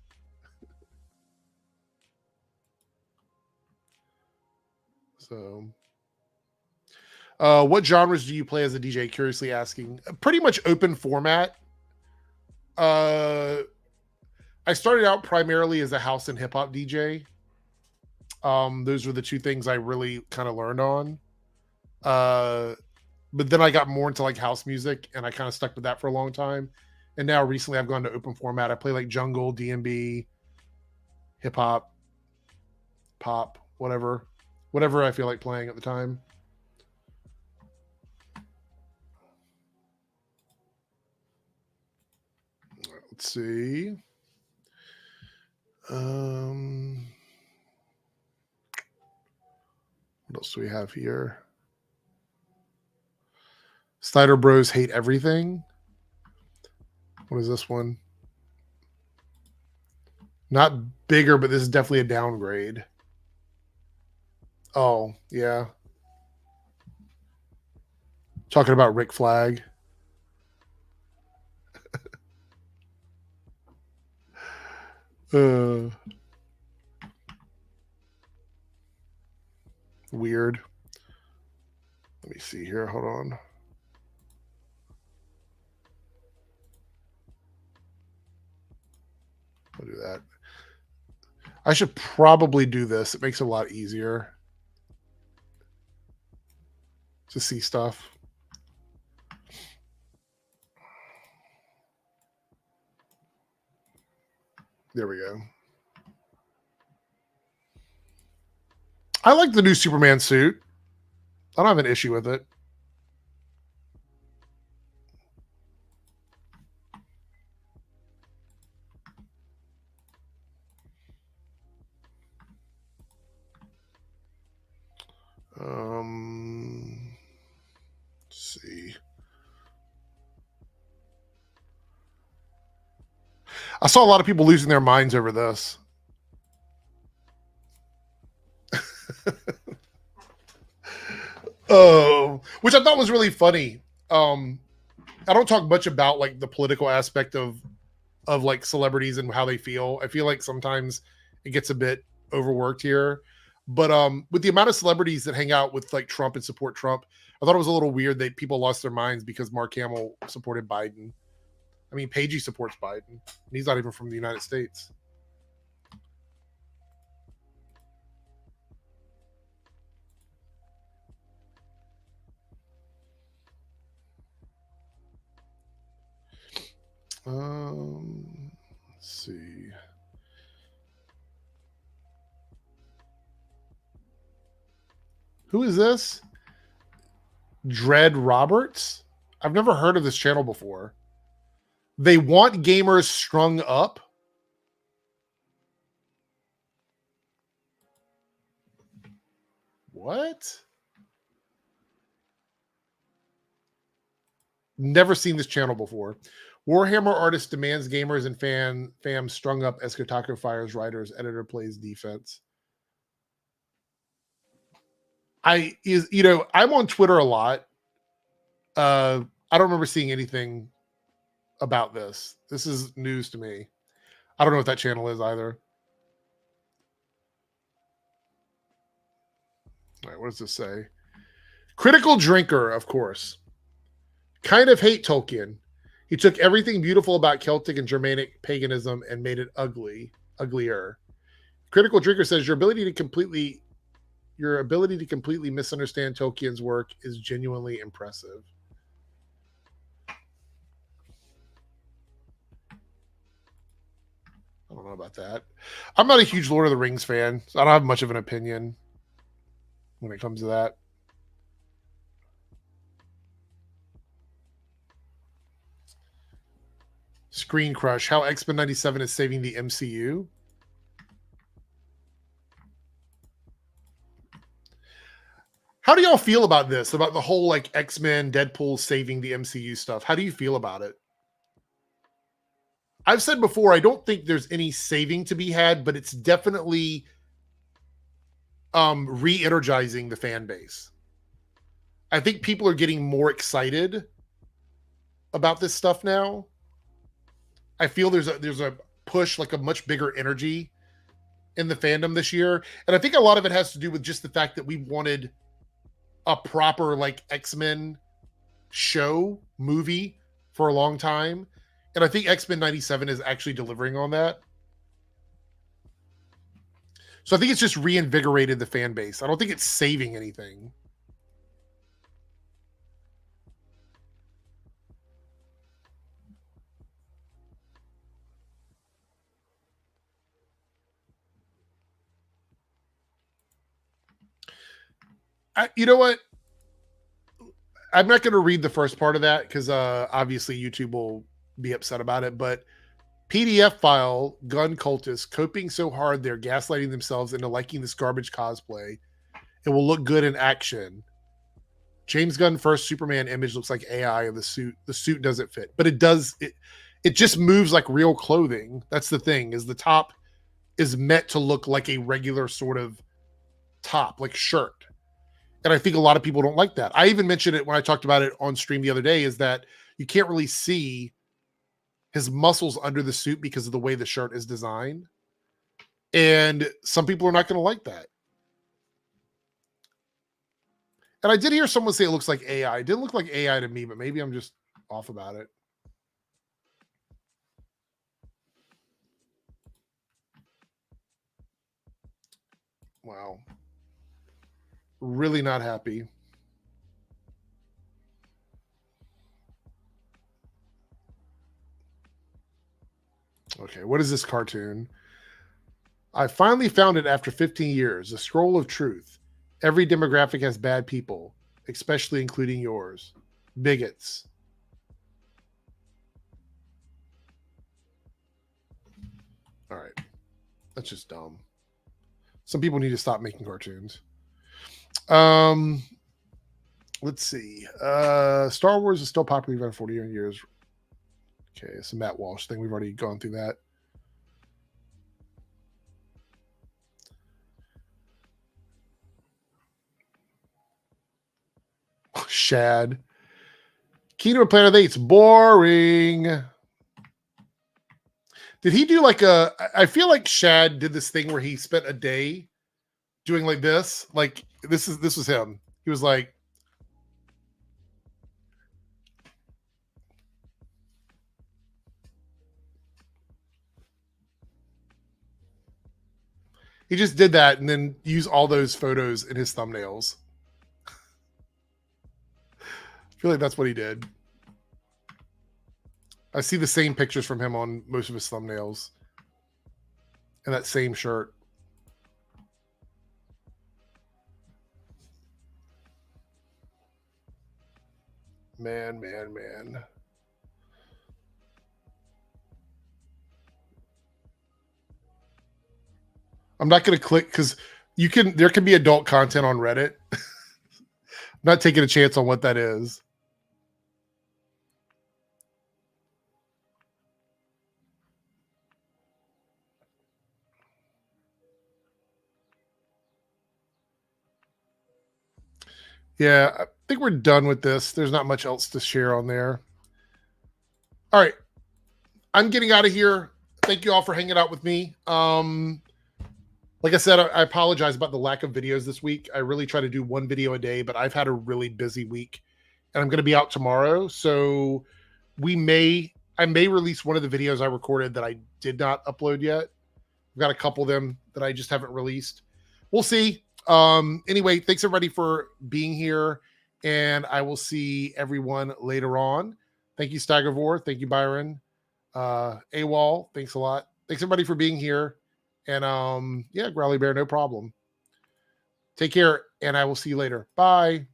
So, what genres do you play as a DJ? Curiously asking. Pretty much open format. I started out primarily as a house and hip hop DJ. Those were the two things I really kind of learned on. But then I got more into like house music, and I kind of stuck with that for a long time. And now recently I've gone to open format. I play like jungle, D&B, hip hop, pop, whatever I feel like playing at the time. Let's see. What else do we have here? Snyder Bros hate everything. What is this one? Not bigger, but this is definitely a downgrade. Oh, yeah. Talking about Rick Flag. Weird. Let me see here. Hold on. I'll do that. I should probably do this. It makes it a lot easier to see stuff. There we go. I like the new Superman suit. I don't have an issue with it. Let's see. I saw a lot of people losing their minds over this. Which I thought was really funny. I don't talk much about like the political aspect of like celebrities and how they feel. I feel like sometimes it gets a bit overworked here. But with the amount of celebrities that hang out with like Trump and support Trump, I thought it was a little weird that people lost their minds because Mark Hamill supported Biden. I mean, Paigey supports Biden, and he's not even from the United States. Let's see. Who is this? Dread Roberts? I've never heard of this channel before. They want gamers strung up. What? Never seen this channel before. Warhammer artist demands gamers and fam strung up as Kotaku fires writers. Editor plays defense. I'm on Twitter a lot. I don't remember seeing anything about this. This is news to me. I don't know what that channel is either. All right, what does this say? Critical drinker, of course. Kind of hate Tolkien. He took everything beautiful about Celtic and Germanic paganism and made it uglier. Critical drinker says your ability to completely misunderstand Tolkien's work is genuinely impressive. I don't know about that. I'm not a huge Lord of the Rings fan, so I don't have much of an opinion when it comes to that. Screen Crush, how X-Men 97 is saving the MCU. How do y'all feel about this? About the whole like X-Men, Deadpool saving the MCU stuff? How do you feel about it? I've said before, I don't think there's any saving to be had, but it's definitely re-energizing the fan base. I think people are getting more excited about this stuff now. I feel there's a push, like a much bigger energy in the fandom this year. And I think a lot of it has to do with just the fact that we wanted a proper like X-Men movie for a long time. And I think X-Men 97 is actually delivering on that. So I think it's just reinvigorated the fan base. I don't think it's saving anything. You know what? I'm not going to read the first part of that because obviously YouTube will be upset about it. But PDF file, gun cultists coping so hard they're gaslighting themselves into liking this garbage cosplay. It will look good in action. James Gunn first Superman image looks like AI, and the suit doesn't fit, but it does. It just moves like real clothing. That's the thing, is the top is meant to look like a regular sort of top, like shirt. And I think a lot of people don't like that. I even mentioned it when I talked about it on stream the other day, is that you can't really see his muscles under the suit because of the way the shirt is designed. And some people are not going to like that. And I did hear someone say it looks like AI. It didn't look like AI to me, but maybe I'm just off about it. Wow. Really not happy. Okay, what is this cartoon? I finally found it after 15 years. A scroll of truth. Every demographic has bad people, especially including yours. Bigots. All right. That's just dumb. Some people need to stop making cartoons. Let's see. Star Wars is still popular even 40 years. Okay, it's a Matt Walsh thing. We've already gone through that. Shad. Kingdom of Planet of the Apes. Boring. Did he do like a... I feel like Shad did this thing where he spent a day doing like this. Like, this was him. He was like... He just did that and then used all those photos in his thumbnails. I feel like that's what he did. I see the same pictures from him on most of his thumbnails. And that same shirt. Man. I'm not going to click because there can be adult content on Reddit. I'm not taking a chance on what that is. Yeah, I think we're done with this. There's not much else to share on there. All right. I'm getting out of here. Thank you all for hanging out with me. Like I said, I apologize about the lack of videos this week. I really try to do one video a day, but I've had a really busy week. And I'm going to be out tomorrow. So I may release one of the videos I recorded that I did not upload yet. I've got a couple of them that I just haven't released. We'll see. Anyway, thanks everybody for being here, and I will see everyone later on. Thank you, Staggervore. Thank you, Byron. AWOL, thanks a lot. Thanks everybody for being here. And yeah, Growly Bear, no problem. Take care, and I will see you later. Bye.